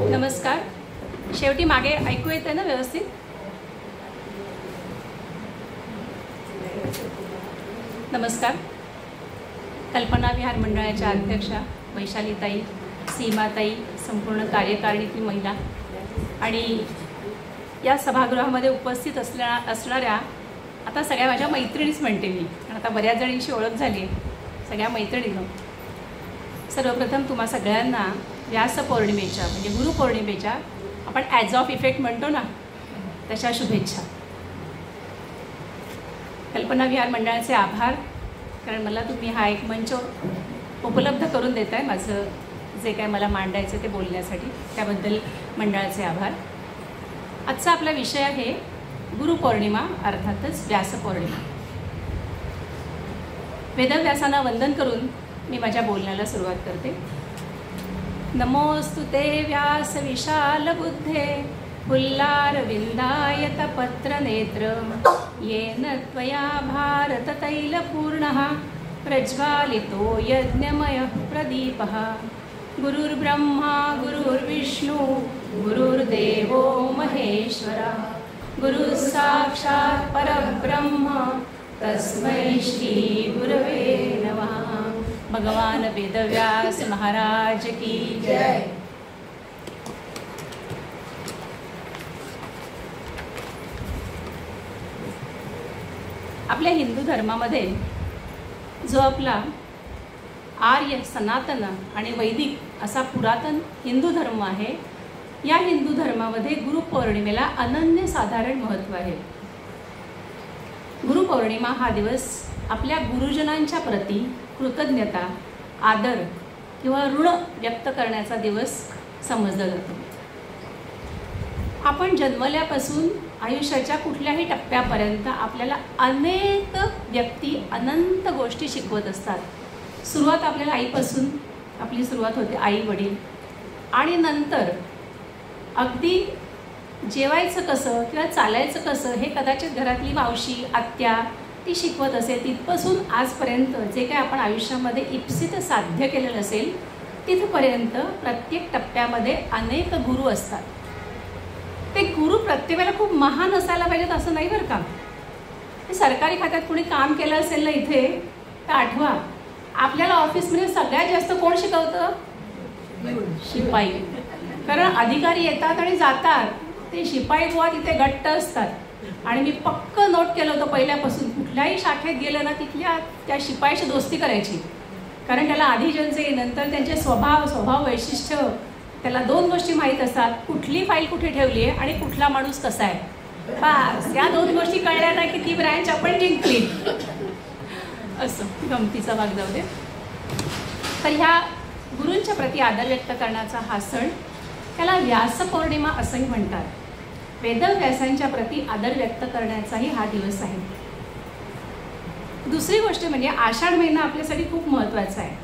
नमस्कार. शेवटी मागे ऐकू येते ना व्यवस्थित? नमस्कार. कल्पना विहार मंडळाच्या अध्यक्षा वैशालीताई, सीमाताई, संपूर्ण कार्यकारिणीतील महिला आणि या सभागृहामध्ये उपस्थित असणाऱ्या आता सगळ्या माझ्या मैत्रिणीच म्हणते मी, कारण आता बऱ्याच जणींची ओळख झाली आहे. सगळ्या मैत्रिणींनो, सर्वप्रथम तुम्हा सगळ्यांना व्यास पौर्णिमेच्या म्हणजे गुरुपौर्णिमेच्या आपण ॲज ऑफ इफेक्ट म्हणतो ना, तशा शुभेच्छा. कल्पना विहार मंडळाचे आभार, कारण मला तुम्ही हा एक मंच उपलब्ध करून देत आहे माझं जे काय मला मांडायचं ते बोलण्यासाठी, त्याबद्दल मंडळाचे आभार. आजचा आपला विषय आहे गुरुपौर्णिमा, अर्थातच व्यासपौर्णिमा. वेदव्यासांना वंदन करून मी माझ्या बोलण्याला सुरुवात करते. नमोस्तुते व्यास विशाल बुद्धे पुल्लारविंदायत पत्रनेत्र येन त्वया भारत तैलपूर्णः प्रज्वालितो यज्ञमयः प्रदीपः. गुरुर्ब्रह्मा गुरुर्विष्णु गुरुर्देवो महेश्वरः गुरुः साक्षात् परब्रह्म तस्मै श्री गुरवे नमः. भगवान वेदव्यास महाराज की जय. आपल्या हिंदू धर्मामध्ये जो आपला आर्य, सनातन आणि वैदिक असा पुरातन हिंदू धर्म आहे, या हिंदू धर्मामध्ये गुरुपौर्णिमेला अनन्यसाधारण महत्त्व आहे. गुरुपौर्णिमा हा दिवस आपल्या गुरुजनांच्या प्रती कृतज्ञता, आदर किंवा ऋण व्यक्त करण्याचा दिवस समजला जातो. आपण जन्मल्यापासून आयुष्याच्या कुठल्याही टप्प्यापर्यंत आपल्याला अनेक व्यक्ती अनंत गोष्टी शिकवत असतात. सुरुवात आपल्याला आईपासून आपली सुरुवात होते, आई वडील, आणि नंतर अगदी जेवायचं कसं किंवा चालायचं कसं हे कदाचित घरातली मावशी, आत्या ती शिकवत असेल. तिथपासून आजपर्यंत जे काय आपण आयुष्यामध्ये इप्सित साध्य केलेलं असेल तिथपर्यंत प्रत्येक टप्प्यामध्ये अनेक गुरु असतात. ते गुरु प्रत्येकाला खूप महान असायला पाहिजेत असं नाही बरं का. सरकारी खात्यात कोणी काम केलं असेल ना इथे, तर आठवा आपल्याला ऑफिसमध्ये सगळ्यात जास्त कोण शिकवतं? शिपाई. कारण अधिकारी येतात आणि जातात, ते शिपाई बुवा तिथे घट्ट असतात. आणि मी पक्क नोट केलं होतं पहिल्यापासून, कुठल्याही शाखेत गेलं ना तिथल्या त्या शिपाईशी दोस्ती करायची. कारण त्याला आधी ज्यांचे नंतर त्यांचे स्वभाव वैशिष्ट्य, त्याला दोन गोष्टी माहीत असतात, कुठली फाईल कुठे ठेवली आहे आणि कुठला माणूस कसा आहे. बस या दोन गोष्टी कळल्या ना की ती ब्रँच आपण जिंकली. असं गमतीचा भाग जाऊ दे. तर ह्या गुरूंच्या प्रती आदर व्यक्त करण्याचा हा सण, त्याला व्यासपौर्णिमा असंही म्हणतात. वेदव्यासांच्या प्रती आदर व्यक्त करण्याचाही हा दिवस आहे. दुसरी गोष्ट म्हणजे आषाढ महिना आपल्यासाठी खूप महत्त्वाचा आहे.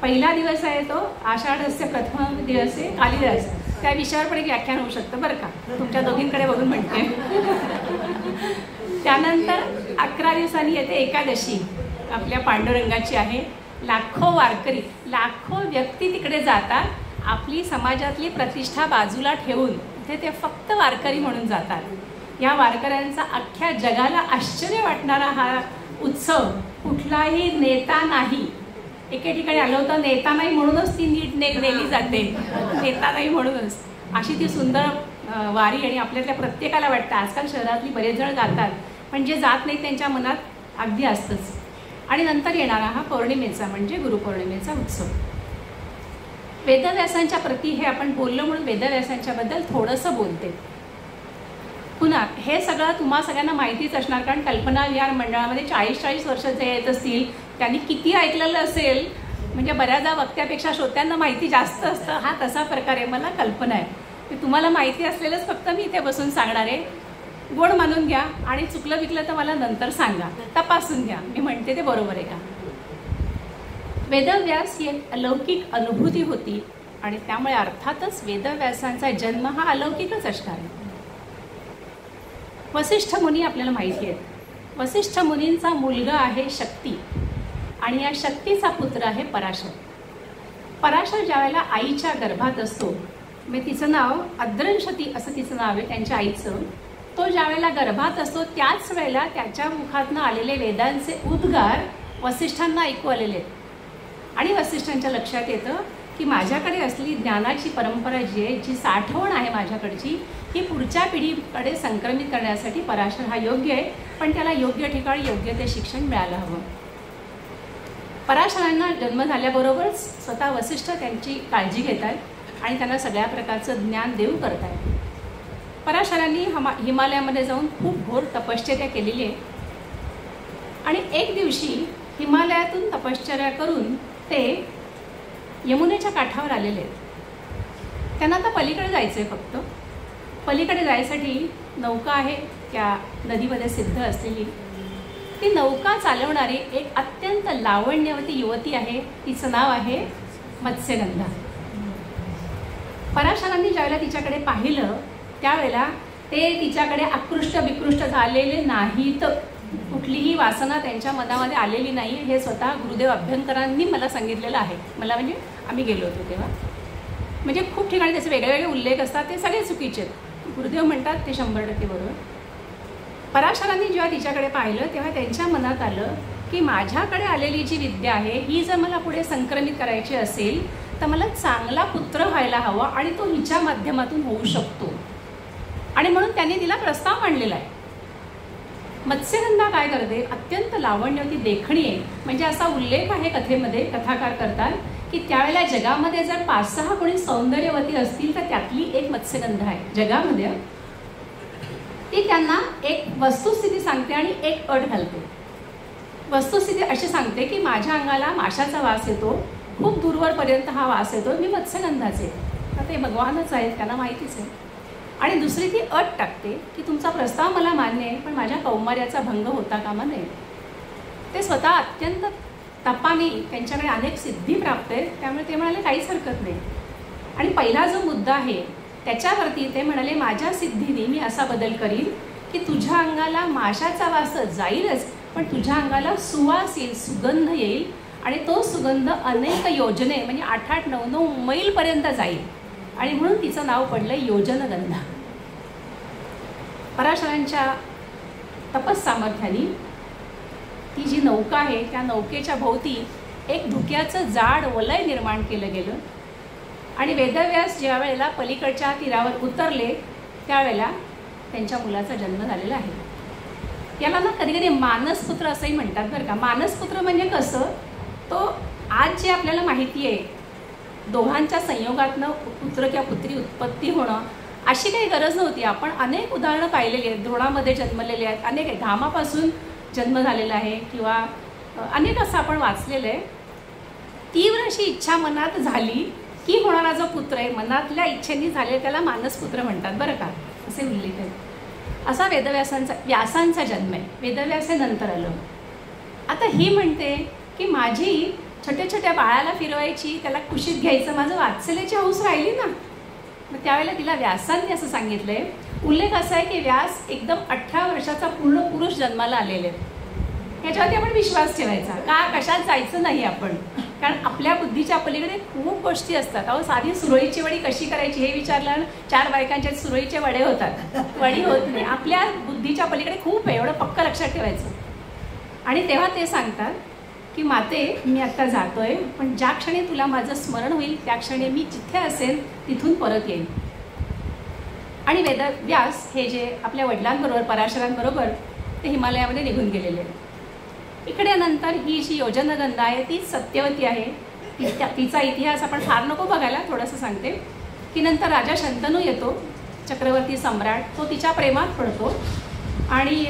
पहिला दिवस आहे तो आषाढस्य प्रथम दिवस आहे कालिदास. त्या विषयावर पण एक व्याख्यान होऊ शकतं बरं का, तुमच्या दोघींकडे बघून म्हणते. त्यानंतर 11 दिवसांनी येते एकादशी, आपल्या पांडुरंगाची आहे. लाखो वारकरी, लाखो व्यक्ती तिकडे जातात. आपली समाजातली प्रतिष्ठा बाजूला ठेवून ते फक्त वारकरी म्हणून जातात. या वारकऱ्यांचा अख्ख्या जगाला आश्चर्य वाटणारा हा उत्सव. कुठलाही नेता नाही. एके ठिकाणी आलं होतं, नेता नाही म्हणूनच ती नीट नेली जाते, नेता नाही म्हणूनच. अशी ती सुंदर वारी. आणि आपल्यातल्या प्रत्येकाला वाटतं, आजकाल शहरातली बरेच जण जातात, पण जे जात नाही त्यांच्या मनात अगदी असतंच. आणि नंतर येणारा हा पौर्णिमेचा म्हणजे गुरुपौर्णिमेचा उत्सव. वेदव्यासांच्या प्रती हे आपण बोललो म्हणून वेदव्यासांच्याबद्दल थोडंसं बोलते. पुन्हा हे सगळं तुम्हा सगळ्यांना माहितीच असणार, कारण कल्पना विहार मंडळामध्ये 40-40 वर्ष जे येत असतील त्यांनी किती ऐकलेलं असेल. म्हणजे बऱ्याचदा वक्त्यापेक्षा श्रोत्यांना माहिती जास्त असतं. हा तसा प्रकार आहे, मला कल्पना आहे. की तुम्हाला माहिती असलेलंच फक्त मी इथे बसून सांगणार आहे. गोड मानून घ्या आणि चुकलं विकलं तर मला नंतर सांगा, तपासून घ्या मी म्हणते ते बरोबर आहे का. वेदव्यास ही एक अलौकिक अनुभूती होती आणि त्यामुळे अर्थातच वेदव्यासांचा जन्म हा अलौकिकच असणार आहे. वसिष्ठ मुनी आपल्याला माहिती आहेत. वसिष्ठ मुनींचा मुलगा आहे शक्ती आणि या शक्तीचा पुत्र आहे पराशर. पराशर ज्या वेळेला आईच्या गर्भात असतो, म्हणजे तिचं नाव अद्रंशती असं तिचं नाव आहे त्यांच्या आईचं. तो ज्या वेळेला गर्भात असतो त्याच वेळेला त्याच्या मुखातनं आलेले वेदांचे उद्गार वसिष्ठांना ऐकू आलेले आहेत. आणि वसिष्ठांच्या लक्षात येतं की माझ्याकडे असलेली ज्ञानाची परंपरा जी आहे, जी साठवण आहे माझ्याकडची, ही पुढच्या पिढीकडे संक्रमित करण्यासाठी पराशर हा योग्य आहे, पण त्याला योग्य ठिकाणी योग्य ते शिक्षण मिळायला हवं. पराशरांना जन्म झाल्याबरोबरच स्वतः वसिष्ठ त्यांची काळजी घेत आहेत आणि त्यांना सगळ्या प्रकारचं ज्ञान देऊ करत आहेत. पराशरांनी हिमालयामध्ये जाऊन खूप घोर तपश्चर्या केलेली आहे आणि एक दिवशी हिमालयातून तपश्चर्या करून ते यमुनेच्या काठावर आलेले आहेत. त्यांना आता पलीकडे जायचं आहे. फक्त पलीकडे जायसाठी नौका आहे त्या नदीमध्ये सिद्ध असलेली. ती नौका चालवणारी एक अत्यंत लावण्यवती युवती आहे. तिचं नाव आहे मत्स्यगंधा. पराशरांनी ज्यावेळेला तिच्याकडे पाहिलं त्यावेळेला ते तिच्याकडे आकृष्ट विकृष्ट झालेले नाहीत. कुठलीही वासना त्यांच्या मनामध्ये आलेली नाही. हे स्वतः गुरुदेव अभ्यंकरांनी मला सांगितलेलं आहे. मला म्हणजे आम्ही गेलो होतो तेव्हा. म्हणजे खूप ठिकाणी त्याचे वेगळे उल्लेख असतात, ते सगळे चुकीचे आहेत. गुरुदेव म्हणतात ते 100% बरोबर. पराशरांनी जेव्हा तिच्याकडे पाहिलं तेव्हा त्यांच्या मनात आलं की माझ्याकडे आलेली जी विद्या आहे ही जर मला पुढे संक्रमित करायची असेल तर मला चांगला पुत्र व्हायला हवा आणि तो हिच्या माध्यमातून होऊ शकतो. आणि म्हणून त्यांनी तिला प्रस्ताव मांडलेला आहे. मत्स्यगंधा काय करते, अत्यंत लावण्यवती देखणी आहे. म्हणजे असा उल्लेख आहे कथेमध्ये, कथाकार करतात की त्यावेळेला जगामध्ये जर 5-6 कोणी सौंदर्यवती असतील तर त्यातली एक मत्स्यगंधा आहे जगामध्ये. ती त्यांना एक वस्तुस्थिती सांगते आणि एक अट घालते. वस्तुस्थिती अशी सांगते की माझ्या अंगाला माशाचा वास येतो, खूप दूरवरपर्यंत हा वास येतो, मी मत्स्यगंधाचे. तर ते भगवानच आहेत, त्यांना माहितीच आहे. आणि दुसरी ती अट टाकते की तुमचा प्रस्ताव मला मान्य आहे, पण माझ्या कौमार्याचा भंग होता कामा नये. ते स्वतः अत्यंत तपाने, त्यांच्याकडे अनेक सिद्धी प्राप्त आहेत, त्यामुळे ते म्हणाले काहीच हरकत नाही. आणि पहिला जो मुद्दा आहे त्याच्यावरती ते म्हणाले माझ्या सिद्धीने मी असा बदल करीन की तुझ्या अंगाला माशाचा वास जाईलच, पण तुझ्या अंगाला सुवास येईल, सुगंध येईल. आणि तो सुगंध अनेक योजने म्हणजे 8-8, 9-9 मैलपर्यंत जाईल. आणि म्हणून तिचं नाव पडलं योजनगंधा. पराशरांच्या तपस सामर्थ्याने ती जी नौका आहे त्या नौकेच्या भोवती एक धुक्याचं जाड वलय निर्माण केलं गेलं. आणि वेदव्यास ज्या वेळेला पलीकडच्या तीरावर उतरले त्यावेळेला त्यांच्या मुलाचा जन्म झालेला आहे. याला ना कधी कधी मानसपुत्र असंही म्हणतात बरं का. मानसपुत्र म्हणजे कसं, तो आज जे आपल्याला माहिती आहे दोघांच्या संयोगातनं पुत्र किंवा पुत्री उत्पत्ती होणं अशी काही गरज नव्हती. आपण अनेक उदाहरणं पाहिलेली आहेत, द्रोणामध्ये जन्मलेले आहेत, अनेक घामापासून जन्म झालेला आहे किंवा अनेक असं आपण वाचलेलं आहे. तीव्र अशी इच्छा मनात झाली की होणारा जो पुत्र आहे मनातल्या इच्छेने झाले त्याला मानसपुत्र म्हणतात बरं का, असे उल्लेख आहेत. असा व्यासांचा जन्म आहे. वेदव्यास हे नंतर आलं. आता ही म्हणते की माझी छोट्या छोट्या बाळाला फिरवायची, त्याला कुशीत घ्यायचं, माझं वात्सल्याची हौस राहिली ना. मग त्यावेळेला तिला व्यासांनी असं सांगितलंय. उल्लेख असा आहे की व्यास एकदम 18 वर्षाचा पूर्ण पुरुष जन्माला आलेले आहेत. ह्याच्यावरती आपण विश्वास ठेवायचा का, कशात जायचं नाही आपण, कारण आपल्या बुद्धीच्या पलीकडे खूप गोष्टी असतात. अहो साधी सुरळीची वडी कशी करायची हे विचारलं 4 बायकांच्या सुरळीचे वडे होतात, वडी होत नाही. आपल्या बुद्धीच्या पलीकडे खूप आहे, एवढं पक्क लक्षात ठेवायचं. आणि तेव्हा ते सांगतात की माते मी आत्ता जातोय, पण ज्या क्षणी तुला माझं स्मरण होईल त्या क्षणी मी जिथे असेल तिथून परत येईन. आणि वेदव्यास हे जे आपल्या वडिलांबरोबर पराशरांबरोबर ते हिमालयामध्ये निघून गेलेले आहेत. इकडे नंतर ही जी योजनगंधा आहे तीच सत्यवती आहे. तिचा इतिहास आपण फार नको बघायला, थोडंसं सांगते की नंतर राजा शंतनू येतो, चक्रवर्ती सम्राट. तो तिच्या प्रेमात पडतो आणि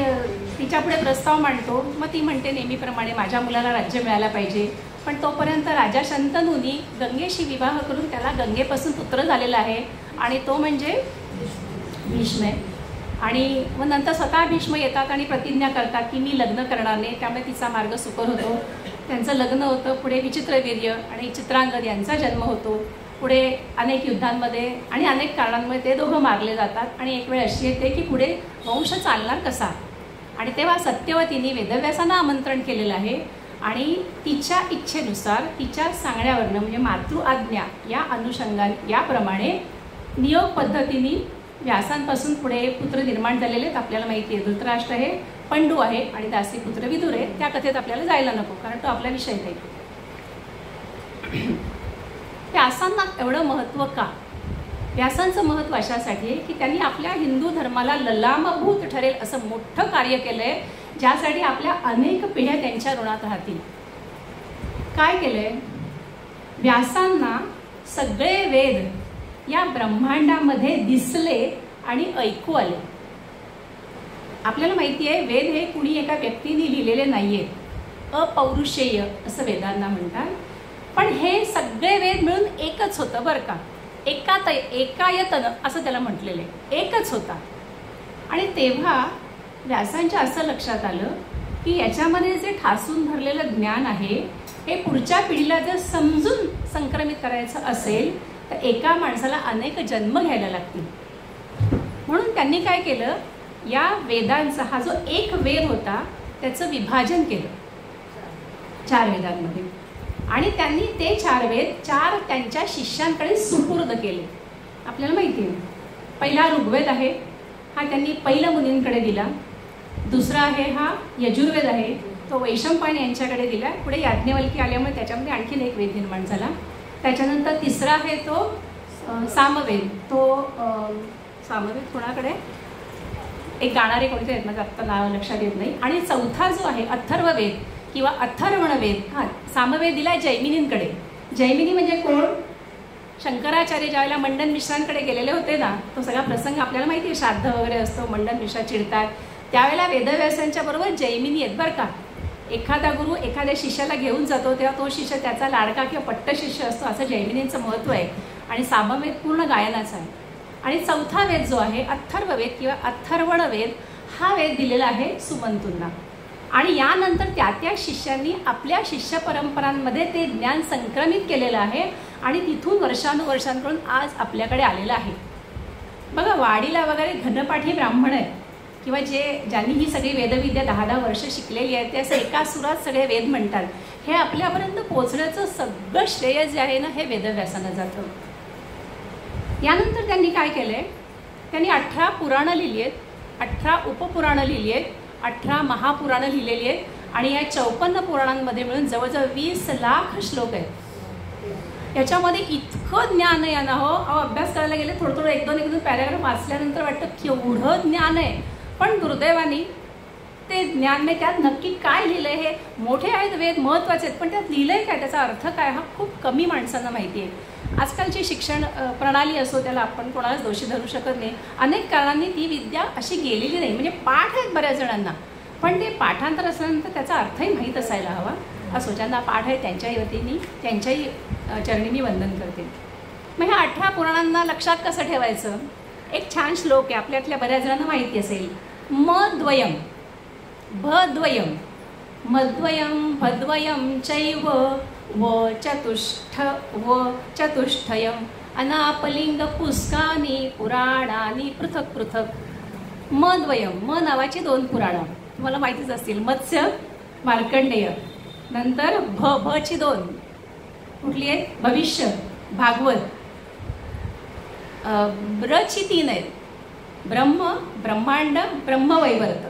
तिच्यापुढे प्रस्ताव मांडतो. मग ती म्हणते नेहमीप्रमाणे माझ्या मुलाला राज्य मिळायला पाहिजे. पण तोपर्यंत राजा शंतनूनी गंगेशी विवाह करून त्याला गंगेपासून पुत्र झालेला आहे आणि तो म्हणजे भीष्म आहे. आणि मग नंतर स्वतः भीष्म येतात आणि प्रतिज्ञा करतात की मी लग्न करणार नाही. त्यामुळे तिचा मार्ग सुकर होतो. त्यांचं लग्न होतं. पुढे विचित्रवीर्य आणि चित्रांगद यांचा जन्म होतो. पुढे अनेक युद्धांमध्ये आणि अनेक कारणांमुळे ते दोघं मारले जातात आणि एक वेळ अशी येते की पुढे वंश चालणार कसा. आणि तेव्हा सत्यवतीने वेदव्यासांना आमंत्रण केलेलं आहे आणि तिच्या इच्छेनुसार तिच्या सांगण्यावरनं म्हणजे मातृ आज्ञा या अनुषंगाने याप्रमाणे नियोग पद्धतीने व्यासांपासून पुढे पुत्र निर्माण झालेले आहेत. आपल्याला माहिती आहे धृतराष्ट्र आहे, पंडू आहे आणि दासीपुत्र विदुर आहे. त्या कथेत आपल्याला जायला नको कारण तो आपला विषय नाही. व्यासांना एवढं महत्त्व का? व्यासांचं महत्त्व अशासाठी आहे की त्यांनी आपल्या हिंदू धर्माला ललामभूत ठरेल असं मोठं कार्य केलं आहे, ज्यासाठी आपल्या अनेक पिढ्या त्यांच्या ऋणात राहतील. काय केलं आहे? व्यासांना सगळे वेद या ब्रह्मांडामध्ये दिसले आणि ऐकू आले. आपल्याला माहिती आहे वेद हे कुणी एका व्यक्तीने लिहिलेले नाही आहेत, अपौरुषेय असं वेदांना म्हणतात. पण हे सगळे वेद मिळून एकच होतं बरं का. एकायतन असं त्याला म्हटलेलं आहे, एकच होता. आणि तेव्हा व्यासांच्या असं लक्षात आलं की याच्यामध्ये जे ठासून धरलेलं ज्ञान आहे हे पुढच्या पिढीला जर समजून संक्रमित करायचं असेल तर एका माणसाला अनेक जन्म घ्यायला लागतील. म्हणून त्यांनी काय केलं, या वेदांचा हा जो एक वेद होता त्याचं विभाजन केलं 4 वेदांमध्ये आणि त्यांनी ते 4 वेद 4 त्यांच्या शिष्यांकडे सुपूर्द केले. आपल्याला माहिती आहे पहिला ऋग्वेद आहे हा त्यांनी पहिल्या मुनींकडे दिला. दुसरा आहे हा यजुर्वेद आहे, तो वैशंपायन यांच्याकडे दिला. पुढे याज्ञवल्की आल्यामुळे त्याच्यामध्ये आणखीन एक वेद निर्माण झाला. त्याच्यानंतर तिसरा आहे तो सामवेद. तो सामवेद कोणाकडे एक गाणारे कोणते आहेत माझं आत्ता नाव लक्षात येत नाही. आणि चौथा जो आहे अथर्ववेद किंवा अथर्वणवेद, हा सामवेद दिला जैमिनींकडे. जैमिनी म्हणजे कोण? शंकराचार्य ज्यावेळेला मंडन मिश्रांकडे गेलेले होते ना, तो सगळा प्रसंग आपल्याला माहिती आहे. श्राद्ध वगैरे असतो, मंडन मिश्रा चिडतात, त्यावेळेला वेदव्यासांच्या बरोबर जैमिनी आहेत बरं का. एखादा गुरु एखाद्या शिष्याला घेऊन जातो तेव्हा तो शिष्य त्याचा लाडका किंवा पट्ट शिष्य असतो, असं जैमिनींचं महत्त्व आहे. आणि सामवेद पूर्ण गायनाचा आहे. आणि चौथा वेद जो आहे अथर्ववेद किंवा अथर्वणवेद, हा वेद दिलेला आहे सुमंतूंना. आणि यानंतर त्या शिष्यांनी आपल्या शिष्य परंपरांमध्ये ते ज्ञान संक्रमित केलेलं आहे आणि तिथून वर्षानुवर्षांकडून आज आपल्याकडे आलेलं आहे. बघा वाडीला वगैरे घनपाठी ब्राह्मण आहेत किंवा ज्यांनी ही सगळी वेदविद्या 10-10 वर्ष शिकलेली आहे ते असं एका सुरात सगळे वेद म्हणतात. हे आपल्यापर्यंत पोचण्याचं सगळं श्रेय जे आहे ना हे वेदव्यासांना जातं. यानंतर त्यांनी काय केलं आहे, त्यांनी 18 पुराणं लिहिली आहेत, 18 उपपुराणं लिहिली आहेत, 18 महापुराणं लिहिलेली आहेत आणि या 54 पुराणांमध्ये मिळून जवळजवळ 20 लाख श्लोक आहेत. याच्यामध्ये इतकं ज्ञान आहे ना हो. अभ्यास करायला गेले थोडं 1-2 पॅराग्राफ वाचल्यानंतर वाटतं केवढं ज्ञान आहे. पण दुर्दैवाने ते ज्ञान नाही. त्यात नक्की काय लिहिलं आहे, हे मोठे आहेत वेद महत्त्वाचे आहेत पण त्यात लिहिलं आहे काय, त्याचा अर्थ काय, हा खूप कमी माणसांना माहिती आहे. आजकालची शिक्षण प्रणाली असो त्याला आपण कोणालाच दोषी धरू शकत नाही. अनेक कारणांनी ती विद्या अशी गेलेली नाही. म्हणजे पाठ आहेत बऱ्याच जणांना पण ते पाठांतर असल्यानंतर त्याचा अर्थही माहीत असायला हवा. असो ज्यांना पाठ आहे त्यांच्याही वतीने त्यांच्याही चरणी मी वंदन करते. मग ह्या 18 पुराणांना लक्षात कसं ठेवायचं, एक छान श्लोक आहे आपल्यातल्या बऱ्याच जणांना माहिती असेल. मद्वयम भद्वयम मद्वयम भद्वयम चैव व चतुष्टयम अनापलिंग पुस्कानी पुराणानी पृथक पृथक. मद्वयम, म नावाची 2 पुराणं तुम्हाला माहितीच असतील. मत्स्य मार्कंडेय. नंतर भची 2 कुठली आहेत, भविष्य भागवत. ब्रची 3 आहेत, ब्रह्म ब्रह्मांड ब्रह्मवैवर्त.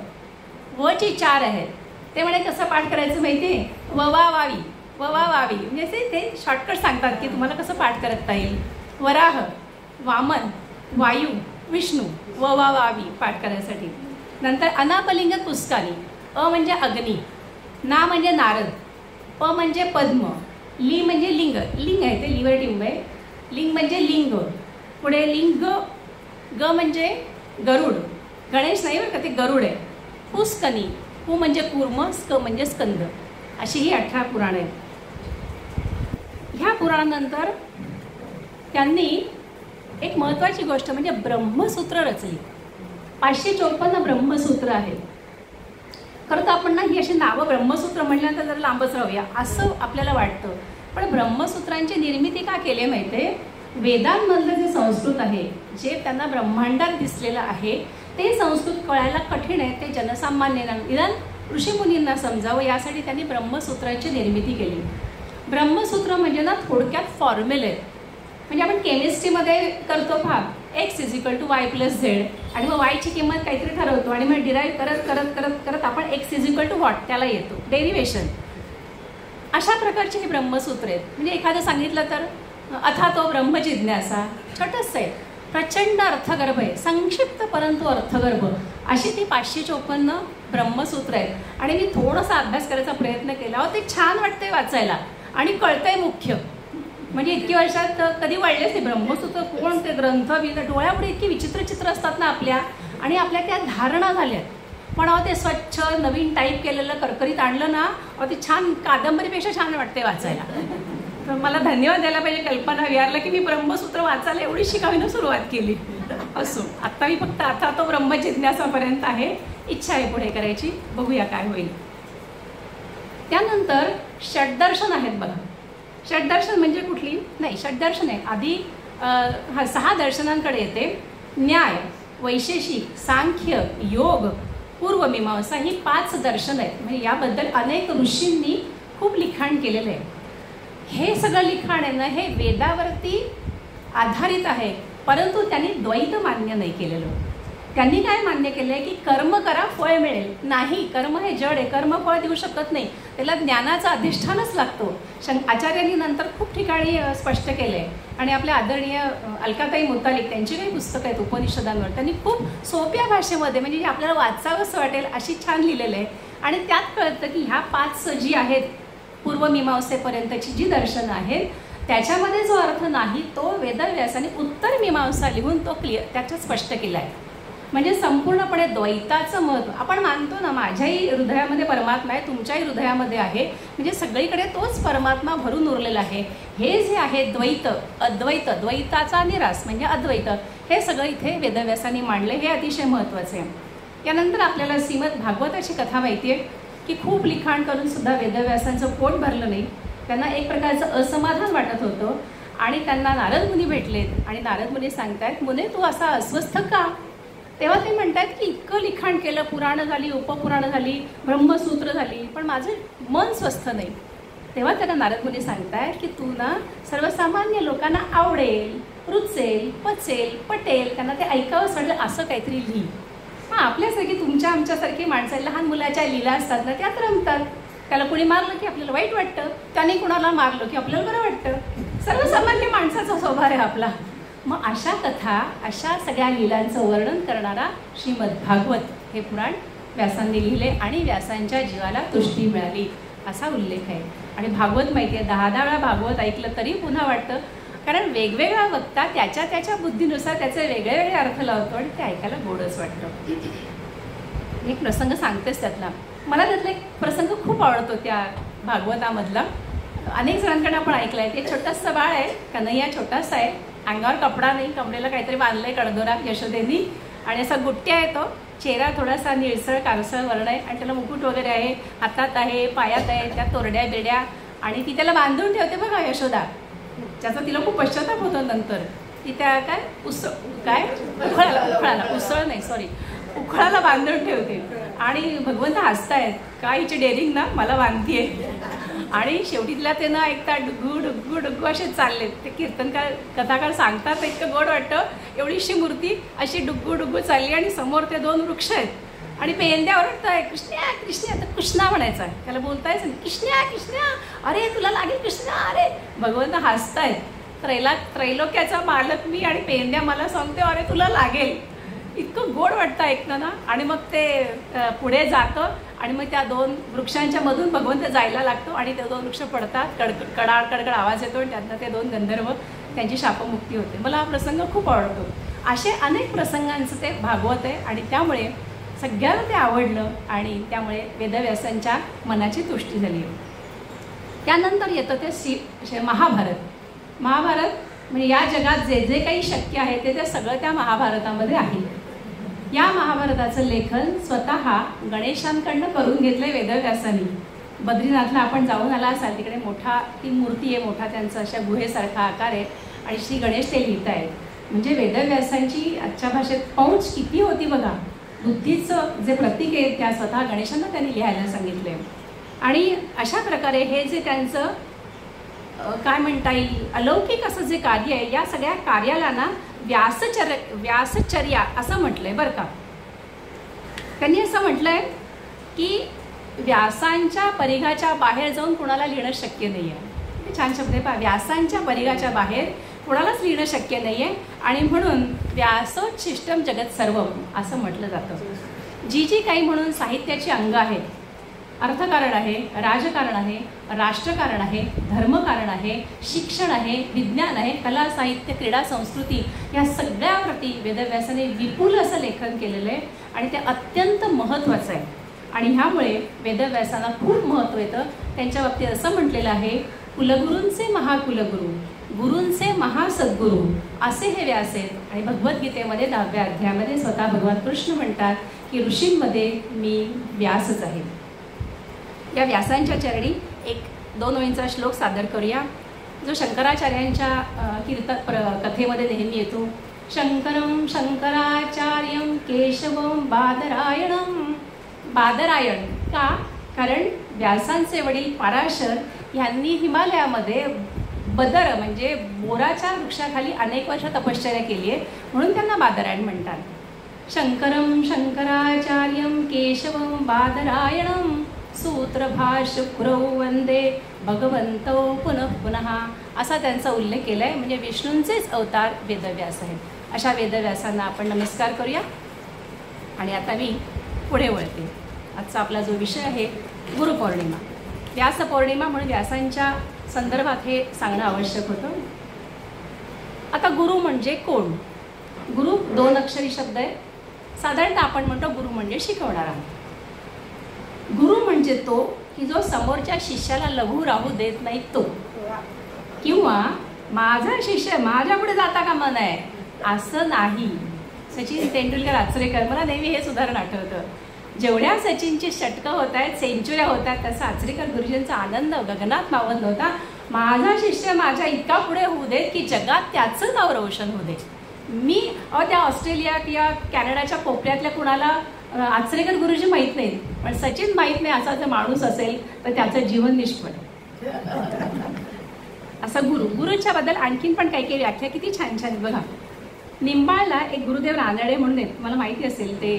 वची 4 आहेत. ते म्हणे कसं पाठ करायचं माहिती आहे, ववावावी ववावावी म्हणजे ते शॉर्टकट सांगतात की तुम्हाला कसं पाठ करता येईल. वराह वामन वायू विष्णू ववावावी पाठ करायसाठी. नंतर अनापलिंग पुस्कानी. अ म्हणजे अग्नी, ना म्हणजे नारद, प म्हणजे पद्म, ली म्हणजे लिंग. लिंग आहे ते लिवर टिंब आहे. लिंग म्हणजे लिंग. पुढे लिंग. ग म्हणजे गरुड, गणेश नाही बरं का, ते गरुड आहे. पुस्कनी, पु म्हणजे कूर्म, स्क म्हणजे स्कंद. अशी ही 18 पुराणं आहेत. ह्या पुराणानंतर त्यांनी एक महत्त्वाची गोष्ट म्हणजे ब्रह्मसूत्र रचली. 554 ब्रह्मसूत्र आहेत. खरं तर आपण ना ही अशी नावं ब्रह्मसूत्र म्हटल्यानंतर जरा लांबच राहूया असं आपल्याला वाटतं. पण ब्रह्मसूत्रांची निर्मिती का केली माहिती आहे, वेदांमधलं जे संस्कृत आहे, जे त्यांना ब्रह्मांडात दिसलेलं आहे, ते संस्कृत कळायला कठीण आहे. ते जनसामान्यांना निदान ऋषीमुनींना समजावं यासाठी त्यांनी ब्रह्मसूत्राची निर्मिती केली. ब्रह्मसूत्र म्हणजे ना थोडक्यात फॉर्म्युले आहेत. म्हणजे आपण केमिस्ट्रीमध्ये करतो भाग x = y+z आणि मग y ची किंमत काहीतरी ठरवतो आणि मग डिराईव्ह करत करत करत करत आपण x = व्हॉट त्याला येतो, डेरिव्हेशन. अशा प्रकारची ही ब्रह्मसूत्र आहेत. म्हणजे एखादं सांगितलं तर अथातो ब्रह्मजिज्ञासा, छोटंसं आहे, प्रचंड अर्थगर्भ आहे, संक्षिप्त परंतु अर्थगर्भ, अशी ती 554 ब्रह्मसूत्र आहेत. आणि मी थोडासा अभ्यास करायचा प्रयत्न केला, ते छान वाटतंय वाचायला आणि कळतंय मुख्य. म्हणजे इतकी वर्षात कधी वाढलेच नाही ब्रह्मसूत्र. कोण ते ग्रंथ डोळ्यापुढे इतकी विचित्र चित्र असतात ना आपल्या, आणि आपल्या त्या धारणा झाल्यात. पण ते स्वच्छ नवीन टाईप केलेलं करकरीत आणलं ना, ते छान कादंबरीपेक्षा छान वाटते वाचायला. तर मला धन्यवाद द्यायला पाहिजे कल्पना विहारला की मी ब्रह्मसूत्र वाचायला एवढी शिकावीनं सुरुवात केली. असो, आत्ता मी फक्त आता तो ब्रह्मजिज्ञासापर्यंत आहे, इच्छा आहे पुढे करायची, बघूया काय होईल. त्यानंतर षड्दर्शन आहेत बघा. षड्दर्शन म्हणजे कुठली नाही, षड्दर्शन आहे आधी 6 दर्शनांकडे येते. न्याय, वैशेषिक, सांख्य, योग, पूर्वमीमांसा ही 5 दर्शन आहेत. म्हणजे याबद्दल अनेक ऋषींनी खूप लिखाण केलेलं आहे. हे सगळं लिखाण आहे ना, हे वेदावरती आधारित आहे, परंतु त्यांनी द्वैत मान्य नाही केलेलं. त्यांनी काय मान्य केलं आहे की कर्म करा फळ मिळेल. नाही, कर्म हे जड आहे, कर्म फळ देऊ शकत नाही, त्याला ज्ञानाचा अधिष्ठानच लागतो. आचार्यांनी नंतर खूप ठिकाणी स्पष्ट केलं आहे. आणि आपल्या आदरणीय अलकाताई मुतालिक त्यांची काही पुस्तकं आहेत उपनिषदांवर, त्यांनी खूप सोप्या भाषेमध्ये म्हणजे आपल्याला वाचावंसं वाटेल अशी छान लिहिलेलं आहे. आणि त्यात कळतं की ह्या 5 जी आहेत पूर्वमीमांसेपर्यंतची जी दर्शनं आहेत, त्याच्यामध्ये जो अर्थ नाही तो वेदव्यासाने उत्तर मीमांसा लिहून तो त्याच्यात स्पष्ट केला आहे. म्हणजे संपूर्णपणे द्वैताचं महत्त्व आपण मानतो ना, माझ्याही हृदयामध्ये परमात्मा आहे, तुमच्याही हृदयामध्ये आहे, म्हणजे सगळीकडे तोच परमात्मा भरून उरलेला आहे. हे जे आहे द्वैत, अद्वैत, द्वैताचा निरास म्हणजे अद्वैत, हे सगळं इथे वेदव्यासाने मांडले, हे अतिशय महत्त्वाचे आहे. यानंतर आपल्याला श्रीमद भागवताची कथा माहिती आहे की खूप लिखाण करून सुद्धा वेदव्यासांचं पोट भरलं नाही. त्यांना एक प्रकारचं असमाधान वाटत होतं आणि त्यांना नारद मुनी भेटलेत आणि नारद मुनी सांगतायत, मुने तू असा अस्वस्थ का? तेव्हा ते म्हणतात की इतकं लिखाण केलं, पुराणं झाली, उपपुराणं झाली, ब्रह्मसूत्र झाली, पण माझं मन स्वस्थ नाही. तेव्हा त्यांना नारद मुनी सांगतायत की तू ना सर्वसामान्य लोकांना आवडेल, रुचेल, पचेल, पटेल, त्यांना ते ऐकावंच वाटलं असं काहीतरी लिही. हां, आपल्यासारखी तुमच्या आमच्यासारखी माणसं लहान मुलाच्या लीला असतात ना, त्यात रमतात. त्याला कुणी मारलं की आपल्याला वाईट वाटतं, त्याने कुणाला मारलं की आपल्याला बरं वाटतं. सर्वसामान्य माणसाचा स्वभाव आहे आपला. मग अशा कथा, अशा सगळ्या लीलांचं वर्णन करणारा श्रीमद भागवत हे पुराण व्यासांनी लिहिले आणि व्यासांच्या जीवाला तुष्टी मिळाली असा उल्लेख आहे. आणि भागवत माहिती आहे, 10 वेळा भागवत ऐकलं तरी पुन्हा वाटतं, कारण वेगवेगळा वक्ता त्याच्या त्याच्या बुद्धीनुसार त्याचे वेगळे वेगळे अर्थ लावतो आणि ते ऐकायला गोडच वाटतं. एक प्रसंग सांगतेच त्यातला, मला त्यातला एक प्रसंग खूप आवडतो त्या भागवतामधला. अनेक जणांकडे आपण ऐकलं आहे. ते छोटंसं बाळ आहे, कन्हैया छोटासा आहे, अंगावर कपडा नाही, कमरेला काहीतरी बांधलं आहे कडदोरा यशोदेनी, आणि असा गुट्ट्या आहे तो, चेहरा थोडासा निळसळ कारसळ वर्ण आहे आणि त्याला मुकुट वगैरे आहे, हातात आहे, पायात आहे, त्या तोरड्या बेड्या, आणि ती त्याला बांधून ठेवते बघा यशोदा. त्याचा तिला खूप पश्चाताप होतो नंतर. ती त्या उखळाला बांधून ठेवते आणि भगवंत हसतायत, काय हिची डेअरिंग ना, मला बांधतीये. आणि शेवटी तिला ते न ऐकता डुग्गू डुग्गू डुग्गू असे चालले. ते कीर्तनकार कथाकार सांगतात, इतकं गोड वाटतं. एवढीशी मूर्ती अशी डुग्गू डुग्गू चालली आणि समोर ते 2 वृक्ष आहेत आणि पेंद्या ओरडताय, कृष्णा कृष्णा. आता कृष्णा म्हणायचा, त्याला बोलतायच कृष्णा कृष्णा, अरे तुला लागेल कृष्णा, अरे. भगवंत हसतायत, त्रैलोक्याचा मालक मी आणि पेंद्या मला सांगते अरे तुला लागेल. इतकं गोड वाटतं ऐकतं ना. आणि मग ते पुढे जातं आणि मग त्या 2 वृक्षांच्या मधून भगवंत जायला लागतो आणि ते 2 वृक्ष पडतात, कडाड कडकड आवाज येतो आणि त्यातनं ते 2 गंधर्व त्यांची शापमुक्ती होते. मला हा प्रसंग खूप आवडतो. असे अनेक प्रसंगांचं ते भागवत आहे आणि त्यामुळे सगळ्यांना ते आवडलं आणि त्यामुळे वेदव्यासांच्या मनाची तुष्टी झाली. त्यानंतर येतं ते महाभारत. महाभारत म्हणजे या जगात जे जे काही शक्य आहे ते सगळं त्या महाभारतामध्ये आहे. या महाभारताचं लेखन स्वतः गणेशांकडनं करून घेतलंय वेदव्यासांनी. बद्रीनाथला आपण जाऊन आला असाल, तिकडे मोठा ती मूर्ती आहे, मोठा त्यांचा अशा गुहेसारखा आकार आहे आणि श्री गणेश ते लिहित आहेत. म्हणजे वेदव्यासांची आजच्या भाषेत पहुंच किती होती बघा. बुद्धीचं जे प्रतीक आहे त्या स्वतः गणेशांना त्यांनी लिहायला सांगितले. आणि अशा प्रकारे हे जे त्यांचं काय म्हणता येईल अलौकिक असं जे कार्य आहे, या सगळ्या कार्याला ना व्यासचर्या असं म्हटलंय बरं का. त्यांनी असं म्हटलंय की व्यासांच्या परिघाच्या बाहेर जाऊन कुणाला लिहिणं शक्य नाही आहे. छान शब्द आहे पहा, व्यासांच्या परिघाच्या बाहेर कोणालाच लिहिणं शक्य नाही आहे. आणि म्हणून व्यासोच्छिष्टम जगत सर्वम असं म्हटलं जातं. जी जी काही म्हणून साहित्याची अंग आहेत, अर्थकारण आहे, राजकारण आहे, राष्ट्रकारण आहे, धर्मकारण आहे, शिक्षण आहे, विज्ञान आहे, कला साहित्य क्रीडा संस्कृती, या सगळ्याप्रती वेदव्यासाने विपुल असं लेखन केलेलं आहे आणि ते अत्यंत महत्त्वाचं आहे. आणि ह्यामुळे वेदव्यासांना खूप महत्त्व येतं. त्यांच्या बाबतीत असं म्हटलेलं आहे, कुलगुरूंचे महाकुलगुरू, गुरूंचे महासद्गुरू असे हे व्यास आहेत. आणि भगवद्गीतेमध्ये 10व्या अध्यायामध्ये स्वतः भगवान कृष्ण म्हणतात की ऋषींमध्ये मी व्यासच आहे. या व्यासांच्या चरणी 1-2 ओळींचा श्लोक सादर करूया, जो शंकराचार्यांच्या कथेमध्ये नेहमी येतो. शंकरम शंकराचार्यम केशवम बादरायणम. बादरायण का? कारण व्यासांचे वडील पराशर यांनी हिमालयामध्ये बदर म्हणजे बोराच्या वृक्षाखाली अनेक वर्ष तपश्चर्या केली आहे, म्हणून त्यांना बादरायण म्हणतात. शंकरम शंकराचार्यम केशवम बादरायणम सूत्रभाष्य पुरौ वंदे भगवंतो पुनः पुनः असा त्यांचा उल्लेख केला आहे. म्हणजे विष्णूंचेच अवतार वेदव्यास आहेत. अशा वेदव्यासांना आपण नमस्कार करूया. आणि आता मी पुढे वळते. आजचा आपला जो विषय आहे गुरुपौर्णिमा, व्यास पौर्णिमा, म्हणून व्यासांच्या संदर्भात हे सांगणं आवश्यक होतं. आता गुरु म्हणजे कोण? गुरु 2 अक्षरी शब्द आहे. साधारणतः आपण म्हणतो गुरु म्हणजे शिकवणारा. गुरु म्हणजे तो की जो समोरच्या शिष्याला लघु राहू देत नाही तो, किंवा माझा शिष्य माझ्या पुढे जाता कामा नये असं नाही. सचिन तेंडुलकर आचरेकर, मला नेहमी हेच उदाहरण आठवतं. जेवढ्या सचिनची षटकं होत आहेत, सेंचुऱ्या होत आहेत, तसा आचरेकर गुरुजींचा आनंद गगनात मावत होता. माझा शिष्य माझ्या इतका पुढे होऊ देत की जगात त्याचं नाव रोशन होऊ दे. मी त्या ऑस्ट्रेलिया किंवा कॅनडाच्या कोपऱ्यातल्या कुणाला आचरेकर गुरुजी माहीत नाहीत, पण सचिन माहीत नाही असा जर माणूस असेल तर त्याचं जीवन निष्फळ. असा गुरुच्या बद्दल आणखीन पण काही काही व्याख्या किती छान छान बघा. निंबाळला एक गुरुदेव रानडे म्हणून आहेत, मला माहिती असेल. ते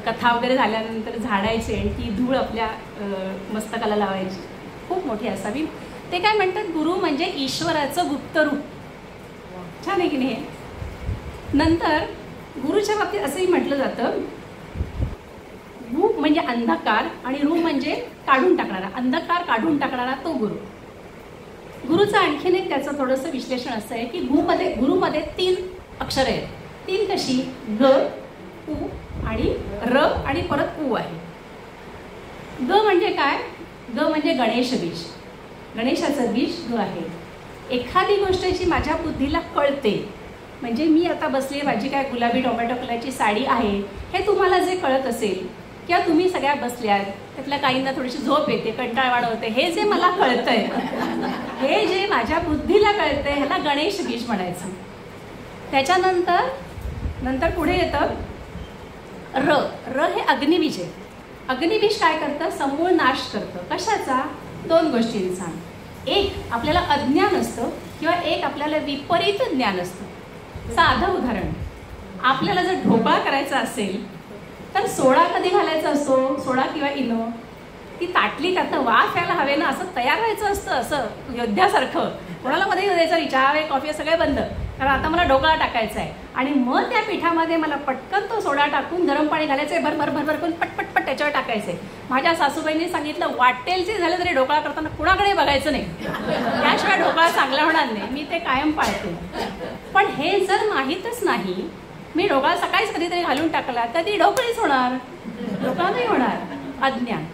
कथा वगैरे झाल्यानंतर झाडायचे आणि ती धूळ आपल्या मस्तकाला लावायची, खूप मोठी असावी. ते काय म्हणतात, गुरु म्हणजे ईश्वराचं गुप्त रूप. छान आहे की नाही? नंतर गुरुच्या बाबतीत असंही म्हटलं जातं, गु म्हणजे अंधकार आणि रू म्हणजे काढून टाकणारा, अंधकार काढून टाकणारा तो गुरु. गुरुचं आणखीन एक त्याचं थोडंसं विश्लेषण असं आहे की गुरुमध्ये 3 अक्षरं आहेत. 3 कशी? ग, उ आणि र आणि परत उ आहे. ग म्हणजे काय? ग म्हणजे गणेश बीज, गणेशाचं बीज ग आहे. एखादी गोष्टची माझ्या बुद्धीला कळते, म्हणजे मी आता बसले, माझी काय गुलाबी टोमॅटो कलरची साडी आहे हे तुम्हाला जे कळत असेल, किंवा तुम्ही सगळ्या बसल्यात, त्यातल्या काहींना थोडीशी झोप येते, कंटाळवाणं होते, हे जे मला कळतंय, हे जे माझ्या बुद्धीला कळतंय, ह्याला गणेश बीज म्हणायचं. त्याच्यानंतर पुढे येतं र. र हे अग्निबीज आहे. अग्निबीज काय करतं? समूळ नाश करतं. कशाचा? 2 गोष्टींचा. एक आपल्याला अज्ञान असतं किंवा एक आपल्याला विपरीत ज्ञान असतं. साधं उदाहरण, आपल्याला जर ढोकळा करायचा असेल तर सोडा कधी घालायचा असतो? सोडा किंवा इनो, ती ताटली त्यातनं वाफ यायला हवे ना, असं तयार व्हायचं असतं, असं योद्ध्यासारखं. कोणाला मध्ये द्यायचं, चहा वे कॉफी सगळे बंद, कारण आता मला ढोकळा टाकायचा आहे. आणि मग त्या पिठामध्ये मला पटकन तो सोडा टाकून गरम पाणी घालायचं, भर करून पटपट त्याच्यावर टाकायचं आहे. माझ्या सासूबाईंनी सांगितलं, वाटेल जे झालं तरी ढोकळा करताना कुणाकडे बघायचं नाही, त्याशिवाय ढोकळा चांगला होणार नाही. मी ते कायम पाळते. पण हे जर माहीतच नाही, मी ढोकळा सकाळीच कधीतरी घालून टाकला तर ती ढोकळीच होणार, ढोकळा नाही होणार. अज्ञान.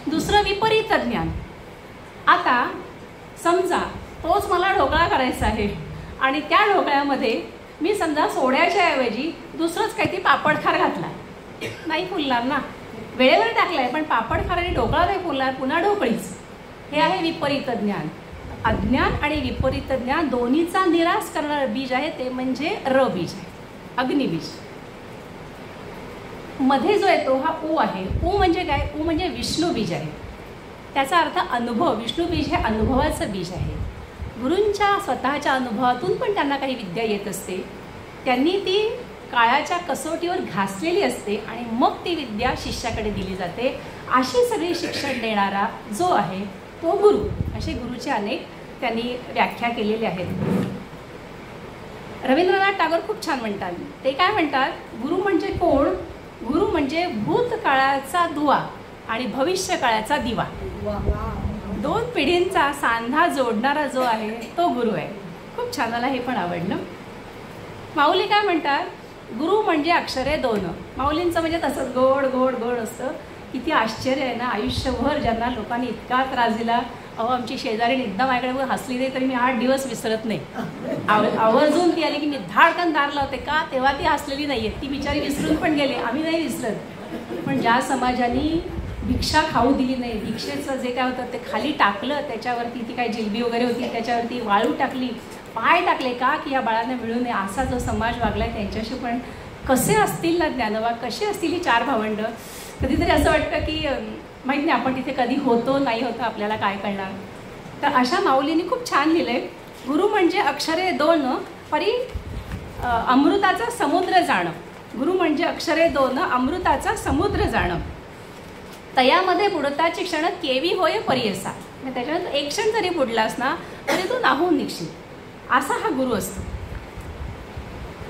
दुसरं विपरीत ज्ञान. आता समजा तोच मला ढोकळा करायचा आहे आणि त्या ढोकळ्यामध्ये मी समजा सोड्याच्या ऐवजी दुसरंच काहीतरी पापडखार घातला, नाही फुलणार ना. वेळेवर टाकलाय पण पापडखार आणि ढोकळा नाही फुलणार, पुन्हा ढोकळीच. हे आहे विपरीत ज्ञान. अज्ञान आणि विपरीत ज्ञान दोन्हीचा निराश करणारं बीज आहे, ते म्हणजे र बीज आहे, अग्निबीज. मध्ये जो येतो हा ऊ आहे. ऊ म्हणजे काय? ऊ म्हणजे विष्णू बीज आहे. त्याचा अर्थ अनुभव. विष्णू बीज हे अनुभवाचं बीज आहे. गुरूंच्या स्वतःच्या अनुभवातून पण त्यांना काही विद्या येत असते. त्यांनी ती काळाच्या कसोटीवर घासलेली असते आणि मग ती विद्या शिष्याकडे दिली जाते. अशी सगळी शिक्षण देणारा जो आहे तो गुरु. असे गुरुचे अनेक त्यांनी व्याख्या केलेल्या आहेत. रवींद्रनाथ टागोर खूप छान म्हणतात. ते काय म्हणतात? गुरु म्हणजे कोण? गुरु म्हणजे भूतकाळाचा दुवा आणि भविष्य काळाचा दिवा. दोन पिढींचा सांधा जोडणारा जो आहे तो गुरु आहे. खूप छान, मला हे पण आवडलं. माऊली काय म्हणतात? गुरु म्हणजे अक्षरे दोन. माऊलींचं म्हणजे तसंच गोड गोड गोड असतं. किती आश्चर्य आहे ना. आयुष्यभर ज्यांना लोकांनी इतका त्रास दिला. आमची शेजारी एकदा माझ्याकडे हसली नाही तरी मी 8 दिवस विसरत नाही. आवर्जून ती आली की मी धाडकन दार लावते. का? तेव्हा ती हसलेली नाही आहे. ती बिचारी विसरून पण गेली. आम्ही नाही विसरत. पण ज्या समाजाने भिक्षा खाऊ दिली नाही, भिक्षेचं जे काय होतं ते खाली टाकलं, त्याच्यावरती ती काय जिलबी वगैरे होती त्याच्यावरती वाळू टाकली, पाय टाकले का की या बाळांना मिळू नये, असा जो समाज वागला आहे त्यांच्याशी पण कसे असतील ना ज्ञानोबा, कसे असतील ही 4 भावंडं. कधीतरी असं वाटतं की माहीत नाही आपण तिथे कधी होतो नाही होतं, आपल्याला काय कळणार. तर अशा माऊलींनी खूप छान लिहिलं आहे. गुरु म्हणजे अक्षरे दोन परी अमृताचा समुद्र जाणं. गुरु म्हणजे अक्षरे दोन अमृताचा समुद्र जाणं. तयामध्ये बुडताचे क्षण केवी होय परियसा. त्याच्यानंतर एक क्षण जरी बुडलास ना तरी तू नाहून निघशील. असा हा गुरु असतो.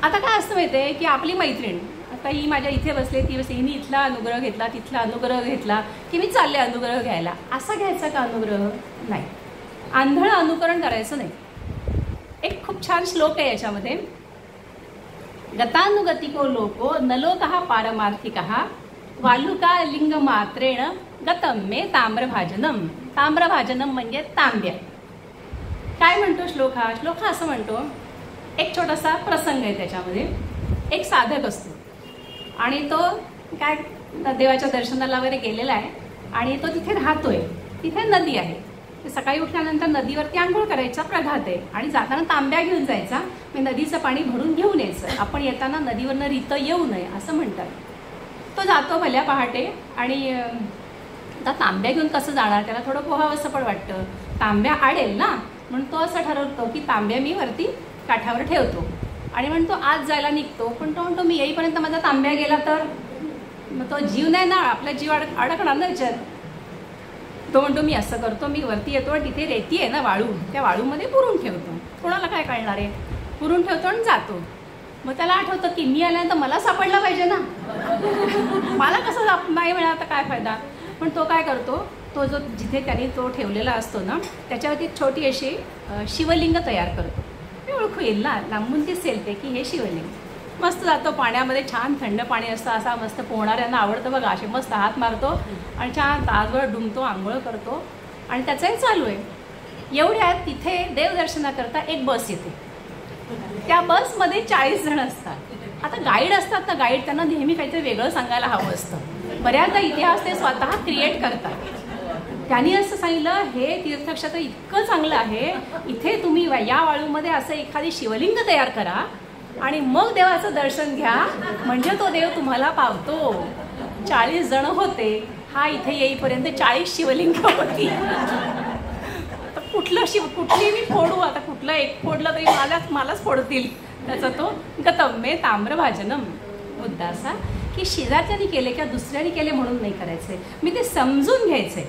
आता काय असतं माहिती आहे की आपली मैत्रीण, आता ही माझ्या इथे बसले, ती बसली, हिने इथला अनुग्रह घेतला, तिथला अनुग्रह घेतला की मी चालले अनुग्रह घ्यायला. असा घ्यायचा का अनुग्रह? नाही. आंधळं अनुकरण करायचं नाही. एक खूप छान श्लोक आहे याच्यामध्ये. गतानुगतिको लोको न लोकः पारमार्थिकः वालुका लिंग मात्रेण गतम मे ताम्रभाजनम. ताम्रभाजनम म्हणजे तांब्या. काय म्हणतो श्लोक हा? श्लोक हा असं म्हणतो, एक छोटासा प्रसंग आहे त्याच्यामध्ये. एक साधक असतो आणि तो काय देवाच्या दर्शनाला वगैरे गेलेला आहे आणि तो तिथे राहतोय. तिथे नदी आहे. सकाळी उठल्यानंतर नदीवरती आंघोळ करायचा प्रघात आहे आणि जाताना तांब्या घेऊन जायचा. मी नदीचं पाणी भरून घेऊन यायचं. आपण येताना नदीवरनं रितं येऊ नये असं म्हणतात. तो जातो भल्या पहाटे आणि आता तांब्या घेऊन कसं जाणार, त्याला थोडं पोहावंसं पण वाटतं. तांब्या आडेल ना, म्हणून तो असं ठरवतो की तांब्या मी वरती काठावर ठेवतो आणि म्हणतो आज जायला निघतो. पण तो म्हणतो मी येईपर्यंत माझा तांब्या गेला तर मग तो जीव नाही ना, आपला जीव अडकणार ना याच्यात. तो म्हणतो मी असं करतो, मी वरती येतो आणि तिथे रेती आहे ना वाळू, त्या वाळूमध्ये पुरून ठेवतो. कोणाला काय कळणार आहे, पुरून ठेवतो आणि जातो. मग त्याला आठवतं की मी आल्यानंतर मला सापडलं पाहिजे ना, मला कसं नाही मिळालं तर काय फायदा. पण तो काय करतो, तो जो जिथे त्याने तो ठेवलेला असतो ना त्याच्यावरती छोटी अशी शिवलिंग तयार करतो. मी ओळखू येईल ना, लांबून दिसेल ते की हे शिवलिंग. मस्त जातो पाण्यामध्ये, छान थंड पाणी असतं. असा मस्त पोहणाऱ्यांना आवडतं बघा, असे मस्त हात मारतो आणि छान तासभर डुंबतो, आंघोळ करतो आणि त्याचंही चालू आहे. एवढ्यात तिथे देवदर्शनाकरता एक बस येते. त्या बसमध्ये 40 जण असतात. आता गाईड असतात ना, गाईड त्यांना नेहमी काहीतरी वेगळं सांगायला हवं असतं. बऱ्याचदा इतिहास ते स्वतः क्रिएट करतात. त्यांनी असं सांगितलं, हे तीर्थक्षेत्र इतकं चांगलं आहे, इथे तुम्ही या वाळूमध्ये असं एखादी शिवलिंग तयार करा आणि मग देवाचं दर्शन घ्या, म्हणजे तो देव तुम्हाला पावतो. 40 जण होते. हा इथे येईपर्यंत 40 शिवलिंग होती. कुठली मी फोडू आता, कुठलं एक फोडलं तरी मलाच फोडतील. त्याचा तो गतम्मे ताम्रभाजनम. मुद्दा असा की शेजारच्यानी केले किंवा दुसऱ्याने केले म्हणून नाही करायचे, मी ते समजून घ्यायचे.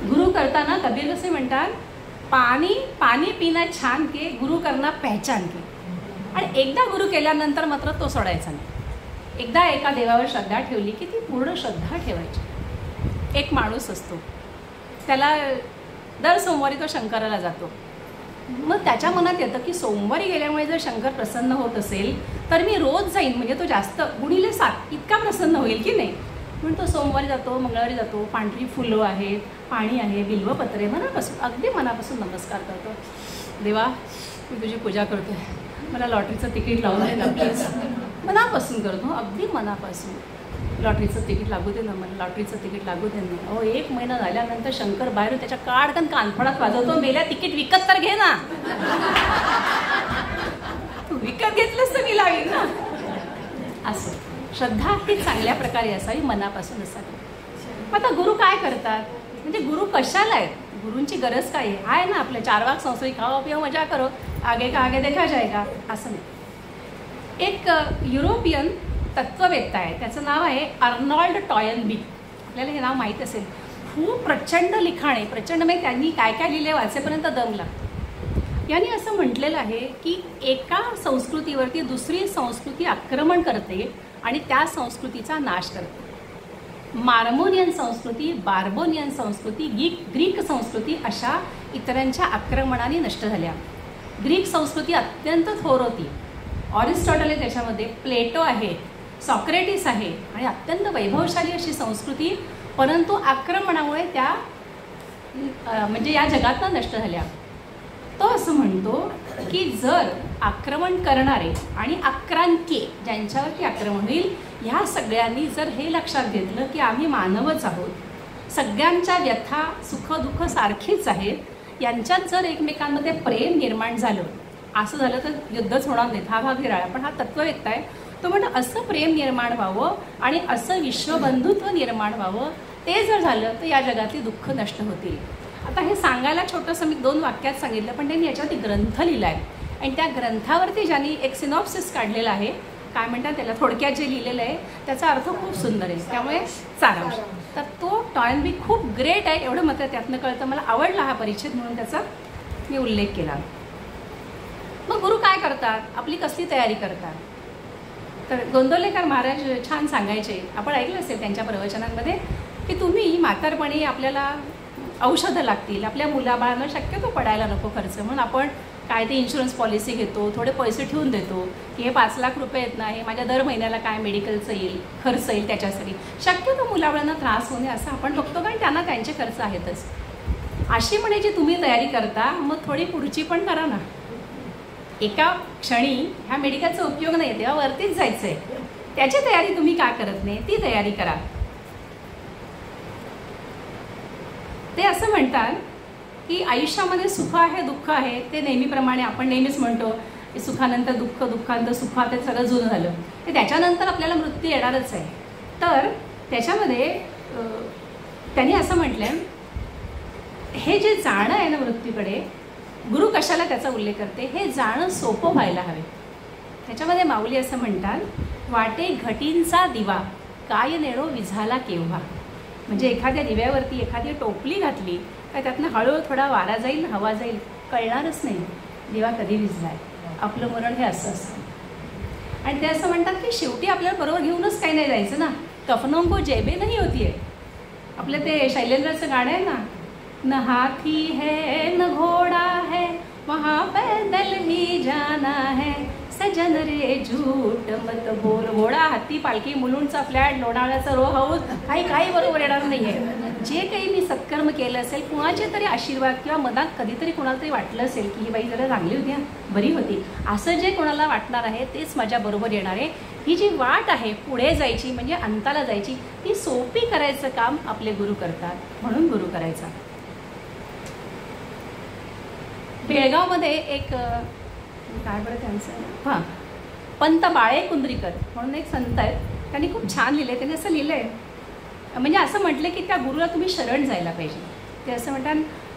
गुरु करताना कबीर कसे म्हणतात, पाणी पिना छान के, गुरु करना पहचान के. आणि एकदा गुरु केल्यानंतर मात्र तो सोडायचा नाही. एकदा एका देवावर श्रद्धा ठेवली की ती पूर्ण श्रद्धा ठेवायची. एक माणूस असतो, त्याला दर सोमवारी तो शंकराला जातो. मग त्याच्या मनात येतं की सोमवारी गेल्यामुळे जर शंकर प्रसन्न होत असेल तर मी रोज जाईन, म्हणजे तो जास्त गुणिले 7 इतका प्रसन्न होईल की नाही. म्हणून तो सोमवारी जातो, मंगळवारी जातो. पांढरी फुलं आहेत, पाणी आहे, बिल्वपत्रे, मनापासून अगदी मनापासून नमस्कार करतो. देवा मी तुझी पूजा करतो, मला लॉटरीचं तिकीट लावून दे ना प्लीज. मनापासून करतो, अगदी मनापासून. लॉटरीचं तिकीट लागू दे ना मला, लॉटरीचं तिकीट लागू दे ना. अहो 1 महिना झाल्यानंतर शंकर बाहेरून त्याच्या काढकन कानफडात वाजवतो, मेल्या तिकीट विकत तर घे ना. तू विकत घेतलंस तर मी लावीन ना. असं श्रद्धा ही चांगल्या प्रकारे असावी, मनापासून असावी. आता गुरु काय करतात, म्हणजे गुरु कशाला आहेत, गुरूंची गरज काय आहे ना. आपल्या 4 वाक संस्कृती, खाओ पिओ मजा करो, आगे का आगे देखा जाएगा, असं नाही. एक युरोपियन तत्ववेत्ता आहे, त्याचं नाव आहे अर्नॉल्ड टॉयनबी. आपल्याला हे नाव माहीत असेल. खूप प्रचंड लिखाण आहे, प्रचंड म्हणजे त्यांनी काय काय लिहिले वाचेपर्यंत दम लागतो. यांनी असं म्हटलेलं आहे की एका संस्कृतीवरती दुसरी संस्कृती आक्रमण करते आणि त्या संस्कृतीचा नाश करते. मार्मोनियन संस्कृती, बार्बोनियन संस्कृती, ग्रीक संस्कृती अशा इतरांच्या आक्रमणाने नष्ट झाल्या. ग्रीक संस्कृती अत्यंत थोर होती. ऑरिस्टॉटल आहे त्याच्यामध्ये, प्लेटो आहे, सॉक्रेटिस आहे आणि अत्यंत वैभवशाली अशी संस्कृती, परंतु आक्रमणामुळे त्या म्हणजे या जगातनं नष्ट झाल्या. तो असं म्हणतो की जर आक्रमण करणारे आणि आक्रांके ज्यांच्यावरती आक्रमण होईल, ह्या सगळ्यांनी जर हे लक्षात घेतलं की आम्ही मानवच आहोत, सगळ्यांच्या व्यथा सुखदुःख सारखीच आहेत, यांच्यात जर एकमेकांमध्ये प्रेम निर्माण झालं, असं झालं तर युद्धच होणार नाहीत. हा भाग निराळा. पण हा तत्ववेत्ता आहे, तो म्हणतो असं प्रेम निर्माण व्हावं आणि असं विश्वबंधुत्व निर्माण व्हावं. ते जर झालं तर या जगातली दुःख नष्ट होतील. आता हे सांगायला छोटंसं मी 2 वाक्यात सांगितलं, पण त्यांनी याच्यावरती ग्रंथ लिहिला आहे आणि त्या ग्रंथावरती ज्यांनी एक सिनॉप्सिस काढलेला आहे, काय म्हणतात त्याला, थोडक्यात जे लिहिलेलं आहे त्याचा अर्थ खूप सुंदर आहे. त्यामुळे सारांश. तर तो टॉयनबी खूप ग्रेट आहे एवढं मात्र त्यातनं कळतं. मला आवडला हा परिच्छेद म्हणून त्याचा मी उल्लेख केला. मग गुरु काय करतात, आपली कसली तयारी करतात. तर गोंदवलेकर महाराज छान सांगायचे, आपण ऐकलं असेल त्यांच्या प्रवचनांमध्ये, की तुम्ही म्हातारपणी आपल्याला औषधं लागतील, आपल्या मुलाबाळांना शक्यतो पडायला नको खर्च, म्हणून आपण काय ते इन्शुरन्स पॉलिसी घेतो, थोडे पैसे ठेवून देतो की हे 5 लाख रुपये आहेत ना, हे माझ्या दर महिन्याला काय मेडिकलचं येईल, खर्च येईल, त्याच्यासाठी शक्यतो मुलाबाळांना त्रास होणे असं आपण बघतो, कारण त्यांना त्यांचे खर्च आहेतच. अशी म्हणायची तुम्ही तयारी करता, मग थोडी पुढची पण करा ना. एका क्षणी ह्या मेडिकलचा उपयोग नाही, तेव्हा वरतीच जायचं आहे. त्याची तयारी तुम्ही का करत नाही, ती तयारी करा. ते असं म्हणतात की आयुष्यामध्ये सुख आहे, दुःख आहे, ते नेहमीप्रमाणे आपण नेहमीच म्हणतो की सुखानंतर दुःख, दुःखानंतर सुख, ते सगळं जुनं झालं, ते त्याच्यानंतर आपल्याला मृत्यू येणारच आहे. तर त्याच्यामध्ये त्यांनी असं म्हटलं, हे जे जाणं आहे ना मृत्यूकडे, गुरु कशाला त्याचा उल्लेख करते, हे जाणं सोपं व्हायला हवे. त्याच्यामध्ये माऊली असं म्हणतात, वाटे घटींचा दिवा, काय नेणो विझाला केव्हा. म्हणजे एखाद्या दिव्यावरती एखादी टोपली घातली तर त्यातनं हळूहळू थोडा वारा जाईल, हवा जाईल, कळणारच नाही दिवा कधी विझलाय. आपलं मरण हे असं असतं. आणि ते असं म्हणतात की शेवटी आपल्याला बरोबर घेऊनच काही नाही जायचं ना. कफनों को जेबे नाही होतीये. आपलं ते शैलेंद्राचं गाणं आहे ना, न हाथी है न घोडा है वहाँ पैदल ही जाना है, सजन रे झूठ मत बोल. घोडा, हाती, पालखी, मुलुंडचा फ्लॅट, लोणावळ्याचा रो हाऊस, काही बरोबर येणार नाही आहे. जे काही मी सत्कर्म केलं असेल, कुणाचे तरी आशीर्वाद किंवा मनात कधीतरी कुणाला तरी वाटलं असेल की ही बाई जरा चांगली होती, बरी होती, असं जे कोणाला वाटणार आहे तेच माझ्याबरोबर येणार आहे. ही जी वाट आहे पुढे जायची, म्हणजे अंताला जायची, ती सोपी करायचं काम आपले गुरु करतात. म्हणून गुरु करायचा. बेळगावमध्ये एक काय बरं त्यांचं, हां, पंत बाळे कुंद्रीकर म्हणून एक संत आहेत, त्यांनी खूप छान लिहिले. त्यांनी असं लिहिलं आहे, म्हणजे असं म्हटलं की त्या गुरुला तुम्ही शरण जायला पाहिजे. ते असं म्हणतात,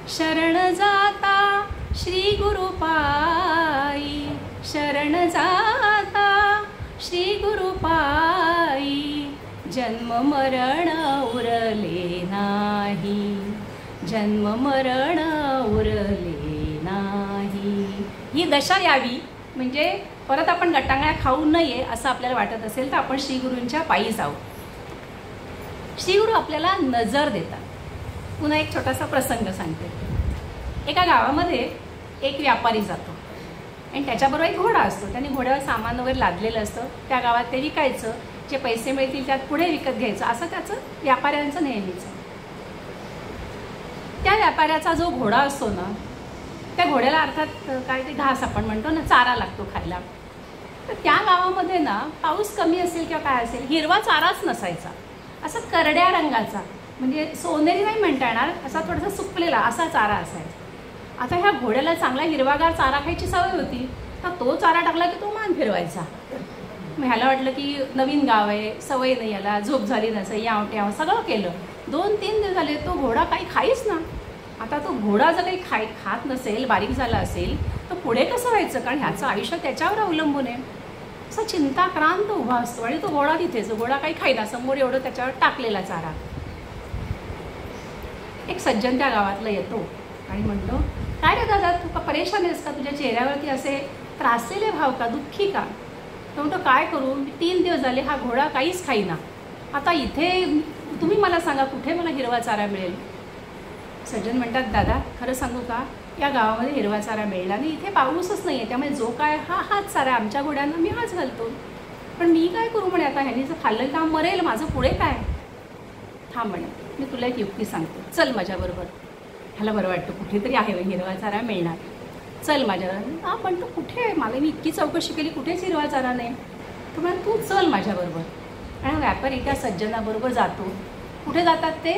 शरण जाता श्री गुरु पायी, शरण जाता श्री गुरु पायी, जन्म मरण उरले नाही, जन्म मरण उरले नाही. ही दशा यावी म्हणजे परत आपण गटांगळ्या खाऊ नये असं आपल्याला वाटत असेल तर आपण श्रीगुरूंच्या पायी जाऊ. श्रीगुरू आपल्याला नजर देतात. पुन्हा एक छोटासा प्रसंग सांगते. एका गावामध्ये एक व्यापारी जातो आणि त्याच्याबरोबर एक घोडा असतो. त्याने घोड्यावर सामान वगैरे लादलेलं असतं. त्या गावात ते विकायचं, जे पैसे मिळतील त्यात पुढे विकत घ्यायचं, असं त्याचं व्यापाऱ्यांचं नेहमीचं. त्या व्यापाऱ्याचा जो घोडा असतो ना, त्या घोड्याला अर्थात काय ते घास आपण म्हणतो ना, चारा लागतो खायला. तर त्या गावामध्ये ना पाऊस कमी असेल किंवा काय असेल, हिरवा चाराच नसायचा, असा करड्या रंगाचा, म्हणजे सोनेरी नाही म्हणता येणार, असा थोडासा सुकलेला असा चारा असायचा. आता ह्या घोड्याला चांगला हिरवागार चारा खायची सवय होती, तर तो चारा टाकला की तो मान फिरवायचा. मग ह्याला वाटलं की नवीन गाव आहे, सवय नाही, याला झोप झाली नसेल, याव ट्याव सगळं केलं. 2-3 दिवस झाले तो घोडा काही खाईच ना. आता तो घोडा जर काही खात नसेल, बारीक झाला असेल, तर पुढे कसं व्हायचं, कारण ह्याचं आयुष्य त्याच्यावर अवलंबून आहे. असा चिंताक्रांत उभा असतो आणि तो घोडा तिथेच, घोडा काही खाईना, समोर एवढं त्याच्यावर टाकलेला चारा. एक सज्जन त्या गावातला येतो आणि म्हणतो, काय रे दादा, तू का परेशान आहेस का, तुझ्या चेहऱ्यावरती असे त्रासलेले भाव का, दुःखी का? तो म्हणतो, काय करू, 3 दिवस झाले हा घोडा काहीच खाईना, आता इथे तुम्ही मला सांगा कुठे मला हिरवा चारा मिळेल. सज्जन म्हणतात, दादा खरं सांगू का, या गावामध्ये हिरवा चारा मिळला नाही, इथे पाऊसच नाही आहे, त्यामुळे जो काय हाच चारा, आमच्या घोड्यांना मी हाच घालतो, पण मी काय करू म्हणे, आता ह्यांनी जर खाल्लं का मरेल, माझं पुढे काय. थांब म्हणे, मी तुला एक युक्ती सांगतो, चल माझ्याबरोबर. ह्याला बरं वाटतं, कुठेतरी आहे हिरवा चारा मिळणार, चल माझ्याबरोबर. हा पण तू कुठे, मला मी इतकी चौकशी केली, कुठेच हिरवा चारा नाही. तो म्हणे, तू चल माझ्याबरोबर. आणि व्यापारी त्या सज्जनाबरोबर जातो. कुठे जातात ते,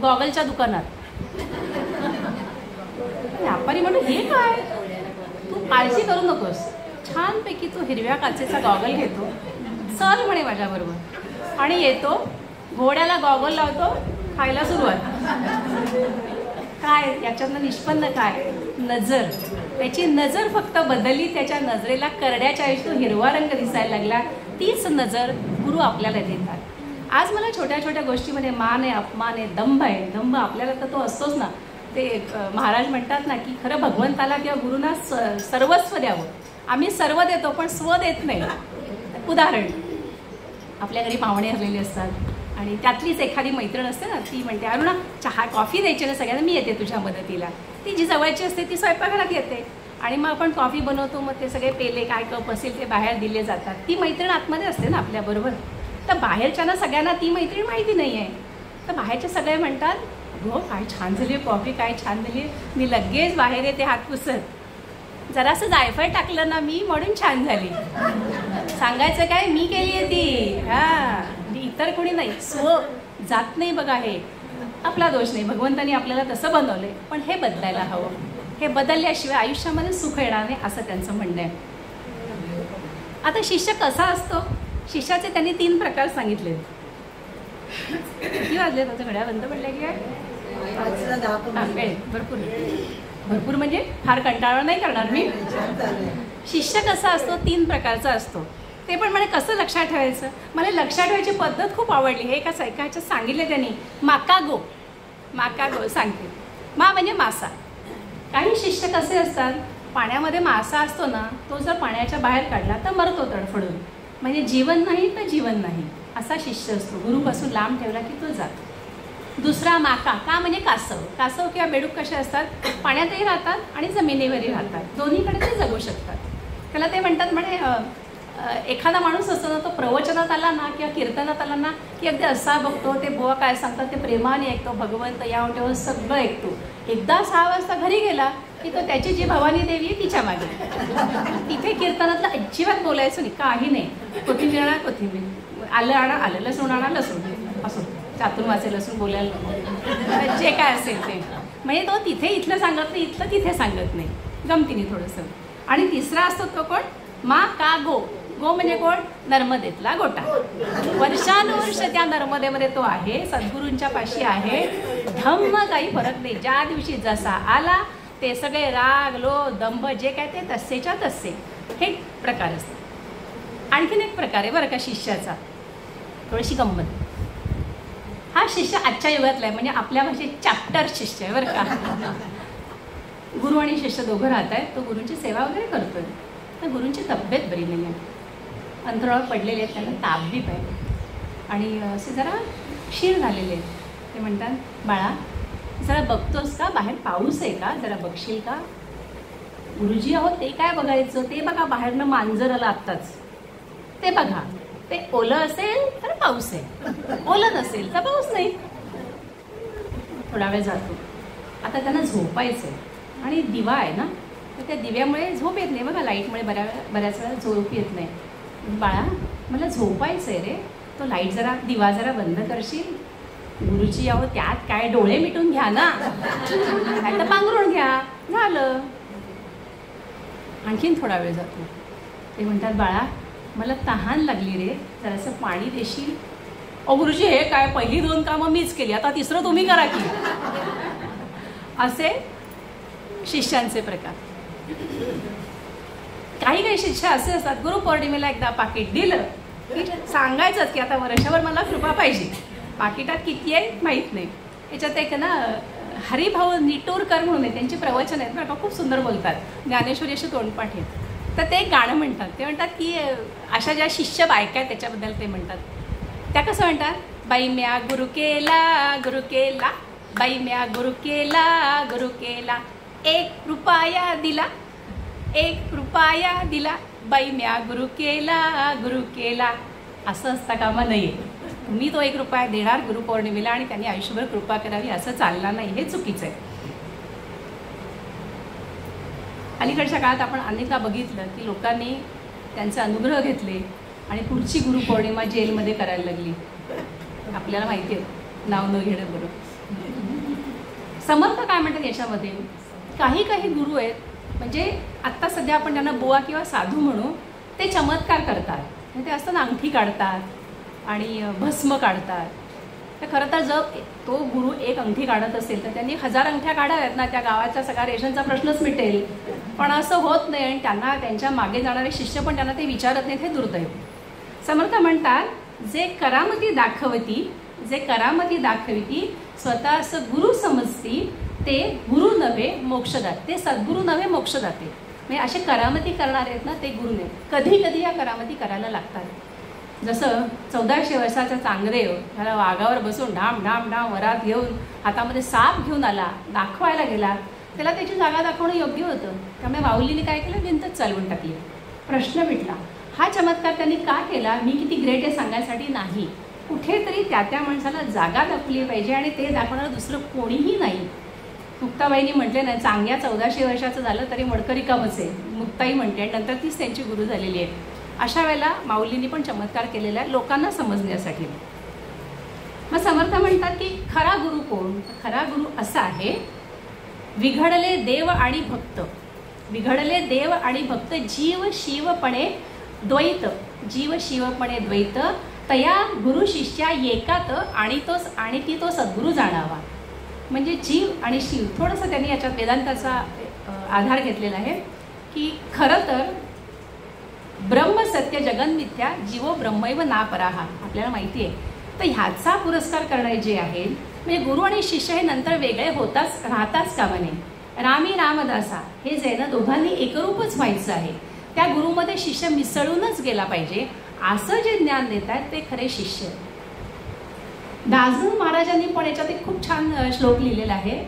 गॉगलच्या दुकानात. व्यापारी म्हणतो, हे काय, तू काळजी करू नकोस, छानपैकी तो हिरव्या काचेचा गॉगल घेतो, चल म्हणे माझ्याबरोबर. आणि येतो, घोड्याला गॉगल लावतो, खायला सुरुवात. काय याच्यातनं निष्पन्न काय, नजर. त्याची नजर फक्त बदलली, त्याच्या नजरेला करड्याच्या ऐवजी हिरवा रंग दिसायला लागला. तीच नजर गुरु आपल्याला देतात. आज मला छोट्या छोट्या गोष्टीमध्ये मान आहे, अपमान आहे, दंभ आहे. दंभ आपल्याला तर तो असतोच ना. ते महाराज म्हणतात ना की खरं भगवंताला किंवा गुरुना सर्वस्व द्यावं. आम्ही सर्व देतो पण स्व देत नाही. उदाहरण, आपल्या घरी पाहुणे आलेले असतात आणि त्यातलीच एखादी मैत्रीण असते ना, ती म्हणते, अरुणा चहा कॉफी द्यायची ना सगळ्यांना, मी येते तुझ्या मदतीला. ती जी जवळची असते ती स्वयंपाकघरात येते आणि मग आपण कॉफी बनवतो. मग ते सगळे पेले काय कप असेल ते बाहेर दिले जातात. ती मैत्रीण आतमध्ये असते ना आपल्याबरोबर. तर बाहेरच्यांना सगळ्यांना ती मैत्रीण माहिती नाही आहे. तर बाहेरचे सगळे म्हणतात, हो काय छान झाली कॉफी, काय छान झाली. मी लगेच बाहेर येते हात पुसत, जरासं जायफळ टाकलं ना मी म्हणून छान झाली. सांगायचं काय, मी केली आहे ती. हां, इतर कोणी नाही. स्व जात नाही बघा. हे आपला दोष नाही, भगवंतानी आपल्याला तसं बनवलंय. पण हे बदलायला हवं. हे बदलल्याशिवाय आयुष्यामध्ये सुख येणार नाही, असं त्यांचं म्हणणं आहे. आता शिष्य कसा असतो, शिष्याचे त्यांनी 3 प्रकार सांगितले. किती वाजले तुमच्या घड्या बंद पडल्या की काय? भरपूर भरपूर म्हणजे फार कंटाळा नाही करणार मी. शिष्य कसा असतो, 3 प्रकारचा असतो. ते पण म्हणजे कसं लक्षात ठेवायचं. मला लक्षात ठेवायची पद्धत खूप आवडली. हे एका ह्याच्यात सांगितलं त्यांनी, माकागो. माकागो सांगते. मा म्हणजे मासा. काही शिष्य कसे असतात, पाण्यामध्ये मासा असतो ना, तो जर पाण्याच्या बाहेर काढला तर मरतो तडफडून. म्हणजे जीवन नाही तर जीवन नाही असा शिष्य असतो. गुरुपासून लांब ठेवला की तो जातो. दुसरा माका. का म्हणजे कासव. कासव किंवा बेडूक कसे असतात, पाण्यातही राहतात आणि जमिनीवरही राहतात. दोन्हीकडे ते जगू शकतात. त्याला ते म्हणतात, म्हणे एखादा माणूस असतो ना, तो प्रवचनात आला ना किंवा कीर्तनात आला ना की अगदी असा बघतो, ते बुवा काय सांगतात ते प्रेमाने ऐकतो, भगवंत यावं तेव्हा सगळं ऐकतो. एकदा 6 वाजता घरी गेला की तो त्याची जी भवानी देवी आहे तिच्या मागे. तिथे कीर्तनातलं अजिबात बोलायचं नाही, काही नाही. कोथिंबीर आणा कोथिंबीर, आलं आणा आलं, लसूण आणा लसूण, असं त्यातून वाचेल लसूण बोलायला नको, जे काय असेल ते. म्हणजे तो तिथे इथलं सांगत नाही, इथलं तिथे सांगत नाही, गमतीने थोडंसं. आणि तिसरा असतो तो कोण, मा का गो. गो म्हणजे कोण, नर्मदेतला गोटा. वर्षानुवर्ष त्या नर्मदेमध्ये तो आहे, सद्गुरूंच्या पाशी आहे. धम्म काही फरक नाही. ज्या दिवशी जसा आला ते सगळे राग लोभ दंभ जे काय ते तसेच्या तसे. हे प्रकार असतात. आणखीन एक प्रकार आहे बरं का शिष्याचा, थोडीशी गंमत. हा शिष्य आजच्या युगातला आहे, म्हणजे आपल्या भाषेत चॅप्टर शिष्य आहे बरं का. गुरु आणि शिष्य दोघं राहत आहेत. तो गुरूंची सेवा वगैरे करतोय. तर गुरूंची तब्येत बरी नाही आहे, अंतरावर पडलेले आहेत, त्यांना ताप बीप आहे आणि असे जरा क्षीण झालेले आहेत. ते म्हणतात, बाळा जरा बघतोस का, बाहेर पाऊस आहे का, जरा बघशील का. गुरुजी अहो ते काय बघायचं, ते बघा बाहेरनं मांजर आलं आत्ताच, ते बघा. ते ओलं असेल तर पाऊस आहे, ओलं नसेल तर पाऊस नाही. थोडा वेळ जातो. आता त्यांना झोपायचं आहे आणि दिवा आहे ना, तर त्या दिव्यामुळे झोप येत नाही बघा, लाईटमुळे बऱ्याच वेळा झोप येत नाही. बाळा मला झोपायचं आहे रे, तो लाईट जरा दिवा जरा बंद करशील. गुरुजी यावं त्यात काय, डोळे मिटून घ्या ना, काय तर पांघरून घ्या, झालं. आणखीन थोडा वेळ जातो. ते म्हणतात बाळा मला तहान लागली रे, जरासं पाणी देशील. गुरुजी हे काय, पहिली 2 कामं मीच केली, आता तिसरं तुम्ही करा की. असे शिष्यांचे प्रकार. काही शिष्य असे असतात, गुरुपौर्णिमेला एकदा पाकिट दिलं की सांगायचंच की आता वर्षभर मला कृपा पाहिजे. पाकिटात किती आहे माहीत नाही. याच्यात एक ना हरिभाऊ निटूरकर म्हणून आहे, त्यांची प्रवचन आहेत ना, खूप सुंदर बोलतात, ज्ञानेश्वरी अशी तोंडपाठ आहेत. तर ते एक गाणं म्हणतात. ते म्हणतात की अशा ज्या शिष्य बायका आहेत त्याच्याबद्दल ते म्हणतात. त्या कसं म्हणतात, बाई म्या गुरु केला गुरु केला, बाई म्या गुरु केला गुरु केला, 1 रुपया दिला 1 रुपया दिला, बाई म्या गुरु केला गुरु केला. असं असता कामा नये. तुम्ही तो 1 रुपया देणार गुरुपौर्णिमेला आणि त्यांनी आयुष्यभर कृपा करावी असं चालणार नाही, हे चुकीचं आहे. अलीकडच्या काळात आपण अनेकदा बघितलं की लोकांनी त्यांचे अनुग्रह घेतले आणि पुढची गुरुपौर्णिमा जेलमध्ये करायला लागली. आपल्याला माहिती आहे, नाव न घेणं बरोबर. समर्थ काय म्हणतात याच्यामध्ये, काही गुरु आहेत, म्हणजे आत्ता सध्या आपण त्यांना बुवा किंवा साधू म्हणू, ते चमत्कार करतात. ते असतं ना, अंगठी काढतात आणि भस्म काढतात. तर खरं तर जर तो गुरु 1 अंगठी काढत असेल तर त्यांनी 1000 अंगठ्या काढाव्यात ना, त्या गावाचा सगळा रेशनचा प्रश्नच मिटेल. पण असं होत नाही आणि त्यांना त्यांच्या मागे जाणारे शिष्य पण त्यांना ते विचारत नाहीत, हे दुर्दैव. समर्थ म्हणतात, जे करामती दाखविती स्वतः असं गुरु समजती, ते गुरु नव्हे मोक्षदाते, ते सद्गुरु नव्हे मोक्षदाते. म्हणजे असे करामती करणारे आहेत ना, ते गुरु नाही. कधी कधी या करामती करायला लागतात. जसं 1400 वर्षाचा चांगदेव त्याला वाघावर बसून ढाम ढाम ढाम वरात घेऊन हातामध्ये साप घेऊन आला, दाखवायला गेला. त्याला त्याची जागा दाखवणं योग्य होतं. त्यामुळे माऊलीने काय केलं, भिंतच चालवून टाकली. प्रश्न मिटला. हा चमत्कार त्यांनी का केला, मी किती ग्रेट आहे सांगण्यासाठी नाही. कुठेतरी त्या माणसाला जागा दाखवली पाहिजे आणि ते दाखवणारं दुसरं कोणीही नाही. मुक्ताबाईंनी म्हटले ना, चांगल्या 1400 वर्षाचं झालं तरी मडकरी कामच आहे, मुक्ताई म्हणते, आणि नंतर तीच त्यांची गुरु झालेली आहे. अशा वेळेला माऊलींनी पण चमत्कार केलेला आहे लोकांना समजण्यासाठी. मग समर्थ म्हणतात की खरा गुरु कोण, खरा गुरु असा आहे, विघडले देव आणि भक्त, विघडले देव आणि भक्त, जीव शिवपणे द्वैत, जीव शिवपणे द्वैत, तया गुरु शिष्या एकात आणि ती तो सद्गुरू जाणावा. म्हणजे जीव आणि शिव, थोडंसं त्यांनी याच्यात वेदांताचा आधार घेतलेला आहे की खरं तर ब्रह्म सत्य जगन्मिथ्या, जीवो ब्रह्मैव नापराहा, आपल्याला माहिती आहे. तर ह्याचा पुरस्कार करणारे जे आहेत, म्हणजे गुरु आणि शिष्य हे नंतर वेगळे राहताच कामा नये. रामी रामदासा हे जे ना, दोघांनी एकरूपच व्हायचं आहे. त्या गुरुमध्ये शिष्य मिसळूनच गेला पाहिजे, असं जे ज्ञान देतात ते खरे शिष्य. दासगणू महाराजांनी पण याच्यात एक खूप छान श्लोक लिहिलेला आहे.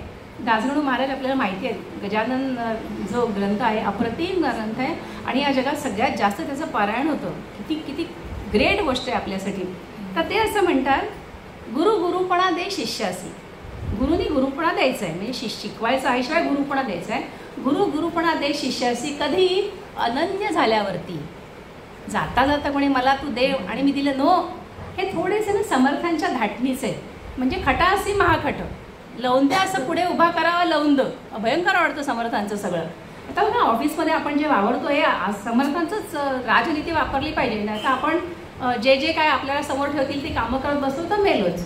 दासगणू महाराज आपल्याला माहिती आहे, गजानन जो ग्रंथ आहे अप्रतिम ग्रंथ आहे आणि या जगात सगळ्यात जास्त त्याचं पारायण होतं. किती ग्रेट गोष्ट आहे आपल्यासाठी. तर ते असं म्हणतात, गुरुपणा दे शिष्यासी. गुरुनी गुरुपणा द्यायचा आहे, म्हणजे शिकवायचं आहे, शिवाय गुरुपणा द्यायचा आहे. गुरुपणा दे शिष्यासी, कधी अनन्य झाल्यावरती. जाता जाता कोणी मला तू देव आणि मी दिलं नो, हे थोडेसे ना समर्थांच्या धाटणीच आहे. म्हणजे खटासी महाखट, लवंद्या असं पुढे उभा करावा, लवंद भयंकर आवडतं समर्थांचं सगळं. आता बघा ऑफिसमध्ये आपण जे वावरतोय समर्थांचंच राजनीती वापरली पाहिजे, नाही तर आपण जे काय आपल्याला समोर ठेवतील ती कामं करत बसतो तर मेलोच.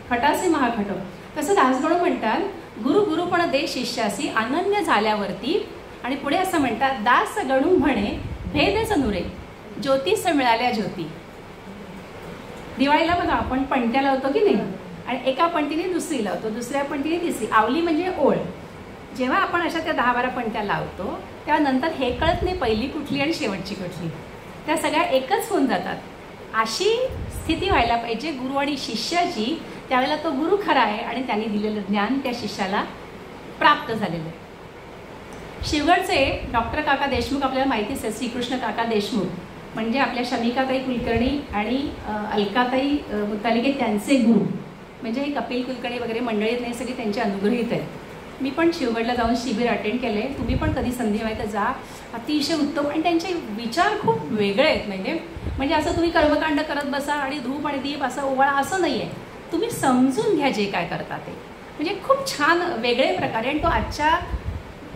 खटासी महाखट. तसं दासगणू म्हणतात, गुरुपण दे शिष्यासी अनन्य झाल्यावरती. आणि पुढे असं म्हणतात, दास गणू म्हणे भेदच नुरे, ज्योतिष मिळाल्या ज्योती. दिवाळीला बघा आपण पणत्या लावतो की नाही, आणि एका पणतीने दुसरी लावतो, दुसऱ्या पणतीने तिसरी. आवली म्हणजे ओळ. जेव्हा आपण अशा त्या 10-12 पणत्या लावतो त्यानंतर हे कळत नाही पहिली कुठली आणि शेवटची कुठली, त्या सगळ्या एकच होऊन जातात. अशी स्थिती व्हायला पाहिजे गुरु आणि शिष्याची. त्यावेळेला तो गुरु खरा आहे आणि त्यांनी दिलेलं ज्ञान त्या शिष्याला प्राप्त झालेलं आहे. शिवगडचे डॉक्टर काका देशमुख आपल्याला माहितीच आहे, श्रीकृष्ण काका देशमुख म्हणजे आपल्या शमिकाताई कुलकर्णी आणि अलकाताई मुतालिके त्यांचे गुरु. म्हणजे हे कपिल कुलकर्णी वगैरे मंडळीत नाही, सगळी त्यांचे अनुग्रहित आहेत. मी पण शिवगडला जाऊन शिबिर अटेंड केले, तुम्ही पण कधी संधी मिळाली तर जा, अतिशय उत्तम. आणि त्यांचे विचार खूप वेगळे आहेत. म्हणजे असं तुम्ही कर्मकांड करत बसा आणि धूप आणि दीप असं ओवाळा असं नाही आहे, तुम्ही समजून घ्या जे काय करता ते. म्हणजे खूप छान वेगळे प्रकारे, आणि तो आजच्या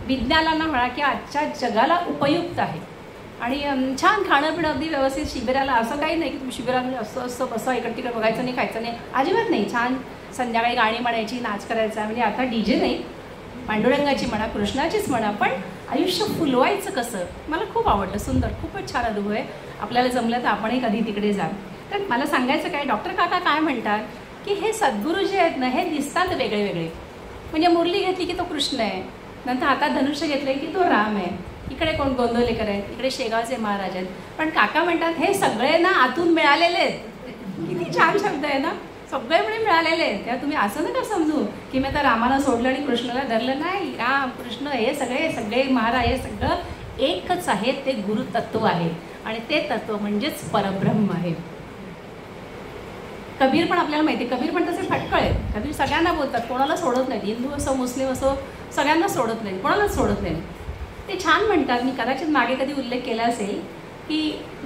विज्ञानाला म्हणा की आजच्या जगाला उपयुक्त आहे. आणि छान खाणं पिणं अगदी व्यवस्थित शिबिराला. असं काही नाही की तुम्ही शिबिराला असं बसा इकडे तिकडे बघायचं नाही खायचं नाही, अजिबात नाही. छान संध्याकाळी गाणी म्हणायची, नाच करायचा. म्हणजे आता DJ नाही, पांडुरंगाची म्हणा कृष्णाचीच म्हणा, पण आयुष्य फुलवायचं कसं मला खूप आवडलं. सुंदर, खूपच छान अनुभव आहे. आपल्याला जमलं तर आपणही कधी तिकडे जा. तर मला सांगायचं काय, डॉक्टर काका काय म्हणतात की हे सद्गुरू जे आहेत ना, हे दिसतात वेगळे वेगळे. म्हणजे मुरली घेतली की तो कृष्ण आहे, नंतर हातात धनुष्य घेतले की तो राम आहे, इकडे कोण गोंदवलेकर आहेत, इकडे शेगावचे महाराज आहेत. पण काका म्हणतात हे सगळे ना आतून मिळालेले आहेत. किती छान शब्द आहे ना, सगळे म्हणे मिळालेले आहेत. तेव्हा तुम्ही असं नका समजू की मी आता रामाला सोडलं आणि कृष्णाला धरलं. नाही, राम कृष्ण हे सगळे महाराज हे सगळं एकच आहे. ते गुरुतत्व आहे आणि ते तत्व म्हणजेच परब्रह्म आहे. कबीर पण आपल्याला माहिती आहे, कबीर पण तसे फटकळ आहेत. कबीर सगळ्यांना बोलतात, कोणाला सोडत नाहीत. हिंदू असो मुस्लिम असो सगळ्यांना सोडत नाही, कोणालाच सोडत नाही. ते छान म्हणतात, मी कदाचित मागे कधी उल्लेख केला असेल की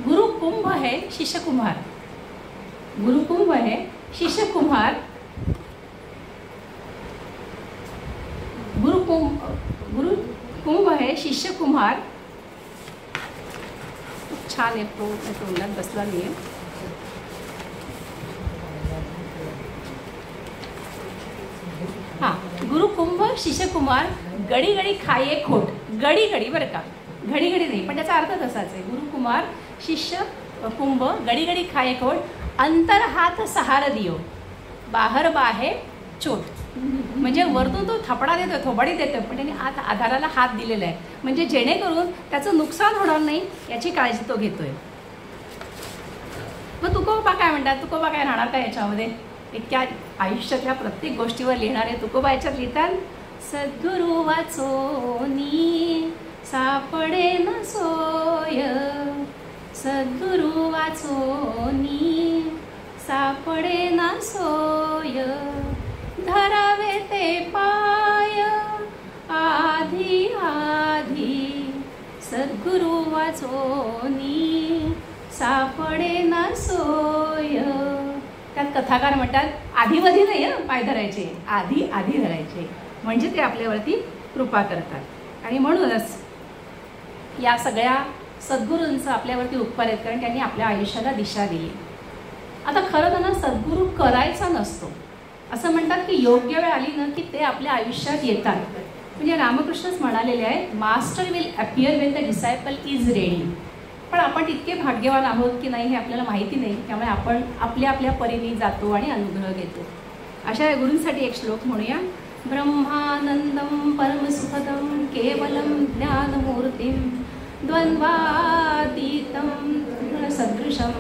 गुरु कुंभ है शिष्य कुम्हार. गुरु कुंभ है शिष्य कुम्हार. गुरु कुंभ है शिष्य कुम्हार. खूप छान आहे, तोंडात बसला नाही आहे. हां, गुरु कुंभ शिष्य कुमार, गडी गडी खाये खोट. गडी गडी बरं का, घडी घडी नाही, पण त्याचा अर्थ तसाच आहे. गुरु कुमार शिष्य कुंभ, गडी गडी खाये खोट, अंतर हात सहार दियो, बाहर बाहे चोट. म्हणजे वरतून तो थपडा देतो, थोबाडी देतो, पण त्याने आत आधाराला हात दिलेला आहे. म्हणजे जेणेकरून त्याचं नुकसान होणार नाही याची काळजी तो घेतोय. मग तुकोबा काय म्हणतात, तुकोबा काय राहणार का याच्यामध्ये. इतक्या आयुष्यातल्या प्रत्येक गोष्टीवर लिहिणारे तुकोबा याच्यात लिहितात, सद्गुरु वाचोनी सापडे न सोय, सद्गुरु वाचोनी सापडे ना सोय, धरावे ते पाय आधी आधी, सद्गुरु वाचोनी सापडे ना सोय. त्यात कथाकार म्हणतात आधीमध्ये नाही पाय धरायचे, आधी आधी धरायचे, म्हणजे ते आपल्यावरती कृपा करतात. आणि म्हणूनच या सगळ्या सद्गुरूंचं आपल्यावरती उपकार आहेत, कारण त्यांनी आपल्या आयुष्याला दिशा दिली. आता खरं तर ना सद्गुरू करायचा नसतो, असं म्हणतात की योग्य वेळ आली ना की ते आपल्या आयुष्यात येतात. म्हणजे रामकृष्णच म्हणालेले आहेत, master will appear Wien the disciple is ready. पण आपण तितके भाग्यवान आहोत की नाही हे आपल्याला माहिती नाही, त्यामुळे आपण आपल्या आपल्या परीने जातो आणि अनुग्रह घेतो. अशा गुरूंसाठी एक श्लोक म्हणूया. ब्रह्मानंदम परमसुखदम केवलम ज्ञानमूर्तिम द्वंद्वातीतं सदृशम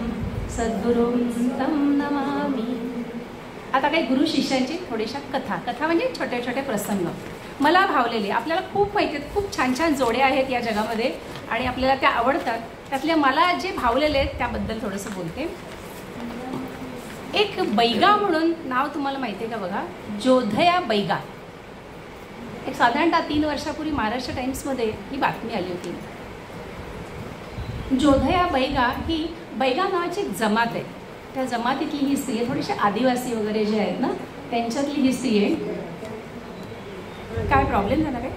सद्गुरुं तं नमामि. आता काही गुरु शिष्यांची थोड्याशा कथा म्हणजे छोटे छोटे प्रसंग मला भावलेले. आपल्याला खूप माहिती आहेत, खूप छान छान जोड्या आहेत या जगामध्ये आणि आपल्याला त्या आवडतात. त्यातल्या मला जे भावलेले आहेत त्याबद्दल थोडंसं बोलते. एक बैगा म्हणून नाव तुम्हाला माहिती आहे का बघा, जोधया बैगा. एक साधारणतः 3 वर्षापूर्वी महाराष्ट्र टाइम्समध्ये ही बातमी आली होती. जोधया बैगा ही बैगा नावाची एक जमात आहे. त्या जमातीतली ही स्त्री आहे, थोडीशी आदिवासी वगैरे जे आहेत ना त्यांच्यातली ही स्त्री आहे. काय प्रॉब्लेम झाला काय,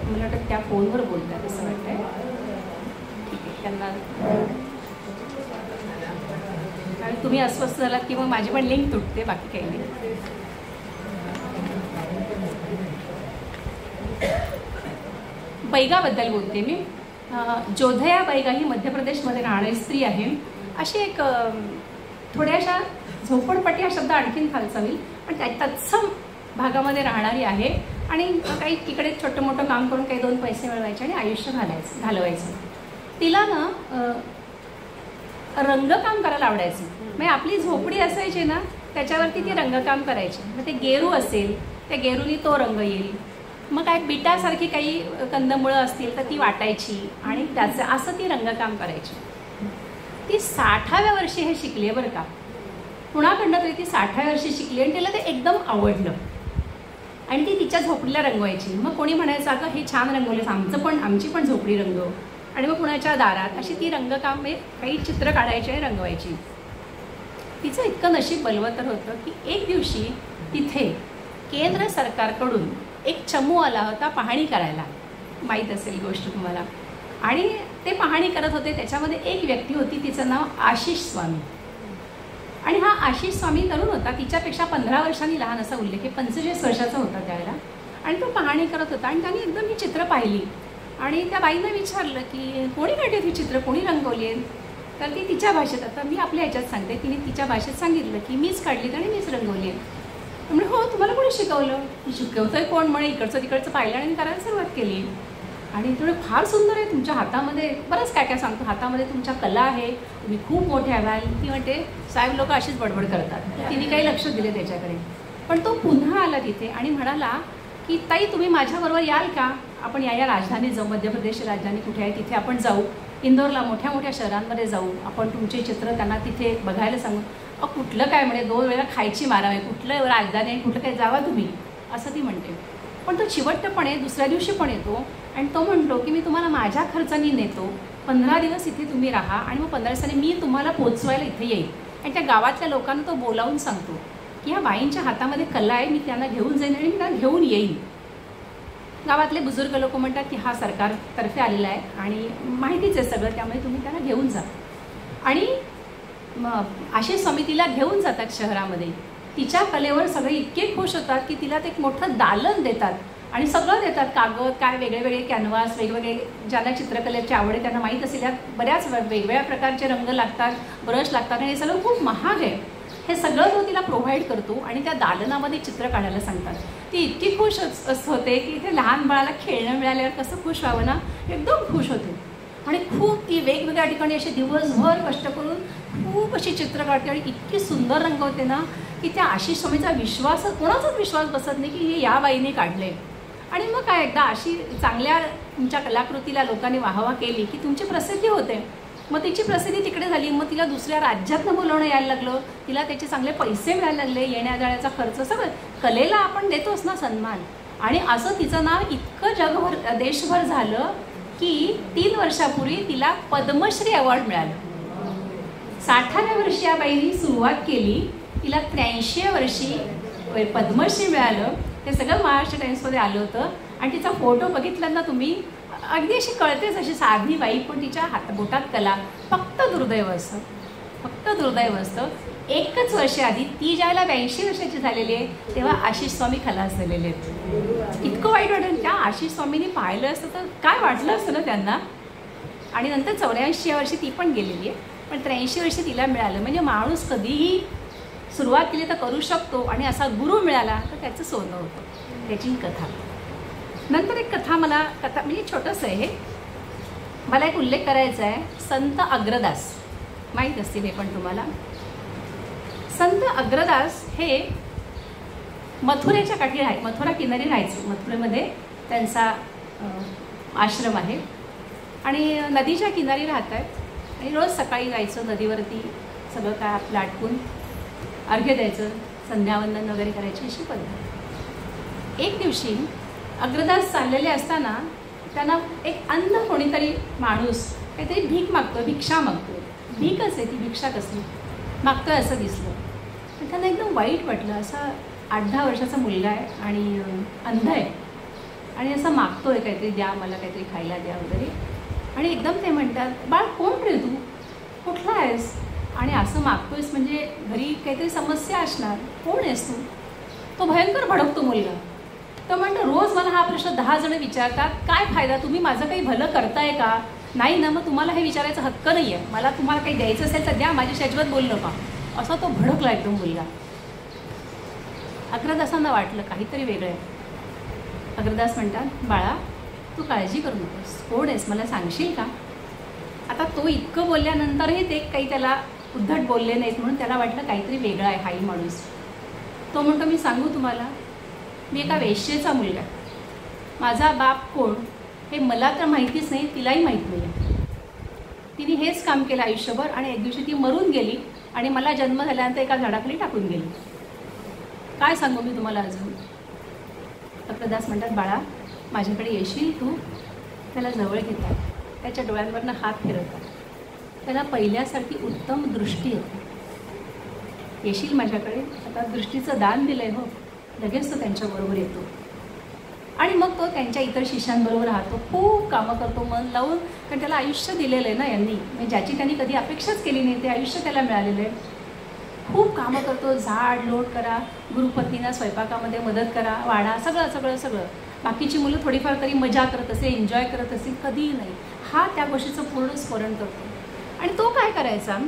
मला वाटतं त्या फोनवर बोलतात असं वाटतंय. ठीक आहे, त्यांना तुम्ही अस्वस्थ झालात की मग माझी पण लिंक तुटते, बाकी काही नाही. बैगाबद्दल बोलते मी. जोधया बैगा ही मध्य प्रदेशमध्ये राहणारी स्त्री आहे. अशी एक थोड्याशा झोपडपट्टी हा शब्द आणखीन खालचा होईल, पण त्या तत्सम भागामध्ये राहणारी आहे. आणि काही इकडे छोटं मोठं काम करून काही 2 पैसे मिळवायचे आणि आयुष्य घालवायचं. तिला ना रंगकाम करायला आवडायचं. म्हणजे आपली झोपडी असायची ना त्याच्यावरती ती रंगकाम करायची. मग ते गेरू असेल, त्या गेरूनी तो रंग येईल. मग काय बिटासारखी काही कंदमुळं असतील तर ती वाटायची आणि त्याचं असं ती रंगकाम करायची. ती 60व्या वर्षी हे शिकली बरं का. कुणाकडनं तरी ती 60व्या वर्षी शिकली आणि तिला ते एकदम आवडलं आणि ती तिच्या झोपडीला रंगवायची. मग कोणी म्हणायचं अगं हे छान रंगवलेस, आमची पण झोपडी रंगव. आणि मग कुणाच्या दारात अशी ती रंगकामे काही चित्र काढायची आणि रंगवायची. तिचं इतकं नशीब बलवत्तर होतं की एक दिवशी तिथे केंद्र सरकारकडून एक चमू आला होता पाहणी करायला, माहीत असेल गोष्ट तुम्हाला. आणि ते पाहणी करत होते. त्याच्यामध्ये एक व्यक्ती होती, तिचं नाव आशिष स्वामी. आणि हा आशिष स्वामी तरुण होता, तिच्यापेक्षा 15 वर्षांनी लहान असा उल्लेख आहे. 45 वर्षाचा होता त्यावेळेला. आणि तो पाहणी करत होता आणि त्याने एकदम ही चित्र पाहिली आणि त्या बाईनं विचारलं की कोणी काढली ही चित्र, कोणी रंगवली आहे. तर ती तिच्या भाषेत, आता मी आपल्या ह्याच्यात सांगते, तिने तिच्या भाषेत सांगितलं की मीच काढली आणि मीच रंगवली आहे. म्हणजे हो, तुम्हाला कोणी शिकवलं? शिकवतंय कोण? म्हणे इकडचं तिकडचं पाहिलं आणि करायला सुरुवात केली. आणि थोडं फार सुंदर आहे, तुमच्या हातामध्ये बरंच काय काय सांगतो, हातामध्ये तुमच्या कला आहे, तुम्ही खूप मोठे व्हाल. ती म्हणते साहेब लोक अशीच बडबड करतात. तिने काही लक्ष दिले त्याच्याकडे. पण तो पुन्हा आला तिथे आणि म्हणाला की ताई तुम्ही माझ्याबरोबर याल का? आपण या राजधानीत जाऊ, मध्य प्रदेशची राजधानी कुठे आहे तिथे आपण जाऊ, इंदोरला, मोठ्या मोठ्या शहरांमध्ये जाऊ, आपण तुमचे चित्र त्यांना तिथे बघायला सांगू. कुठलं काय म्हणे, 2 वेळा खायची मारा आहे, कुठलं राजधानी आहे, कुठलं काय, जावा तुम्ही, असं ती म्हणते. पण तो चिवटपणे दुसऱ्या दिवशी पण येतो आणि तो म्हणतो की मी तुम्हाला माझ्या खर्चाने नेतो, 15 दिवस इथे तुम्ही राहा आणि मग 15 दिवसांनी मी तुम्हाला पोचवायला इथे येईल. आणि त्या गावातल्या लोकांना तो बोलावून सांगतो की ह्या बाईंच्या हातामध्ये कला आहे, मी त्यांना घेऊन जाईन आणि मी त्यांना घेऊन येईन. गावातले बुजुर्ग लोक म्हणतात की हा सरकारतर्फे आलेला आहे आणि माहितीच आहे सगळं, त्यामुळे तुम्ही त्यांना घेऊन जा. आणि आशिष स्वामी तिला घेऊन जातात शहरामध्ये. तिच्या कलेवर सगळे इतके खुश होतात की तिला ते एक मोठं दालन देतात आणि सगळं देतात, कागद काय, वेगळे वेगळे कॅनव्हास, वेगवेगळे ज्यांना चित्रकलेची आवड आहे त्यांना माहीत असेल, यात बऱ्याच वेगवेगळ्या प्रकारचे रंग लागतात, ब्रश लागतात आणि हे सगळं खूप महाग आहे. हे सगळं तो तिला प्रोव्हाइड करतो आणि त्या दालनामध्ये चित्र काढायला सांगतात. ती इतकी खुश होते की इथे लहान बाळाला खेळणं मिळाल्यावर कसं खुश व्हावं ना, एकदम खुश होते. आणि खूप ती वेगवेगळ्या ठिकाणी असे दिवसभर कष्ट करून खूप अशी चित्र काढते आणि इतकी सुंदर रंगवते ना की त्या आशिष स्वामीचा विश्वास, कोणाचाच विश्वास बसत नाही की हे या बाईने काढले. आणि मग काय, एकदा अशी चांगल्या तुमच्या कलाकृतीला लोकांनी वाहवा केली की तुमची प्रसिद्धी होते. मग तिची प्रसिद्धी तिकडे झाली, मग तिला दुसऱ्या राज्यातनं बोलवणं यायला लागलं, तिला त्याचे चांगले पैसे मिळायला लागले, येण्या जाण्याचा खर्च सगळं. कलेला आपण देतोच ना सन्मान. आणि असं तिचं नाव इतकं जगभर, देशभर झालं की 3 वर्षापूर्वी तिला पद्मश्री अवॉर्ड मिळालं. 60व्या वर्षी या बाईंनी सुरुवात केली, तिला 83व्या वर्षी पद्मश्री मिळालं. ते सगळं महाराष्ट्र टाइम्समध्ये आलं होतं आणि तिचा फोटो बघितला ना तुम्ही, अगदी अशी कळतेच, अशी साधी बाई, पण तिच्या हातबोटात कला. फक्त दुर्दैव असतं, फक्त दुर्दैव असतं. 1च वर्ष आधी, ती ज्यावेळेला 82 वर्षाची झालेली आहे तेव्हा आशिष स्वामी खलास झालेले आहेत. इतकं वाईट वाटेल, त्या आशिष स्वामींनी पाहिलं असतं तर काय वाटलं असतं ना त्यांना. आणि नंतर 84 वर्षी ती पण गेलेली आहे, पण 83 वर्षी तिला मिळालं. म्हणजे माणूस कधीही सुरुवात केली तर करू शकतो आणि असा गुरु मिळाला तर त्याचं सोनं होतं. त्याची कथा. नंतर एक कथा म्हणजे छोटंसं आहे हे, मला एक उल्लेख करायचा आहे. संत अग्रदास, माहीत असतील हे पण तुम्हाला. संत अग्रदास हे मथुरेच्या काठी मथुरा किनारी राहायचे. मथुरेमध्ये त्यांचा आश्रम आहे आणि नदीच्या किनारी राहत आहेत. आणि रोज सकाळी जायचं नदीवरती, सगळं काय आपलं आटपून अर्घ्य द्यायचं, संध्यावंदन वगैरे करायची अशी पद्धत. एक दिवशी अग्रदास चाललेले असताना त्यांना एक अंध कोणीतरी माणूस काहीतरी भीक मागतो, भिक्षा मागतो. भीकच आहे ती, भिक्षा कसली मागतोय असं दिसलं. पण त्यांना एकदम वाईट वाटलं. असा 8-10 वर्षाचा मुलगा आहे आणि अंध आहे आणि असं मागतोय काहीतरी, द्या मला काहीतरी खायला द्या वगैरे. आणि एकदम ते म्हणतात, बाळ कोण रे तू, कुठला आहेस आणि असं मागतोयस, म्हणजे घरी काहीतरी समस्या असणार, कोण आहेस तू. तो भयंकर भडकतो मुलगा. तो म्हणतो, रोज मला हा प्रश्न 10 जण विचारतात, काय फायदा, तुम्ही माझं काही भलं करताय का. नाही ना, मग तुम्हाला हे विचारायचा हक्क नाही आहे. मला तुम्हाला काही द्यायचं असेल तर द्या, माझ्याशी अजिबात बोलू नका. असा तो भडकला एकदम मुलगा. अग्रदासांना वाटलं काहीतरी वेगळं आहे. अग्रदास म्हणतात, बाळा तू काळजी करू नकोस, कोण आहेस मला सांगशील का. आता तो इतकं बोलल्यानंतरही ते काही त्याला उद्धट बोलले नाहीत, म्हणून त्याला वाटलं काहीतरी वेगळं आहे हाही माणूस. तो म्हणतो, मी सांगू तुम्हाला, मी एका वेश्येचा मुलगा आहे. माझा बाप कोण हे मला तर माहितीच नाही, तिलाही माहीत नाही. तिने हेच काम केलं आयुष्यभर आणि एक दिवशी ती मरून गेली आणि मला जन्म झाल्यानंतर एका झाडाखाली टाकून गेली. काय सांगू मी तुम्हाला अजून. अक्कदास म्हणतात, बाळा माझ्याकडे येशील तू. त्याला जवळ घेतात, त्याच्या डोळ्यांवरनं हात फिरवतात, त्याला पहिल्यासारखी उत्तम दृष्टी येते. येशील माझ्याकडे, आता दृष्टीचं दान दिलं आहे हो. लगेच तो त्यांच्याबरोबर येतो आणि मग तो त्यांच्या इतर शिष्यांबरोबर राहतो, खूप कामं करतो मन लावून, कारण त्याला आयुष्य दिलेलं आहे ना यांनी, म्हणजे ज्याची त्यांनी कधी अपेक्षाच केली नाही ते आयुष्य त्याला मिळालेलं आहे. खूप कामं करतो, झाड लोट करा, गुरुपत्नींना स्वयंपाकामध्ये मदत करा, वाडा, सगळं सगळं सगळं. बाकीची मुलं थोडीफार तरी मजा करत असेल, एन्जॉय करत असेल, कधीही नाही. हा त्या गोष्टीचं पूर्ण स्मरण करतो. आणि तो काय करायचा,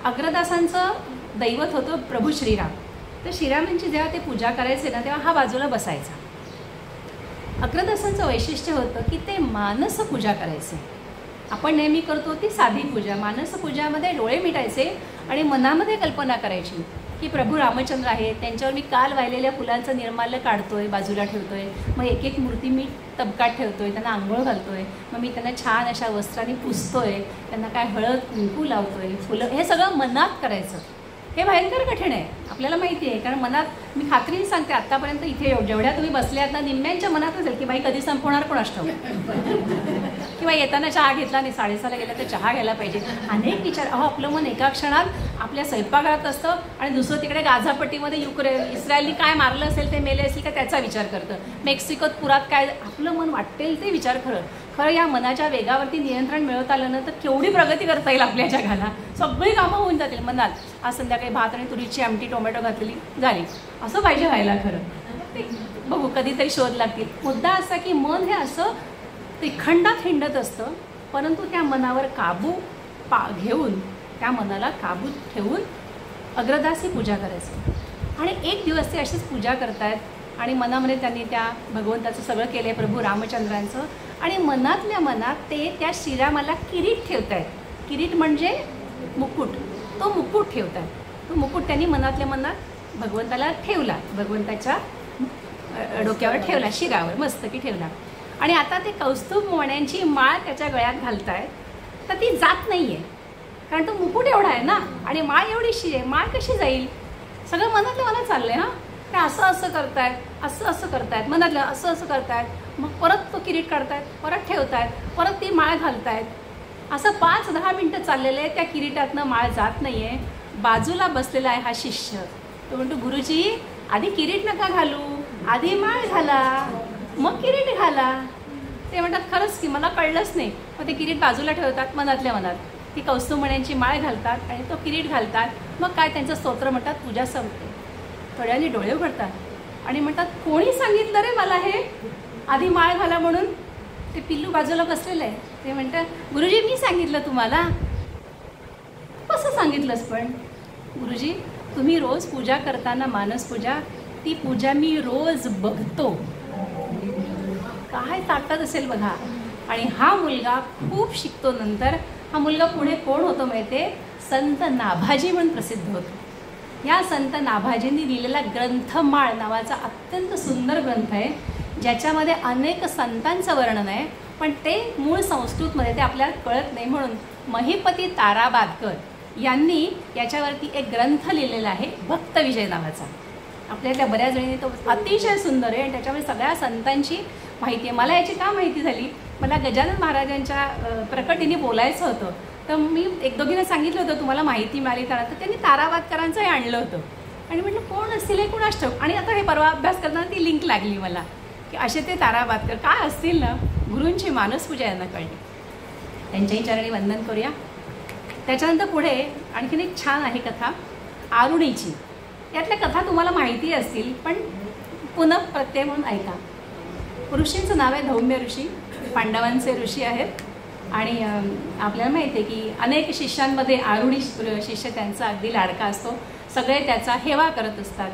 अग्रदासांचं दैवत होतं प्रभू श्रीराम. तर श्रीरामांची जेव्हा ते पूजा करायचे ना तेव्हा हा बाजूला बसायचा. अग्रदासांचं वैशिष्ट्य होतं की ते मानस पूजा करायचे. आपण नेहमी करतो ती साधी पूजा. मानस पूजामध्ये डोळे मिटायचे आणि मनामध्ये कल्पना करायची की प्रभू रामचंद्र आहेत, त्यांच्यावर मी काल वाहिलेल्या फुलांचं निर्माल्य काढतोय, बाजूला ठेवतोय, मग एक एक मूर्ती मी तबकात ठेवतोय, त्यांना आंघोळ घालतोय, मग मी त्यांना छान अशा वस्त्रांनी पुसतोय, त्यांना काय हळद कुंकू लावतोय, फुलं, हे सगळं मनात करायचं. हे भयंकर कठीण आहे, आपल्याला माहिती आहे, कारण मनात मी खात्रीने सांगते आत्तापर्यंत इथे जेवढ्या तुम्ही बसल्यात ना निम्म्यांच्या मनात असेल की बाई कधी संपवणार कोणास ठाऊक, किंवा येताना चहा घेतला नाही, 6:30ला गेला तर चहा घ्यायला पाहिजे, अनेक विचार. आपलं मन एका क्षणात आपल्या स्वयंपाकघरात असतं आणि दुसरं तिकडे गाझापट्टीमध्ये इस्रायलनी काय मारलं असेल, ते मेले असेल का त्याचा विचार करतं, मेक्सिकोत पुरात काय, आपलं मन वाटेल ते विचार. खरं या मनाच्या वेगावरती नियंत्रण मिळवता आलं ना तर केवढी प्रगती करता येईल आपल्या जगाला, सगळी कामं होऊन जातील मनात. आज संध्याकाळी भात आणि तुरीची आमटी टोमॅटो घातलेली झाली, असं पाहिजे व्हायला. खरं बघू कधीतरी शोध लागतील. मुद्दा असा की मन हे असं त्रिखंडात हिंडत असतं, परंतु त्या मनावर काबू घेऊन, त्या मनाला काबूत ठेवून अग्रदास ही पूजा करायची. आणि एक दिवस ते अशीच पूजा करतायत आणि मनामध्ये त्यांनी त्या भगवंताचं सगळं केलं आहे, प्रभू रामचंद्रांचं, आणि मनातल्या मनात ते त्या श्रीरामाला किरीट ठेवत आहेत. किरीट म्हणजे मुकुट, तो मुकुट ठेवत आहेत. तो मुकुट त्यांनी मनातल्या मनात भगवंताला ठेवला, भगवंताच्या डोक्यावर ठेवला, शिरावर मस्त की ठेवला. आणि आता ते कौस्तुभ मण्यांची माळ त्याच्या गळ्यात घालतायत, तर ती जात नाही आहे, कारण तो मुकुट एवढा आहे ना आणि माळ एवढीशी आहे, माळ कशी जाईल. सगळं मनातल्या मनात चाललं आहे. ते असं असं करतायत, असं असं करतायत, मनातलं असं असं करतायत, मग परत तो किरीट काढतायत, परत ठेवतायत, परत ती माळ घालतायत. असं 5-10 मिनटं चाललेलं आहे, त्या किरीटातनं माळ जात नाही आहे. बाजूला बसलेला आहे हा शिष्य, तो म्हणतो गुरुजी आधी किरीट नका घालू, आधी माळ घाला, मग किरीट घाला. ते म्हणतात खरंच की मला कळलंच नाही. मग ते किरीट बाजूला ठेवतात, मनातल्या मनात ती कौस्तुभ मण्यांची माळ घालतात आणि तो किरीट घालतात. मग काय त्यांचं स्तोत्र म्हणतात, पूजा संपते. थोड्याने डोळे उघडतात आणि म्हणतात कोणी सांगितलं रे मला हे आधी माळ घाला म्हणून. ते पिल्लू बाजूला बसलेलं आहे, ते म्हणतात गुरुजी मी सांगितलं तुम्हाला. कसं सांगितलंस पण. गुरुजी तुम्ही रोज पूजा करताना मानस पूजा, ती पूजा मी रोज बघतो. काय ताकद असेल बघा. आणि हा मुलगा खूप शिकतो. नंतर हा मुलगा पुढे कोण होतो माहिती, संत नाभाजी म्हणून प्रसिद्ध होतो. या संत नाभाजींनी लिहिलेला ग्रंथमाळ नावाचा अत्यंत सुंदर ग्रंथ आहे, ज्याच्यामध्ये अनेक संतांचं वर्णन आहे, पण ते मूळ संस्कृतमध्ये ते आपल्याला कळत नाही. म्हणून महिपती ताराबादकर यांनी याच्यावरती एक ग्रंथ लिहिलेला आहे, भक्तविजय नावाचा. आपल्यातल्या बऱ्याच जणींनी तो अतिशय सुंदर आहे आणि त्याच्यामध्ये सगळ्या संतांची माहिती आहे. मला याची का माहिती झाली, मला गजानन महाराजांच्या प्रकटीने बोलायचं होतं, तर मी एक दोघींना सांगितलं होतं तुम्हाला माहिती मिळाली तर त्यांनी ताराबादकरांचंही आणलं होतं. आणि म्हटलं कोण असतील हे कुणास ठाऊक. आणि आता हे परवा अभ्यास करताना ती लिंक लागली मला की असे ते ताराबादकर काय असतील ना. गुरूंची मानसपूजा यांना कळली, त्यांच्याही चरणी वंदन करूया. त्याच्यानंतर पुढे आणखीन एक छान आहे कथा आरुणीची. यातल्या कथा तुम्हाला माहिती असतील, पण पुन्हा प्रत्यय म्हणून ऐका. ऋषींचं नाव आहे धौम्य ऋषी, पांडवांचे ऋषी आहेत. आणि आपल्याला माहिती आहे की अनेक शिष्यांमध्ये आरुणी शिष्य त्यांचा अगदी लाडका असतो, सगळे त्याचा हेवा करत असतात.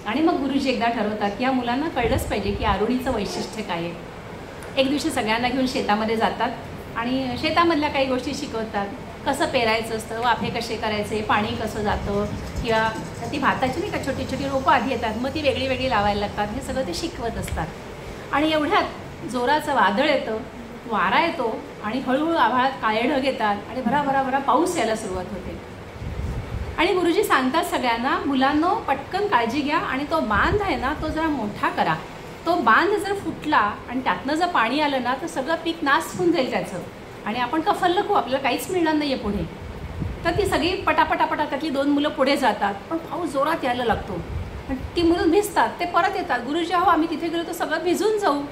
आणि मग गुरुजी एकदा ठरवतात की या मुलांना कळलंच पाहिजे की आरुणीचं वैशिष्ट्य काय आहे. एक दिवशी सगळ्यांना घेऊन शेतामध्ये जातात आणि शेतामधल्या काही गोष्टी शिकवतात, कसं पेरायचं असतं, वाफे कसे करायचे, पाणी कसं जातं, किंवा ती भाताची नाही का छोटी छोटी रोपं आधी येतात, मग ती वेगळी वेगळी लावायला लागतात, हे सगळं ते शिकवत असतात. आणि एवढ्यात जोराचं वादळ येतं, वारा येतो आणि हळूहळू आभाळात काळे ढग येतात आणि भरा पाऊस यायला सुरुवात होते. आणि गुरुजी सांगतात सगळ्यांना, मुलांनो पटकन काळजी घ्या आणि तो बांध आहे ना तो जरा मोठा करा. तो बांध जर फुटला आणि त्यातनं जर पाणी आलं ना तर सगळं पीक नाश होऊन जाईल त्याचं आणि आपण कफल्लकू, आपल्याला काहीच मिळणार नाही आहे पुढे. तर ती सगळी पटापटा त्यातली 2 मुलं पुढे जातात, पण पाऊस जोरात यायला लागतो. ती मुलं भिजतात, ते परत येतात. गुरुजी अहो आम्ही तिथे गेलो तर सगळं भिजून जाऊ.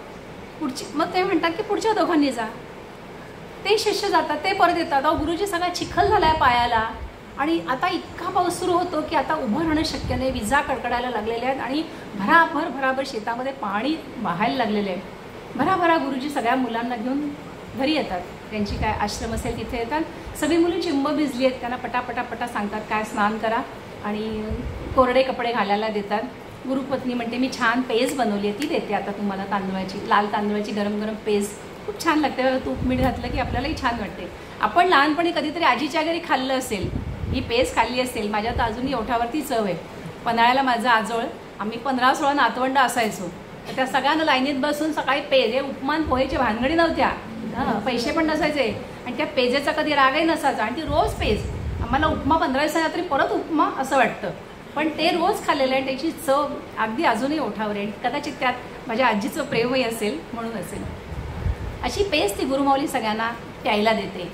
मग ते म्हणतात की पुढच्या दोघांनी जा. ते शिष्य जातात, ते परत येतात. अहो गुरुजी सगळा चिखल झाला आहे पायाला आणि आता इतका पाऊस सुरू होतो की आता उभं राहणं शक्य नाही. विजा कडकडायला लागलेल्या आहेत आणि भराभर शेतामध्ये पाणी वाहायला लागलेलं आहे. भराभरा गुरुजी सगळ्या मुलांना घेऊन घरी येतात. त्यांची काय आश्रम असेल तिथे येतात. सगळी मुलं चिंब भिजली आहेत, त्यांना पटापटा सांगतात काय स्नान करा आणि कोरडे कपडे घालायला देतात. गुरुपत्नी म्हणते मी छान पेज बनवली आहे, ती देते आता तुम्हाला तांदळाची, लाल तांदळाची गरम पेज. खूप छान लागते, तूप मीठ घातलं की आपल्यालाही छान वाटते. आपण लहानपणी कधीतरी आजीच्या घरी खाल्लं असेल, ही पेज खाल्ली असेल. माझ्या तर अजूनही ओठावरती चव आहे. पन्हाळ्याला माझं आजोळ, आम्ही 15-16 नातवंड असायचो. तर त्या सगळ्यांना लाईनीत बसून सकाळी पेज, हे उपमान पोहेची भानगडी नव्हत्या, पैसे पण नसायचे आणि त्या पेजेचा कधी रागही नसायचा आणि ती रोज पेज. आम्हाला उपमा 15 दिवसांनी तरी परत उपमा असं वाटतं, पण ते रोज खाल्लेलं आहे. त्याची चव अगदी अजूनही ओठावर आहे. कदाचित त्यात माझ्या आजीचं प्रेमही असेल म्हणून असेल. अशी पेज ती गुरुमाऊली सगळ्यांना प्यायला देते.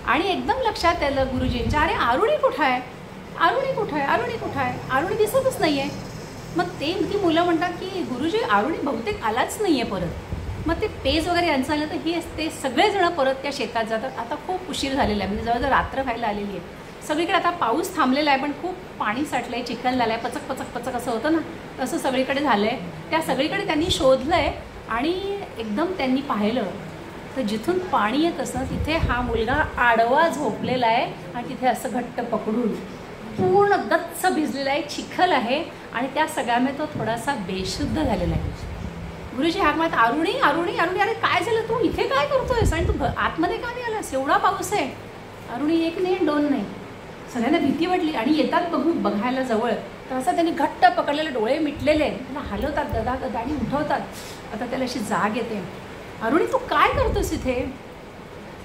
आणि एकदम लक्षात आलं गुरुजींच्या, अरे आरुणी कुठं आहे, आरुणी दिसतच नाही आहे. मग ती मुलं म्हणतात की गुरुजी आरुणी बहुतेक आलाच नाही आहे परत. मग ते पेज वगैरे यांचं आलं तर ते सगळेजणं परत त्या शेतात जातात. आता खूप उशीर झालेला आहे, म्हणजे जवळजवळ रात्र व्हायला आलेली आहे. सगळीकडे आता पाऊस थांबलेला आहे, पण खूप पाणी साठलं आहे, चिखल झालं आहे, पचक असं होतं ना, तसं सगळीकडे झालं आहे. त्या सगळीकडे त्यांनी शोधलं आहे आणि एकदम त्यांनी पाहिलं तर जिथून पाणी येत असं तिथे हा मुलगा आडवा झोपलेला आहे आणि तिथे असं घट्ट पकडून पूर्ण गच्च भिजलेला आहे, चिखल आहे आणि त्या सगळ्यामध्ये तो थोडासा बेशुद्ध झालेला आहे. गुरुजी हाक मारत, आरुणी, अरे काय झालं, तू इथे काय करतोयस आणि तू आतमध्ये का नाही आलास, एवढा पाऊस आहे. अरुणी 1 नाही 2 नाही, सगळ्यांना भीती वाटली आणि येतात बघायला जवळ तर असं त्यांनी घट्ट पकडलेले, डोळे मिटलेले, त्यांना हलवतात गदा आणि उठवतात. आता त्याला अशी जाग येते, अरुणी तू काय करतोस इथे.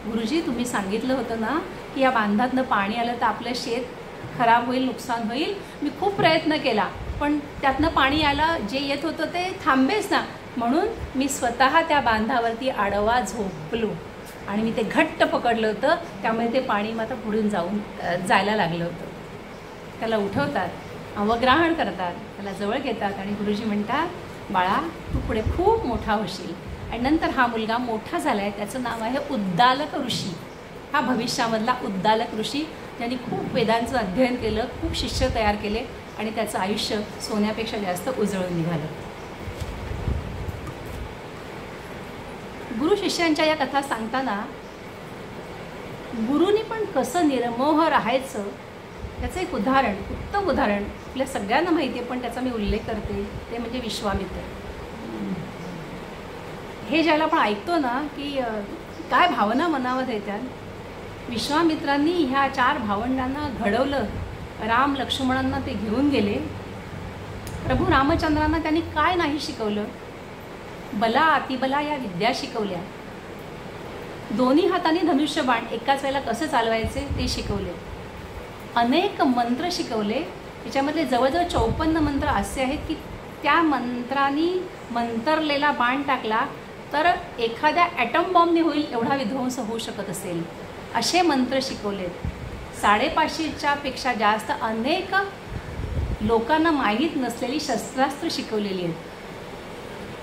गुरुजी तुम्ही सांगितलं होतं ना की या बांधातनं पाणी आलं तर आपलं शेत खराब होईल, नुकसान होईल. मी खूप प्रयत्न केला पण त्यातनं पाणी यायला जे येत होतं ते थांबेच ना, म्हणून मी स्वतः त्या बांधावरती आडवा झोपलो आणि मी ते घट्ट पकडलं होतं. त्यामुळे ते पाणी मात्र पुढून जायला लागलं होतं. त्याला उठवतात, अवग्रहण करतात, त्याला जवळ घेतात आणि गुरुजी म्हणतात बाळा तू पुढे खूप मोठा होशील. आणि नंतर हा मुलगा मोठा झाला आहे, त्याचं नाव आहे उद्दालक ऋषी. हा भविष्यामधला उद्दालक ऋषी, ज्यांनी खूप वेदांचं अध्ययन केलं, खूप शिष्य तयार केले आणि त्याचं आयुष्य सोन्यापेक्षा जास्त उजळून निघालं. गुरु शिष्यांच्या या कथा सांगताना गुरुनी पण कसं निर्मोह राहायचं त्याचं एक उदाहरण, उत्तम उदाहरण आपल्या सगळ्यांना माहिती आहे, पण त्याचा मी उल्लेख करते, ते म्हणजे विश्वामित्र. हे ज्याला आपण ऐकतो ना की काय भावना मनावर येतात. विश्वामित्रांनी ह्या 4 भावंडांना घडवलं. राम लक्ष्मणांना ते घेऊन गेले. प्रभू रामचंद्रांना त्यांनी काय नाही शिकवलं, बला अतिबला या विद्या शिकवल्या. दोन्ही हाताने धनुष्यबाण एकाच वेळेला कसं चालवायचे ते शिकवले. अनेक मंत्र शिकवले. त्याच्यामधले जवळजवळ 54 मंत्र असे आहेत की त्या मंत्रांनी मंतरलेला बाण टाकला तर एखाद्या ॲटम बॉम्बने होईल एवढा विध्वंस होऊ शकत असेल, असे मंत्र शिकवलेत. 550च्या पेक्षा जास्त अनेक लोकांना माहीत नसलेली शस्त्रास्त्र शिकवलेली आहेत.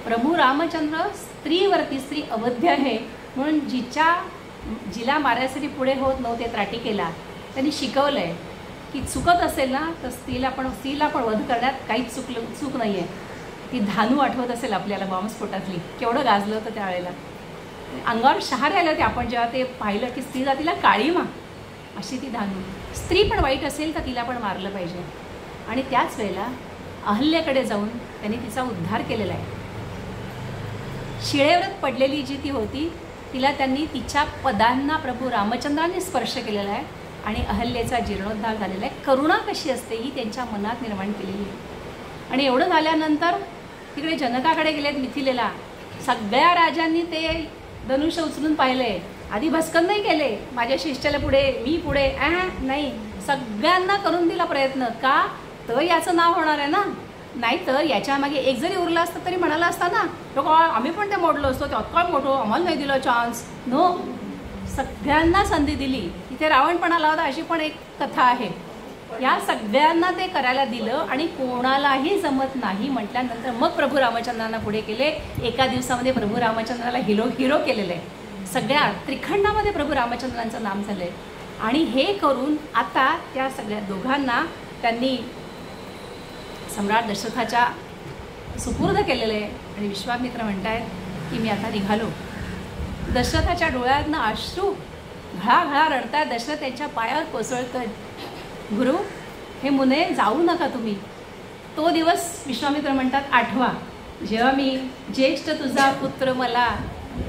प्रभू रामचंद्र स्त्री अवध्य आहे म्हणून जिला मारण्यासाठी पुढे होत नव्हते त्राटिकेला त्यांनी शिकवलं आहे की चुकत असेल ना तर स्त्रीला पण वध करण्यात काहीच चूक नाही आहे. ती धानू आठवत असेल आपल्याला बॉम्बस्फोटातली, केवढं गाजलं होतं त्यावेळेला. अंगावर शहारे आले होते आपण जेव्हा ते पाहिलं की स्त्री जातीला काळीमा अशी ती धानू. स्त्री पण वाईट असेल तर तिला पण मारलं पाहिजे. आणि त्याच वेळेला अहल्येकडे जाऊन त्यांनी तिचा उद्धार केलेला आहे. शिळेवरच पडलेली जी ती होती तिला त्यांनी तिच्या पदांना प्रभू रामचंद्रांनी स्पर्श केलेला आहे आणि अहल्येचा जीर्णोद्धार झालेला आहे. करुणा कशी असते ही त्यांच्या मनात निर्माण केलेली आहे. आणि एवढं झाल्यानंतर तिकडे जनकाकडे गेलेत मिथिलेला. सगळ्या राजांनी ते धनुष्य उचलून पाहिले, आधी भस्कन नाही केले, माझ्या शिष्याला पुढे, मी पुढे, नाही, सगळ्यांना करून दिला प्रयत्न. का तर याचं नाव होणार आहे ना. नाही तर याच्या मागे एक जरी उरला असतं तरी म्हणाला असता ना, तो काय आम्ही पण ते मोडलो असतो, त्यात काय मोठं, आम्हाला नाही दिलं चान्स. नो, सगळ्यांना संधी दिली. इथे रावणपणाला होता अशी पण एक कथा आहे. या सगळ्यांना ते करायला दिलं आणि कोणालाही जमत नाही म्हटल्यानंतर मग प्रभू रामचंद्रांना पुढे केले. एका दिवसामध्ये प्रभू रामचंद्राला हिरो केलेलं आहे. सगळ्या त्रिखंडामध्ये प्रभू रामचंद्रांचं नाम झालं आहे. आणि हे करून आता त्या सगळ्या दोघांना त्यांनी सम्राट दशरथाच्या सुपूर्द केलेलं आहे. आणि विश्वामित्र म्हणतायत की मी आता निघालो. दशरथाच्या डोळ्यातनं अश्रू घळाघळा रडतायत. दशरथ त्यांच्या पायावर कोसळतोय, गुरु हे मुने जाऊ नका तुम्ही. तो दिवस विश्वामित्र म्हणतात आठवा, जेव्हा मी ज्येष्ठ तुझा पुत्र मला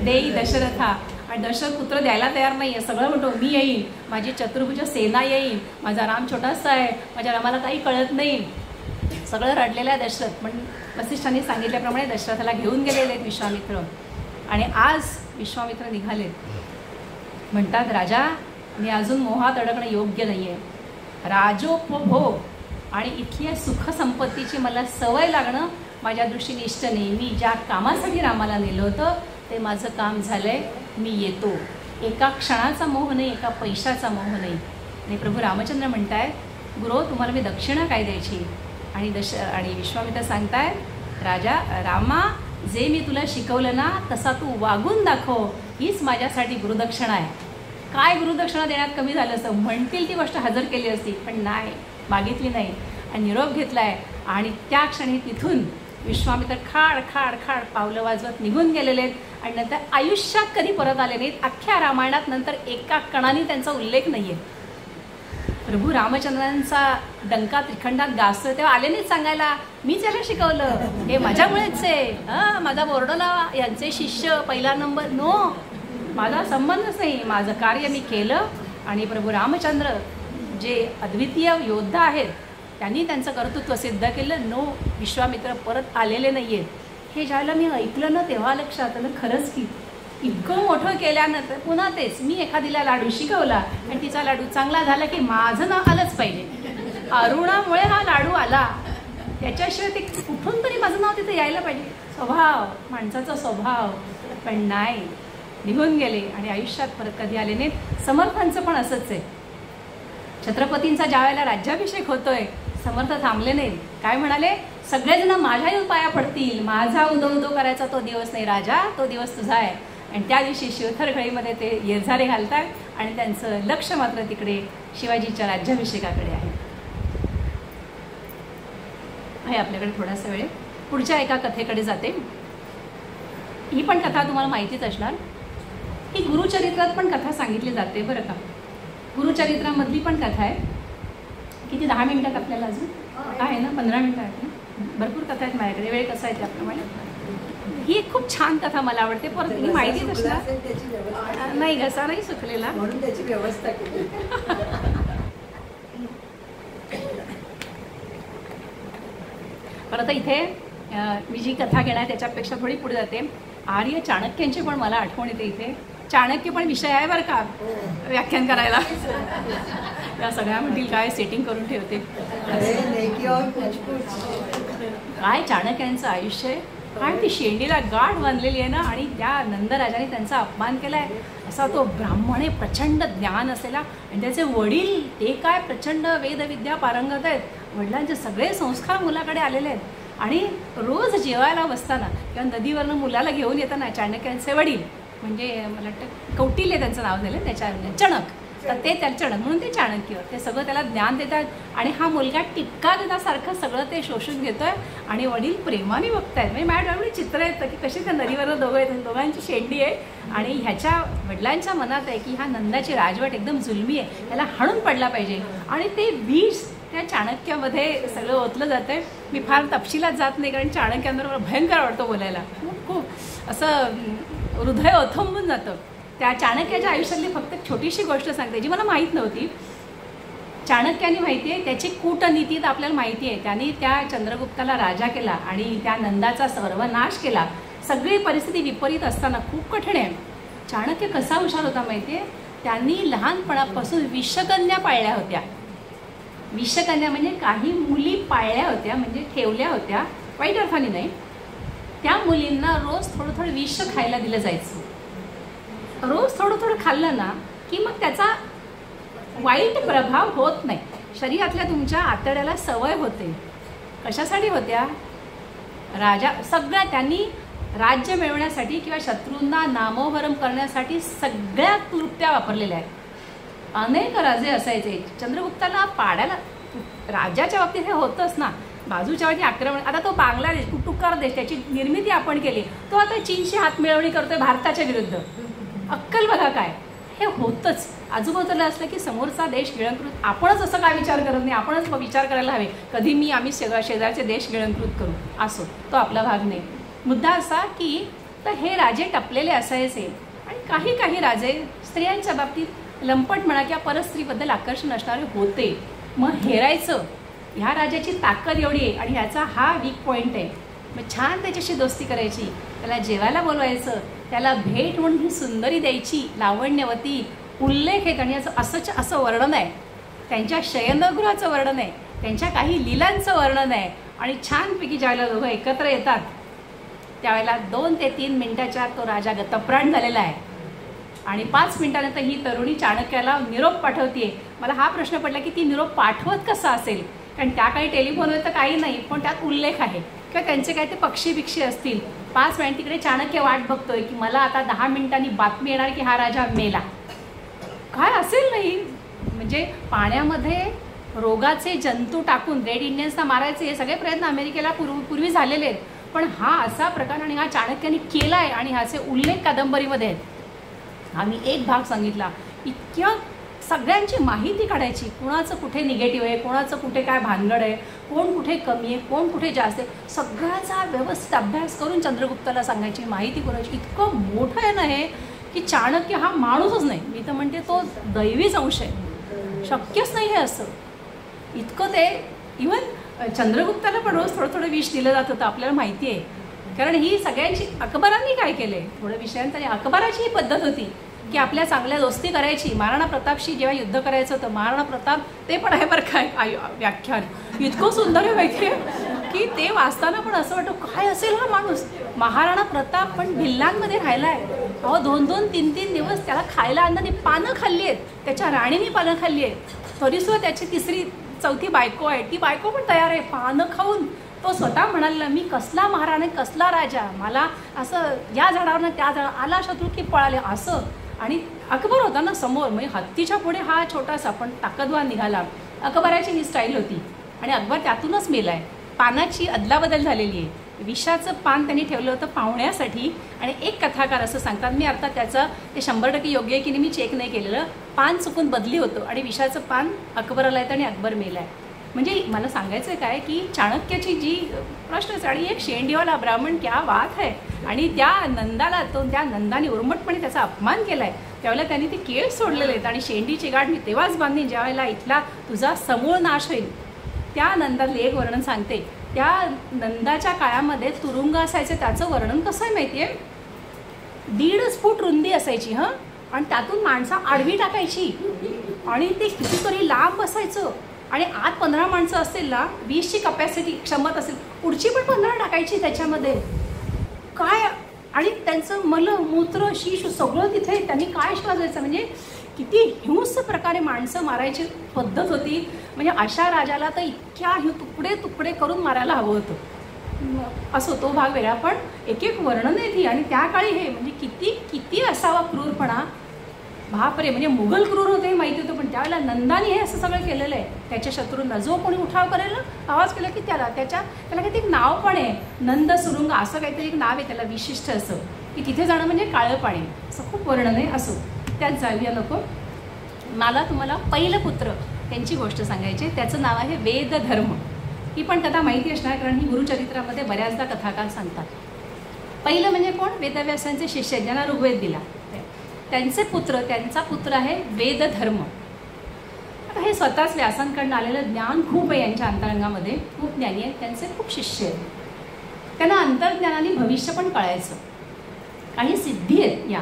देई दशरथा, आणि दशरथ पुत्र द्यायला तयार नाही आहे. सगळं म्हणतो मी येईन, माझी चतुर्भुज सेना येईन, माझा राम छोटासा आहे, माझ्या रामाला काही कळत नाही. सगळं रडलेलं आहे दशरथ. पण वसिष्ठांनी सांगितल्याप्रमाणे दशरथाला घेऊन गेलेले आहेत विश्वामित्र. आणि आज विश्वामित्र निघाले, म्हणतात राजा मी अजून मोहात अडकणं योग्य नाही आहे. राजोपभोग आणि इथल्या सुखसंपत्तीची मला सवय लागणं माझ्या दृष्टीने इष्ट नाही. मी ज्या कामासाठी रामाला नेलं होतं ते माझं काम झालं आहे, मी येतो. एका क्षणाचा मोह नाही, एका पैशाचा मोह नाही. आणि प्रभू रामचंद्र म्हणताय गुरु तुम्हाला मी दक्षिणा काय द्यायची. आणि विश्वामित्र सांगताय राजा रामा जे मी तुला शिकवलं ना तसा तू वागून दाखव, हीच माझ्यासाठी गुरुदक्षिणा आहे. काय गुरुदक्षिणा देण्यात कमी झालं असं, म्हणतील ती गोष्ट हजर केली असती, पण नाही, मागितली नाही आणि निरोप घेतलाय. आणि त्या क्षणी तिथून विश्वामित्र खाड खाड खाड पावलं वाजवत निघून गेलेले आहेत. आणि नंतर आयुष्यात कधी परत आले नाहीत. अख्ख्या रामायणात नंतर एका कणाने त्यांचा उल्लेख नाही आहे. प्रभू रामचंद्रांचा डंका त्रिखंडात गाजतोय तेव्हा आले नाहीत सांगायला मीच याला शिकवलं, हे माझ्यामुळेच आहे, माझा बोर्डोला यांचे शिष्य पहिला नंबर. नो, माझा संबंधच नाही. माझं कार्य मी केलं. आणि प्रभू रामचंद्र जे अद्वितीय योद्धा आहेत त्यांनी त्यांचं कर्तृत्व सिद्ध केलं. नो, विश्वामित्र परत आलेले नाही आहेत. हे ज्यावेळेला मी ऐकलं ना तेव्हा लक्षात आलं खरंच की इतकं मोठं केल्यानंतर पुन्हा तेच, मी एखादीला लाडू शिकवला आणि तिचा लाडू चांगला झाला की माझं नाव आलंच पाहिजे. अरुणामुळे हा लाडू आला, त्याच्याशिवाय ते कुठून तरी माझं नाव तिथे यायला पाहिजे. स्वभाव, माणसाचा स्वभाव. पण नाही, निघून गेले आणि आयुष्यात परत कधी आले नाहीत. समर्थांचं पण असंच आहे. छत्रपतींचा ज्या वेळेला राज्याभिषेक होतोय समर्थ थांबले नाहीत. काय म्हणाले, सगळेजण माझ्या येऊन पाया पडतील, माझा उदो उदो करायचा तो दिवस नाही राजा, तो दिवस तुझा आहे. आणि त्या दिवशी शिवथरघळीमध्ये ते येरझारे घालतात आणि त्यांचं लक्ष मात्र तिकडे शिवाजीच्या राज्याभिषेकाकडे आहे. आपल्याकडे थोडासा वेळ, पुढच्या एका कथेकडे जाते. ही पण कथा तुम्हाला माहितीच असणार. ही गुरुचरित्रात पण कथा सांगितली जाते बरं का. गुरुचरित्रामधली पण कथा आहे. किती 10 मिनिटात आपल्याला अजून आहे ना, 15 मिनिटं आहेत ना. भरपूर कथा आहेत माझ्याकडे, वेळ कसा आहे त्याप्रमाणे. ही खूप छान कथा मला आवडते. परत ही माहितीच असणार नाही, घसा नाही सुकलेला म्हणून त्याची व्यवस्था केली. परत इथे मी जी कथा घेणार त्याच्यापेक्षा थोडी पुढे जाते. आर्य चाणक्यांची पण मला आठवण येते. इथे चाणक्य पण विषय आहे बरं का व्याख्यान करायला. या सगळ्यामधील काय सेटिंग करून ठेवते. काय चाणक्यांचं आयुष्य आहे, काय ती शेंडीला गाठ बांधलेली आहे ना. आणि त्या नंदराजाने त्यांचा अपमान केला आहे. असा तो ब्राह्मणे प्रचंड ज्ञान असलेला, आणि त्याचे वडील ते काय प्रचंड वेदविद्या पारंगत आहेत. वडिलांचे सगळे संस्कार मुलाकडे आलेले आहेत. आणि रोज जेवायला बसताना किंवा नदीवरनं मुलाला घेऊन येताना चाणक्यांचे वडील, म्हणजे मला वाटतं कौटिल्य त्यांचं नाव झालं त्याच्या, चणक, तर ते त्या चणक म्हणून ते चाणक्य, ते सगळं त्याला ज्ञान देतात. आणि हा मुलगा टिपका देण्यासारखं सगळं ते शोषून घेतोय. आणि वडील प्रेमाने बघतायत. म्हणजे माझ्या एवढी चित्र येतं की कशी त्या नदीवरनं दोघं येतात, दोघांची शेंडी आहे. आणि ह्याच्या वडिलांच्या मनात आहे की हा नंदाची राजवट एकदम जुलमी आहे, त्याला हाणून पडला पाहिजे. आणि ते विष त्या चाणक्यामध्ये सगळं ओतलं जातं आहे. मी फार तपशिलात जात नाही कारण चाणक्यांबरोबर भयंकर आवडतो बोलायला. खूप असं हृदय ओथंबून जातं. त्या चाणक्याच्या आयुष्यातली फक्त छोटीशी गोष्ट सांगते जी मला माहीत नव्हती. चाणक्याने माहिती आहे त्याची कूटनीती तर आपल्याला माहिती आहे. त्यांनी त्या चंद्रगुप्ताला राजा केला आणि त्या नंदाचा सर्वनाश केला. सगळी परिस्थिती विपरीत असताना खूप कठीण आहे. चाणक्य कसा हुशार होता माहिती आहे? त्यांनी लहानपणापासून विषकन्या पाळल्या होत्या. विषकन्या म्हणजे काही मुली पाळल्या होत्या, म्हणजे ठेवल्या होत्या, वाईट अर्थाने नाही. त्या मुलींना रोज थोडं थोडं विष खायला दिलं जायचं. रोज थोडं थोडं खाल्लं ना की मग त्याचा वाईट प्रभाव होत नाही, शरीरातल्या तुमच्या आतड्याला सवय होते. कशासाठी होत्या? राजा सगळ्या त्यांनी राज्य मिळवण्यासाठी किंवा शत्रूंना नामोहरम करण्यासाठी सगळ्या क्लुप्त्या वापरलेल्या आहेत. अनेक राजे असायचे. चंद्रगुप्ताला पाडायला, राज्याच्या बाबतीत हे होतंच ना, बाजूच्या बाजूने आक्रमण. आता तो बांगलादेश, कुटुकार देश, त्याची निर्मिती आपण केली, तो आता चीनशी हातमिळवणी करतोय भारताच्या विरुद्ध. अक्कल बघा काय, हे होतंच. आजूबाजूला असलं की समोरचा देश गिळंकृत, आपणच असं काय विचार करत नाही, आपणच विचार करायला हवे कधी आम्ही शेजारचे देश गिळंकृत करू. असो, तो आपला भाग नाही. मुद्दा असा की तर हे राजे टपलेले असायचे आणि काही काही राजे स्त्रियांच्या बाबतीत लंपट म्हणा किंवा परस्त्रीबद्दल आकर्षण असणारे होते. मग हेरायचं. ह्या राजाची ताकद एवढी आहे आणि ह्याचा हा वीक पॉईंट आहे. मग छान त्याच्याशी दोस्ती करायची, त्याला जेवायला बोलवायचं, त्याला भेट म्हणून ही सुंदरी द्यायची, लावण्यवती. उल्लेख आहेत आणि असं वर्णन आहे. त्यांच्या शयनगृहाचं वर्णन आहे, त्यांच्या काही लीलांचं वर्णन आहे. आणि छानपैकी ज्यावेळेला दोघं एकत्र येतात त्यावेळेला 2 ते 3 मिनिटाच्या तो राजा गतप्राण झालेला आहे. आणि 5 मिनिटानंतर ही तरुणी चाणक्याला निरोप पाठवते. मला हा प्रश्न पडला की ती निरोप पाठवत कसा असेल, कारण त्या काही टेलिफोनवर तर काही नाही, पण त्यात उल्लेख आहे किंवा त्यांचे काय ते पक्षी बिक्षी असतील. 5 मिनिट तिकडे चाणक्य वाट बघतोय की मला आता 10 मिनिटांनी बातमी येणार की हा राजा मेला. काय असेल नाही, म्हणजे पाण्यामध्ये रोगाचे जंतू टाकून रेड इंडियन्सना मारायचे हे सगळे प्रयत्न अमेरिकेला पूर्वी झालेले आहेत. पण हा असा प्रकार आणि हा चाणक्याने केला आहे आणि ह्याचे उल्लेख कादंबरीमध्ये आहेत. आम्ही एक भाग सांगितला. इतक्या सगळ्यांची माहिती काढायची, कुणाचं कुठे निगेटिव्ह आहे, कोणाचं कुठे काय भानगड आहे, कोण कुठे कमी आहे, कोण कुठे जास्त आहे, सगळ्याचा व्यवस्थित अभ्यास करून चंद्रगुप्ताला सांगायची, माहिती करायची. इतकं मोठं आहे ना हे की चाणक्य हा माणूसच नाही, मी तर म्हणते तो दैवीच अंश आहे. शक्यच नाही हे असं. इतकं ते इव्हन चंद्रगुप्ताला पण रोज थोडं थोडं विष दिलं जात होतं, आपल्याला माहिती आहे. कारण ही सगळ्यांची, अकबरांनी काय केले थोड्या विषयांतरी, अकबराची ही पद्धत होती की आपल्या चांगल्या दोस्ती करायची. महाराणा प्रतापशी जेव्हा युद्ध करायचं होतं, महाराणा प्रताप ते पण आहे बरं काय व्याख्यान इतकं सुंदर आहे माहिती आहे की ते वाचताना पण असं वाटतं काय असेल हा माणूस. महाराणा प्रताप पण भिल्लांमध्ये राहिला आहे. अहो 2-2, 3-3 दिवस त्याला खायला अन्नाने पानं खाल्ली आहेत, त्याच्या राणीने पानं खाल्ली आहेत. तरीसुद्धा त्याची 3री-4थी बायको आहे, ती बायको पण तयार आहे पानं खाऊन. तो स्वतः म्हणाला मी कसला महाराणा कसला राजा, मला असं या झाडावरनं त्या झाडावर आला शत्रू की पळाले असं. आणि अकबर होता ना समोर, म्हणजे हत्तीच्या पुढे हा छोटासा पण ताकदवान निघाला. अकबराची ही स्टाईल होती आणि अकबर त्यातूनच मेला आहे. पानाची अदलाबदल झालेली आहे. विषाचं पान त्यांनी ठेवलं होतं पाहुण्यासाठी. आणि एक कथाकार असं सांगतात, मी अर्थात त्याचं ते 100% योग्य आहे की नाही मी चेक नाही केलेलं, पान चुकून बदली होतं आणि विषाचं पान अकबराला येतं आणि अकबर मेला आहे. म्हणजे मला सांगायचं आहे काय की चाणक्याची जी प्रश्नच, आणि एक शेंडीवाला ब्राह्मण क्या बात आहे. आणि त्या नंदाला त्या नंदाने उर्मटपणे त्याचा अपमान केला आहे. त्यावेळेला त्यांनी ते केळ सोडलेले आहेत आणि शेंडीची गाठ मी तेव्हाच बांधली ज्यावेळेला इथला तुझा समूळ नाश होईल. त्या नंदातले एक वर्णन सांगते. त्या नंदाच्या काळामध्ये तुरुंग असायचं, त्याचं वर्णन कसं आहे माहिती आहे, 1.5 फूट रुंदी असायची हं, आणि त्यातून माणसं आडवी टाकायची आणि ते कितीतरी लांब असायचं. आणि आत 15 माणसं असतील ना, 20ची कपॅसिटी क्षमता असेल, पुढची पण 15 टाकायची त्याच्यामध्ये. काय आणि त्यांचं मल मूत्र शीश सगळं तिथे त्यांनी काय श्वासायचं, म्हणजे किती हिंस्र प्रकारे माणसं मारायची पद्धत होती. म्हणजे अशा राजाला तर इतक्या तुकडे तुकडे करून मारायला हवं होतं. असो तो भाग वेगळा, पण एक एक वर्णन आहे ती. आणि त्या काळी हे म्हणजे किती किती असावा क्रूरपणा, बापरे. म्हणजे मुघल क्रूर होते हे माहिती होतं, पण त्यावेळेला नंदाने हे असं सगळं केलेलं आहे. त्याच्या शत्रूंना जो कोणी उठाव करेल ना, आवाज केला की त्याला काहीतरी एक नाव पण आहे, नंद सुरुंग असं काहीतरी एक नाव आहे त्याला विशिष्ट, असं की तिथे जाणं म्हणजे काळं पाणी, असं खूप वर्णन आहे. असो त्यात जाऊया नको. मला तुम्हाला पहिलं पुत्र त्यांची गोष्ट सांगायची. त्याचं नाव आहे वेदधर्म. ही पण कथा माहिती असणार कारण ही गुरुचरित्रामध्ये बऱ्याचदा कथाकार सांगतात. पहिलं म्हणजे कोण, वेदव्यासांचे शिष्य ज्यांना ऋग्वेद दिला, त्यांचा पुत्र आहे वेदधर्म. आता हे स्वतःच व्यासांकडून आलेलं ज्ञान खूप आहे यांच्या अंतरंगामध्ये, खूप ज्ञानी आहेत, त्यांचे खूप शिष्य आहेत. त्यांना अंतर्ज्ञानाने भविष्य पण कळायचं. काही सिद्धी आहेत या,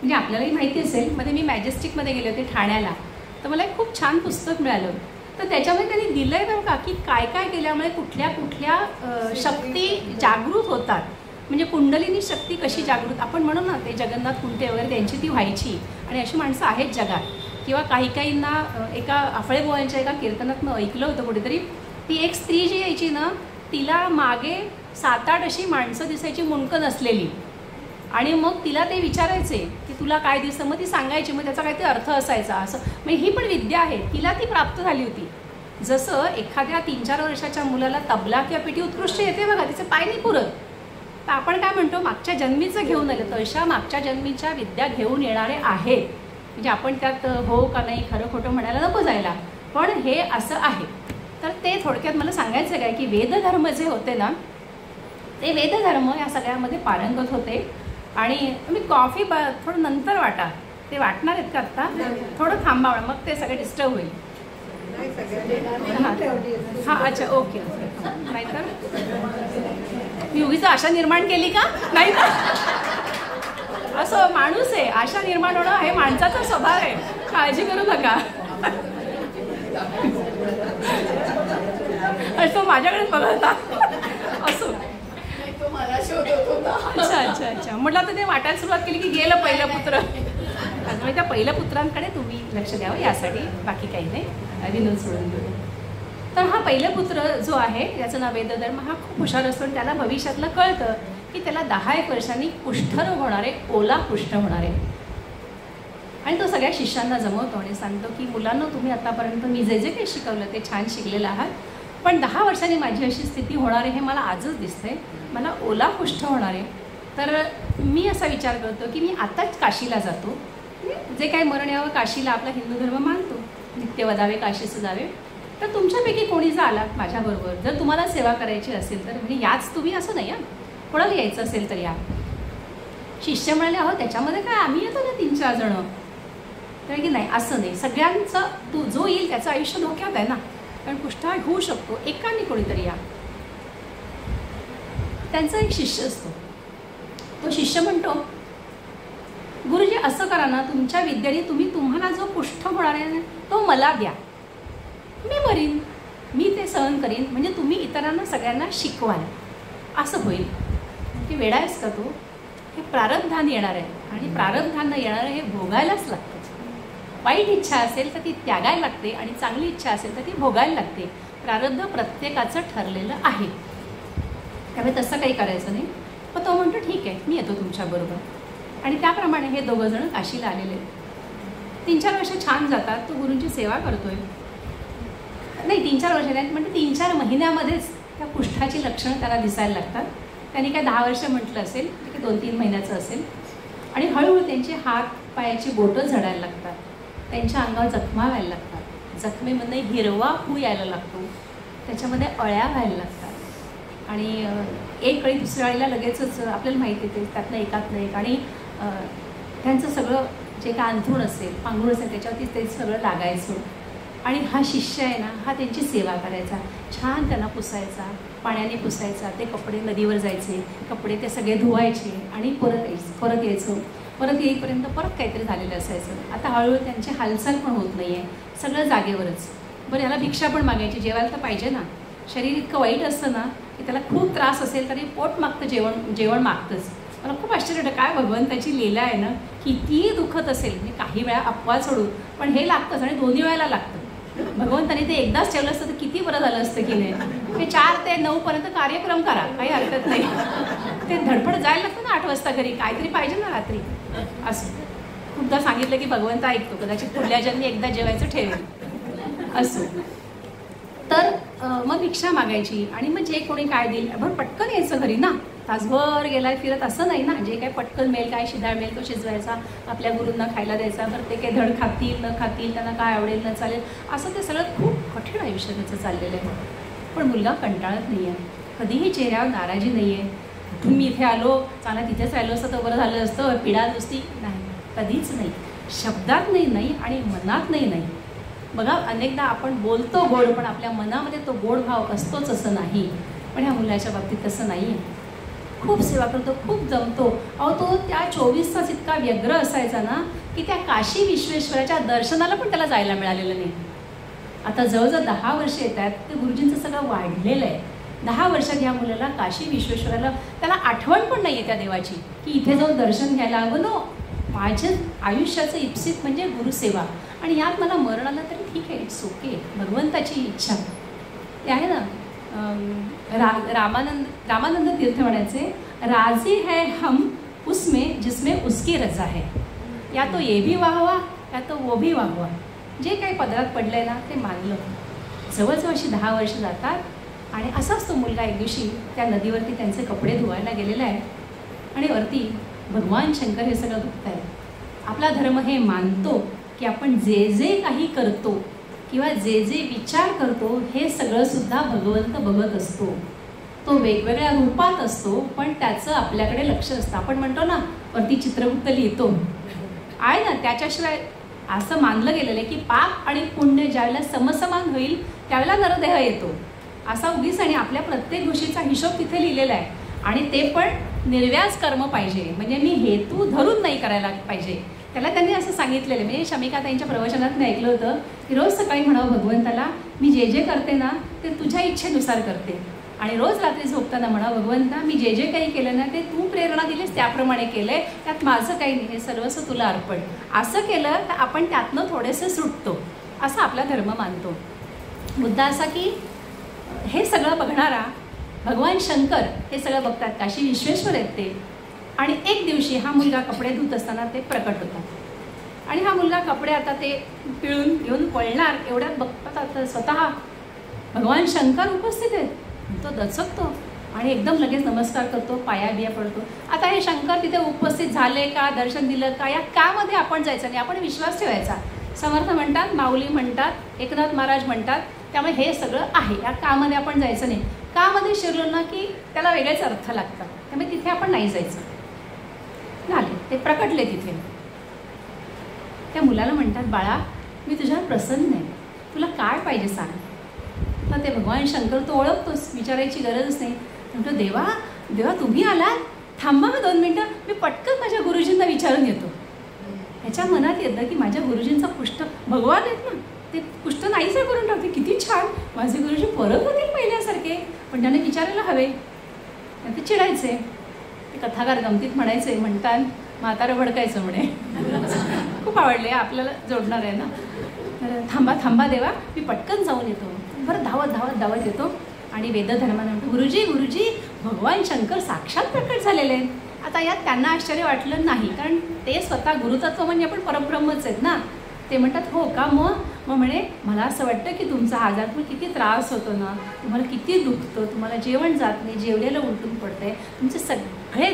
म्हणजे आपल्यालाही माहिती असेल, मध्ये मी मॅजेस्टिकमध्ये गेले होते ठाण्याला, तर मला एक खूप छान पुस्तक मिळालं. तर त्याच्यामध्ये त्यांनी दिलं आहे बरं का, की काय काय केल्यामुळे कुठल्या कुठल्या शक्ती जागृत होतात. म्हणजे कुंडलिनी शक्ती कशी जागृत, आपण म्हणू ना ते जगन्नाथ कुंटे वगैरे त्यांची ती व्हायची, आणि अशी माणसं आहेत जगात. किंवा काही काहींना एका आफळेबुवांच्या एका कीर्तनातनं ऐकलं होतं कुठेतरी, ती एक स्त्री जी यायची ना, तिला मागे 7-8 अशी माणसं दिसायची मुंडकं नसलेली, आणि मग तिला ते विचारायचे की तुला काय दिसतं, मग ती सांगायची, मग त्याचा काहीतरी अर्थ असायचा. असं म्हणजे ही पण विद्या आहे, तिला ती प्राप्त झाली होती. जसं एखाद्या 3-4 वर्षाच्या मुलाला तबला किंवा पेटी उत्कृष्ट येते बघा, तिचे पाय नाही पुरत, तर आपण काय म्हणतो मागच्या जन्मीचं घेऊन आलं, तर अशा मागच्या जन्मीच्या विद्या घेऊन येणारे आहेत. म्हणजे आपण त्यात हो का नाही, खरं खोटं म्हणायला नको जायला, पण हे असं आहे. तर ते थोडक्यात मला सांगायचं काय की वेदधर्म जे होते ना, ते वेदधर्म या सगळ्यामध्ये पारंगत होते. आणि मी कॉफी थोडं नंतर वाटा, ते वाटणार आहेत का आत्ता, थोडं थांबावं, मग ते सगळे डिस्टर्ब होईल. हां अच्छा ओके. नाहीतर मी उगीच आशा निर्माण केली का, नाही तर असं माणूस आहे, आशा निर्माण होणं हे माणसाचा स्वभाव आहे, काळजी करू नका. असं माझ्याकडेच बघा असो. अच्छा अच्छा अच्छा म्हटलं तर ते वाटायला सुरुवात केली की गेलं पहिलं पुत्र. त्यामुळे त्या पहिल्या पुत्रांकडे तुम्ही लक्ष द्यावं यासाठी, बाकी काही नाही, विनोद सोडून देऊ. तर हा पहिला पुत्र जो आहे याचं नाव वेदधर्म, हा खूप हुशार असतो आणि त्याला भविष्यातलं कळतं की त्याला 10-1 वर्षांनी कुष्ठरोग होणारे, ओला कुष्ठ होणारे. आणि तो सगळ्या शिष्यांना जमवतो आणि सांगतो की मुलांना तुम्ही आतापर्यंत मी जे जे काही शिकवलं ते छान शिकलेलं आहात, पण 10 वर्षांनी माझी अशी स्थिती होणार आहे हे मला आजच दिसतंय, मला ओला कुष्ठ होणार आहे. तर मी असा विचार करतो की मी आताच काशीला जातो, जे काही मरण यावं काशीला, आपला हिंदू धर्म मानतो, नित्य वदावे काशीस जावे. तर तुमच्यापैकी कोणी जर आला माझ्याबरोबर, जर तुम्हाला सेवा करायची असेल तर, म्हणजे याच तुम्ही असं नाही, कोणाला यायचं असेल तर या. शिष्य म्हणाले अहो त्याच्यामध्ये काय, आम्ही येतो ना 3-4 जणं. तर की नाही असं नाही, सगळ्यांचं तू जो येईल त्याचं आयुष्य धोक्यात आहे ना, कारण कुष्ठ होऊ शकतो, एकाने कोणीतरी या. त्यांचा एक शिष्य असतो, तो शिष्य म्हणतो गुरुजी असं करा ना, तुमच्या विद्येने तुम्हाला जो कुष्ठ होणार आहे ना तो मला द्या, मी मरीन, मी ते सहन करीन, म्हणजे तुम्ही इतरांना सगळ्यांना शिकवाल, असं होईल. की वेडा आहेस का तो, हे प्रारब्धान येणार आहे, आणि प्रारब्धान येणार हे भोगायलाच लागतं. वाईट इच्छा असेल तर ती त्यागायला लागते, आणि चांगली इच्छा असेल तर ती भोगायला लागते. प्रारब्ध प्रत्येकाचं ठरलेलं आहे, त्यामुळे तसं काही करायचं नाही. पण तो म्हणतो ठीक आहे मी येतो तुमच्याबरोबर. आणि त्याप्रमाणे हे 2 जण काशीला आलेले. 3-4 वर्ष छान जातात, तो गुरूंची सेवा करतोय. नाही 3-4 वर्ष नाही, म्हणजे 3-4 महिन्यामध्येच त्या कुष्ठाची लक्षणं त्याला दिसायला लागतात. त्यांनी काय 10 वर्ष म्हटलं असेल, की 2-3 महिन्याचं असेल. आणि हळूहळू त्यांचे हात पायाची बोटं झडायला लागतात, त्यांच्या अंगावर जखमा व्हायला लागतात, जखमेमध्ये हिरवा हू यायला लागतो, त्याच्यामध्ये अळ्या व्हायला लागतात. आणि एक वेळी दुसऱ्या वेळेला लगेचच आपल्याला माहिती येते त्यातनं एकातनं एक. आणि त्यांचं सगळं जे काय अंथरूण असेल, पांघरूण असेल, त्याच्यावरती ते सगळं लागायचं. आणि हा शिष्य आहे ना, हा त्यांची सेवा करायचा, छान त्यांना पुसायचा, पाण्याने पुसायचा, ते कपडे नदीवर जायचे, कपडे ते सगळे धुवायचे आणि परत यायचं. परत येईपर्यंत परत काहीतरी झालेलं असायचं. आता हळूहळू त्यांची हालचाल पण होत नाही आहे, सगळं जागेवरच. बरं याला भिक्षा पण मागायची, जेवायला तर पाहिजे ना, शरीर इतकं वाईट असतं ना की त्याला खूप त्रास असेल तरी पोट मागतं, जेवण मागतंच. मला खूप आश्चर्य वाटतं, काय भगवंताची लीला आहे ना, कितीही दुखत असेल, म्हणजे काही वेळा अपवाद सोडून, पण हे लागतंच, आणि 2 वेळेला लागतं. भगवंताने ते एकदाच ठेवलं असतं तर किती बरं झालं असतं की नाही. हे 4 ते 9 पर्यंत कार्यक्रम करा, काही हरकत नाही. ते धडपड जायला लागतं ना 8 वाजता घरी, काहीतरी पाहिजे ना रात्री. असं खूपदा सांगितलं की भगवंत ऐकतो, कदाचित पुढल्या जन्मी एकदा जेवायचं ठेवेल असं. तर मग भिक्षा मागायची, आणि मग जे कोणी काय देईल बरं पटकन यायचं घरी ना, तासभर गेलाय फिरत असं नाही ना, जे काय पटकन मिळेल, काय शिधाळ मिळेल तो शिजवायचा, आपल्या गुरूंना खायला द्यायचा. बरं ते काही धड खातील न खातील, त्यांना काय आवडेल न चालेल, असं ते सगळं खूप कठीण आयुष्य त्याचं चाललेलं आहे. पण मुलगा कंटाळत नाही आहे, कधीही चेहऱ्यावर नाराजी नाही आहे. तुम्ही इथे आलो, चांगला तिथेच राहिलो असतं तर बरं झालं असतं, पिढा नुसती नाही, कधीच नाही, शब्दात नाही आणि मनात नाही. बघा अनेकदा आपण बोलतो गोड, पण आपल्या मनामध्ये तो गोड भाव असतोच असं नाही. पण ह्या मुलाच्या बाबतीत तसं नाही आहे. खूप सेवा करतो, खूप जमतो. अहो तो त्या 24 तास इतका व्यग्र असायचा ना की त्या काशी विश्वेश्वराच्या दर्शनाला पण त्याला जायला मिळालेलं नाही. आता जवळजवळ 10 वर्ष येत आहेत, ते गुरुजींचं सगळं वाढलेलं आहे. 10 वर्षात ह्या मुलाला काशी विश्वेश्वराला त्याला आठवण पण नाही आहे त्या देवाची की इथे जाऊन दर्शन घ्यायला हवं. नो, माझ्या आयुष्याचं इप्सित म्हणजे गुरुसेवा. आणि यात मला मरण आलं तरी ठीक आहे, इट्स ओके. भगवंताची इच्छा ते आहे ना. रामानंद तीर्थ म्हणायचे, राजी है हम उसमें जिसमें उसकी रजा है. या तो ये भी वाहवा या तो वो भी वाहवा. जे काही पदरात पडलं आहे ना ते मानलं. जवळजवळ अशी 10 वर्ष जातात आणि असाच तो मुलगा एक दिवशी त्या नदीवरती त्यांचे कपडे धुवायला गेलेला आहे आणि वरती भगवान शंकर हे सगळं बघत आहेत. आपला धर्म हे मानतो की आपण जे जे काही करतो किंवा जे जे विचार करतो हे सगळं सुद्धा भगवंत बघत असतो. तो वेगवेगळ्या रूपात असतो पण त्याचं आपल्याकडे लक्ष असतं. आपण म्हणतो ना वरती चित्रगुप्त लिहितो आहे ना, त्याच्याशिवाय असं मानलं गेलेलं आहे की पाप आणि पुण्य ज्यावेळेला समसमान होईल त्यावेळेला नरदेह येतो असा उगीच. आणि आपल्या प्रत्येक गोष्टीचा हिशोब तिथे लिहिलेला आहे आणि ते पण निर्व्याज कर्म पाहिजे, म्हणजे मी हेतू धरून नाही करायला पाहिजे. त्याला त्यांनी असं सांगितलेलं, म्हणजे शमिका ताईंच्या प्रवचनात मी ऐकलं होतं की रोज सकाळी म्हणावं भगवंताला मी जे जे करते ना ते तुझ्या इच्छेनुसार करते. आणि रोज रात्री झोपताना म्हणा भगवंता मी जे जे काही केलं ना ते तू प्रेरणा दिलीस त्याप्रमाणे केलं आहे, त्यात माझं काही नाही, हे सर्वस्व तुला अर्पण. असं केलं तर आपण त्यातनं थोडेसे सुटतो असा आपला धर्म मानतो. मुद्दा असा की हे सगळं बघणारा भगवान शंकर हे सगळं बघतात, काशी विश्वेश्वर आहेत ते. आणि एक दिवशी हा मुलगा कपडे धुत असताना ते प्रकट होतात आणि हा मुलगा कपडे आता ते पिळून घेऊन पळणार एवढ्यात बघतात आता स्वतः भगवान शंकर उपस्थित आहेत. तो दचकतो आणि एकदम लगेच नमस्कार करतो, पाया बिया पडतो. आता हे शंकर तिथे उपस्थित झाले का, दर्शन दिलं का, या कामध्ये आपण जायचं नाही, आपण विश्वास ठेवायचा. समर्थ म्हणतात, माऊली म्हणतात, एकनाथ महाराज म्हणतात, त्यामुळे हे सगळं आहे, या कामध्ये आपण जायचं नाही. कामध्ये शिरलो ना की त्याला वेगळेच अर्थ लागतात, त्यामुळे तिथे आपण नाही जायचं. झाले ते प्रकटले तिथे. त्या मुलाला म्हणतात, बाळा मी तुझ्यावर प्रसन्न आहे, तुला काय पाहिजे सांग. तर ते भगवान शंकर तो ओळखतोस, विचारायची गरजच नाही. म्हणतो देवा देवा तुम्ही आलात, थांबा मग 2 मिनटं, मी पटकन माझ्या गुरुजींना विचारून येतो. ह्याच्या मनात येतं की माझ्या गुरुजींचा कुष्ठ भगवान आहेत ना, ते कुष्ठ नाहीच करून टाकते. किती छान, माझे गुरुजी परत होतील पहिल्यासारखे, पण त्याने विचारायला हवे. ते चिडायचे. ते कथाकार गमतीत म्हणायचे, म्हणतात म्हातारं भडकायचं म्हणे. खूप आवडले, आपल्याला जोडणार आहे ना. तर थांबा थांबा देवा मी पटकन जाऊन येतो. बरं धावत धावत धावत येतो आणि वेदधर्मानं म्हणतो, गुरुजी गुरुजी भगवान शंकर साक्षात प्रकट झालेले आहेत. आता यात त्यांना आश्चर्य वाटलं नाही, कारण ते स्वतः गुरुतत्व म्हणजे आपण परब्रह्मच आहेत ना. ते म्हणतात हो का, मग म्हणे मला असं वाटतं की तुमचा आजारपण किती त्रास होतो ना, तुम्हाला किती दुखतं, तुम्हाला जेवण जात नाही, जेवलेलं उलटून पडतंय, तुमचे सगळे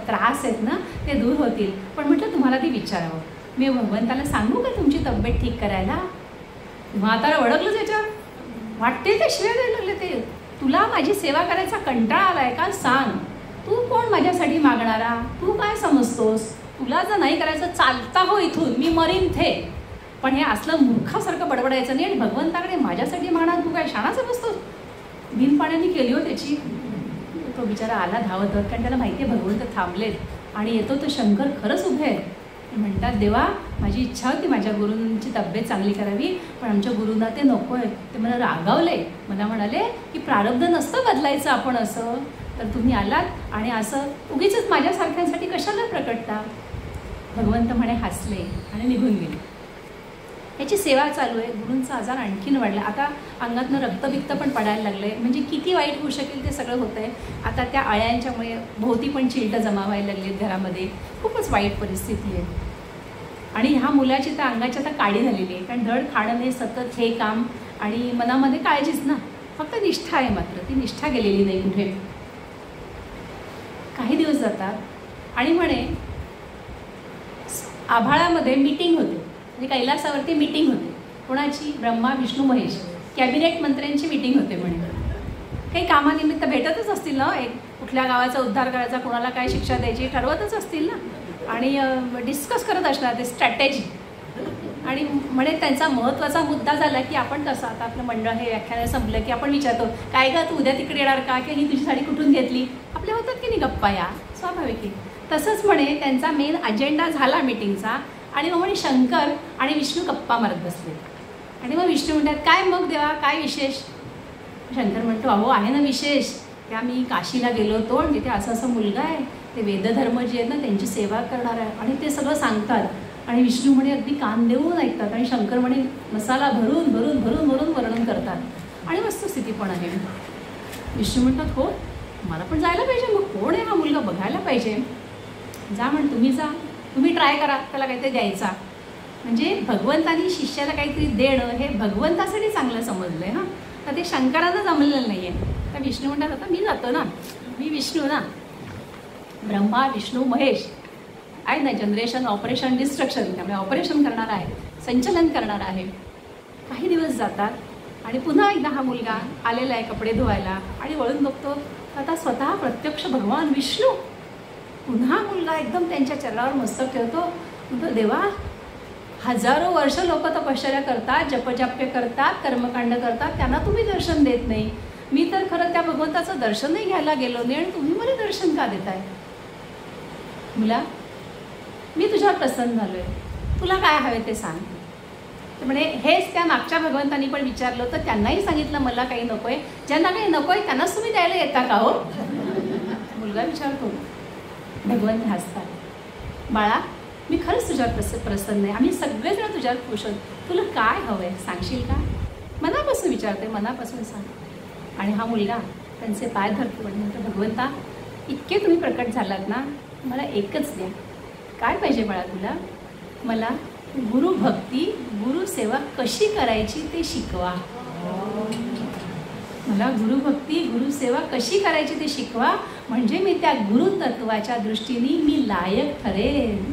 त्रास आहेत ना ते दूर होतील. पण म्हटलं तुम्हाला ते विचारावं, मी भगवंताला सांगू का तुमची तब्येत ठीक करायला. म्हातारा ओळखलं त्याच्यावर, वाटते ते शिवाय द्यायला लागले. ते तुला माझी सेवा करायचा कंटाळा आला आहे का, सांग तू कोण माझ्यासाठी मागणारा, तू काय समजतोस, तुला जर नाही करायचं चालता हो इथून, मी मरीन थे. पण हे असलं मूर्खासारखं बडबडायचं नाही आणि भगवंताकडे माझ्यासाठी मागणार, तू काय शाणाचं बसतोस. बिन पाण्याने केली हो त्याची. तो बिचारा आला धावत, कारण त्याला माहिती आहे भगवंत थांबलेत आणि येतो तो शंकर खरंच उभे आहेत. म्हणतात देवा माझी इच्छा होती माझ्या गुरूंची तब्येत चांगली करावी, पण आमच्या गुरूंना ते नको आहे, ते मला रागावले, मला म्हणाले की प्रारब्ध नसतं बदलायचं आपण असं, तर तुम्ही आलात आणि असं उगीच माझ्यासारख्यांसाठी कशाला प्रकटता. भगवंत म्हणे हसले आणि निघून गेले. याची सेवा चालू आहे. गुरूंचा आजार आणखीन वाढला, आता अंगातनं रक्तबिक्त पण पडायला लागलं आहे. म्हणजे किती वाईट होऊ शकेल ते सगळं होतं आहे. आता त्या अळ्यांच्यामुळे भोवती पण चिलटं जमा व्हायला लागली घरामध्ये, खूपच वाईट परिस्थिती आहे. आणि ह्या मुलाची त्या अंगाची आता काळी झालेली आहे, कारण धड खाणं नाही, सतत हे काम आणि मनामध्ये काळजीच ना, फक्त निष्ठा आहे, मात्र ती निष्ठा गेलेली नाही कुठे. काही दिवस जातात आणि म्हणे आभाळामध्ये मीटिंग होते, म्हणजे कैलासावरती मीटिंग होते. कोणाची, ब्रह्मा विष्णू महेश, कॅबिनेट मंत्र्यांची मीटिंग होते म्हणे. काही कामानिमित्त भेटतच असतील ना, एक कुठल्या गावाचा उद्धार करायचा, कोणाला काय शिक्षा द्यायची ठरवतच असतील ना, आणि डिस्कस करत असणार ते स्ट्रॅटेजी. आणि म्हणे त्यांचा महत्त्वाचा मुद्दा झाला की आपण तसं आता आपलं मंडळ हे व्याख्यान संपलं की आपण विचारतो काय ग तू उद्या तिकडे येणार का, की ही तुझी साडी कुठून घेतली, आपल्या होतात की नाही गप्पा या स्वाभाविक आहे. तसंच म्हणे त्यांचा मेन अजेंडा झाला मीटिंगचा आणि मग म्हणे शंकर आणि विष्णू गप्पा मारत बसले. आणि मग विष्णू म्हणतात काय मग देवा काय विशेष. शंकर म्हणतो अहो आहे ना विशेष, त्या मी काशीला गेलो होतो आणि तिथे असं असं मुलगा आहे, ते वेदधर्म जे आहेत ना त्यांची सेवा करणार आहे आणि ते सगळं सांगतात. आणि विष्णू म्हणे अगदी कान देऊन ऐकतात आणि शंकर म्हणे मसाला भरून भरून भरून भरून वर्णन करतात आणि वस्तुस्थिती पण आहे. विष्णू म्हणतात हो मला पण जायला पाहिजे, मग कोण आहे हा मुलगा बघायला पाहिजे. जा म्हण तुम्ही जा, तुम्ही ट्राय करा त्याला काहीतरी द्यायचा. म्हणजे भगवंतानी शिष्याला काहीतरी देणं हे भगवंतासाठी चांगलं समजलं आहे. हां तर ते शंकरांना जमलेलं नाही आहे. तर विष्णू म्हणतात आता मी जातो ना, मी विष्णू ना, ब्रह्मा विष्णू महेश आहे ना, जनरेशन ऑपरेशन डिस्ट्रक्शन, त्यामुळे ऑपरेशन करणार आहे, संचलन करणार आहे. काही दिवस जातात आणि पुन्हा एकदा हा मुलगा आलेला आहे कपडे धुवायला आणि वळून बघतो आता स्वतः प्रत्यक्ष भगवान विष्णू. पुन्हा मुलगा एकदम त्यांच्या चरणावर मस्तक ठेवतो, म्हणतो देवा हजारो वर्ष लोक तपश्चर्या करतात, जपजाप्य करतात, कर्मकांड करतात, त्यांना तुम्ही दर्शन देत नाही. मी तर खरं त्या भगवंताचं दर्शनही घ्यायला गेलो नाही आणि तुम्ही मला दर्शन का देताय. मुला मी तुझ्यावर प्रसन्न झालो आहे, तुला काय हवे ते सांग. तर म्हणे हेच त्या मागच्या भगवंतांनी पण विचारलं तर त्यांनाही सांगितलं मला काही नको आहे, ज्यांना काही नको आहे त्यांनाच तुम्ही द्यायला येता का हो. मुलगा विचारतो, भगवंत हसतात, बाळा मी खरंच तुझ्यावर प्रसन्न आहे, आम्ही सगळेजण तुझ्यावर खुश आहोत, तुला काय हवं आहे सांगशील का. मनापासून विचारते, मनापासून सांग. आणि हा मुलगा त्यांचे पाय धरतो आणि म्हणतो भगवंता इतके तुम्ही प्रकट झालात ना, मला एकच द्या. काय पाहिजे बाळा तुला. मला गुरुभक्ती गुरुसेवा कशी करायची ते शिकवा. मला गुरुभक्ती गुरुसेवा कशी करायची ते शिकवा, म्हणजे मी त्या गुरुतत्वाच्या दृष्टीने मी लायक ठरेन.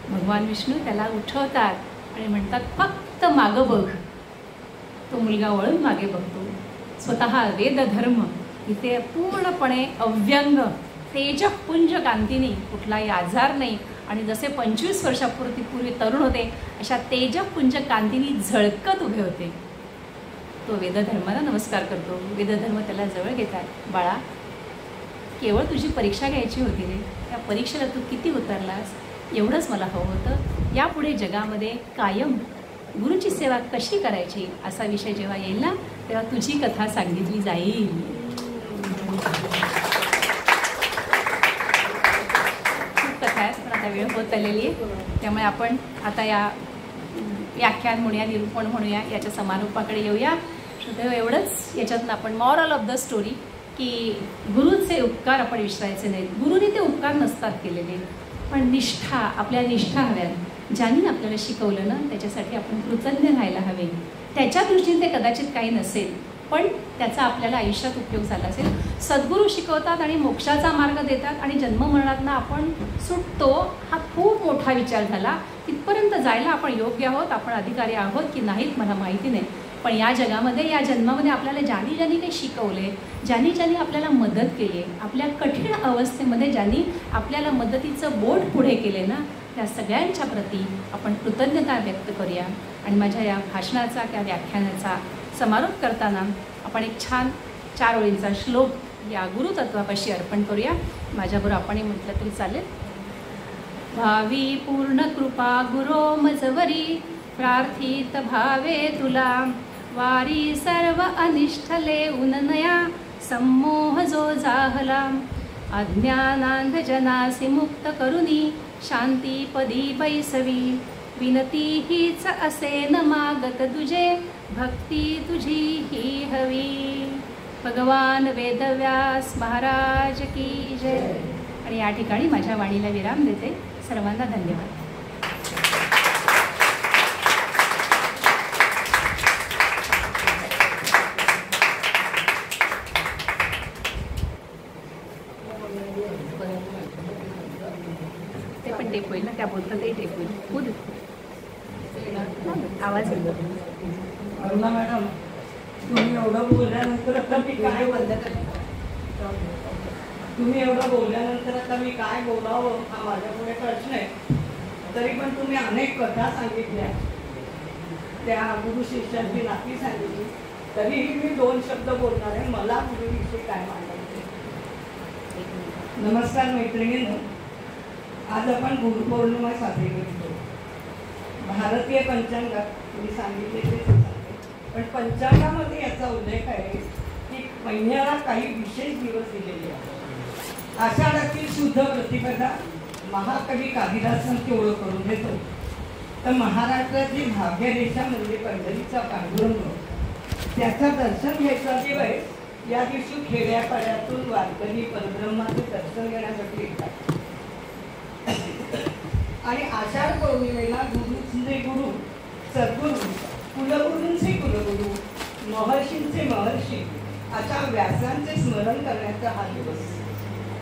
भगवान विष्णू त्याला उठवतात आणि म्हणतात फक्त मागं बघ. तो मुलगा वळून मागे बघतो. स्वतः वेदधर्म इथे पूर्णपणे अव्यंग तेजपुंज कांतीने, कुठलाही आजार नाही आणि जसे 25 वर्षापूर्वी तरुण होते अशा तेजपुंज कांतीने झळकत उभे होते. तो वेदधर्माला नमस्कार करतो. वेदधर्म त्याला जवळ घेतात. बाळा केवळ तुझी परीक्षा घ्यायची होती रे, त्या परीक्षेला तू किती उतरलास एवढंच मला हवं होतं. यापुढे जगामध्ये कायम गुरुची सेवा कशी करायची असा विषय जेव्हा येईल ना तेव्हा तुझी कथा सांगितली जाईल. खूप कथा आहेत पण आता वेळ होत आलेली आहे, त्यामुळे आपण आता या व्याख्यान म्हणूया, निरूपण म्हणूया, याच्या समारोपाकडे येऊया. श्रोते एवढंच याच्यातून आपण मॉरल ऑफ द स्टोरी की गुरुचे उपकार आपण विसरायचे नाहीत. गुरुने ते उपकार नसतात केलेले, पण निष्ठा, आपल्या निष्ठा हव्यात. ज्यांनी आपल्याला शिकवलं ना त्याच्यासाठी आपण कृतज्ञ राहायला हवे. त्याच्या दृष्टीने ते कदाचित काही नसेल पण त्याचा आपल्याला आयुष्यात उपयोग झाला असेल. सद्गुरू शिकवतात आणि मोक्षाचा मार्ग देतात आणि जन्ममरणातनं आपण सुटतो, हा खूप मोठा विचार झाला. तिथपर्यंत जायला आपण योग्य आहोत, आपण अधिकारी आहोत की नाहीत मला माहिती नाही. पण या जगामध्ये, या जन्मामध्ये आपल्याला ज्यांनी ज्यांनी काही शिकवले, ज्यांनी ज्यांनी आपल्याला मदत केली, आपल्या कठीण अवस्थेमध्ये ज्यांनी आपल्याला मदतीचं बोट पुढे केले ना, त्या सगळ्यांच्या प्रती आपण कृतज्ञता व्यक्त करूया. आणि माझ्या या भाषणाचा, त्या व्याख्यानाचा समारोप करताना आपण एक छान 4 ओळींचा श्लोक या गुरुतत्वापाशी अर्पण करूया. माझ्याबरोबर आपणही म्हटलं तरी चालेल. भावी पूर्ण कृपा गुरो मजवरी, प्रार्थित भावे तुला, वारी सर्व अनिष्ठले उननया, सम्मोह जो जाहला, अज्ञानांधजनासी मुक्त करुनी, शांतीपदी बैसवी, विनती हीच असे न मागत तुझे, भक्ती तुझी ही हवी. भगवान वेदव्यास महाराज की जय. आणि या ठिकाणी माझ्या वाणीला विराम देते. सर्वांना धन्यवाद. ते पण टेप होईल ना, त्या बोलतात ते टेप होईल. होईल आवाज येतो. अरुणा मॅडम तुम्ही एवढं बोलल्यानंतर आता मी काय तुम्ही एवढं बोलल्यानंतर आता मी काय बोलावं हा माझ्यापुढे प्रश्न आहे. तरी पण तुम्ही अनेक कथा सांगितल्या, त्या गुरु शिष्यांची नाती सांगितली, तरीही मी 2 शब्द बोलणार आहे. मला गुरुविषयी काय मांडायचे. नमस्कार मैत्रिणींनो, आज आपण गुरुपौर्णिमा साजरी करतो. भारतीय पंचांगात तुम्ही सांगितले ते सांगते, पण पंचांगामध्ये याचा उल्लेख आहे की महिन्याला काही विशेष दिवस दिलेले आहेत. आषाढातील शुद्ध प्रतिपदा महाकवी कालिदासांची ओळख करून देतो. तर महाराष्ट्राची भाग्य रेषा म्हणजे पंढरीचा पांडुरंग, त्याचं दर्शन घ्यायचा दिवस. या दिवशी खेड्यापाड्यातून वारकरी परब्रह्माचे दर्शन घेण्यासाठी येतात. आणि आषाढ पौर्णिमेला गुरुचे गुरु, सद्गुरू, कुलगुरूंचे कुलगुरू, महर्षींचे महर्षी अशा व्यासांचे स्मरण करण्याचा हा दिवस.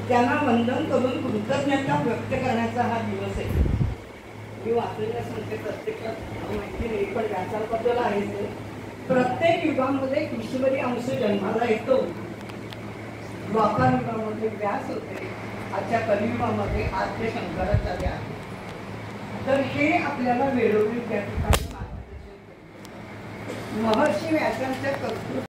त्यांना वंदन करून कृतज्ञता व्यक्त करण्याचा हा दिवस आहे. मी वाचलेल्या सांगते, प्रत्यक्षात माहिती नाही पण व्यासांबद्दल आहे ते. प्रत्येक युगामध्ये ईश्वरी अंश जन्माला येतो. द्वापार युगामध्ये व्यास होते, आजच्या कलियुगामध्ये आद्य शंकराचार्य आहे. तर हे आपल्याला वेळोवेळी त्या ठिकाणी मार्गदर्शन करते. महर्षी व्यासांच्या कर्तृत्व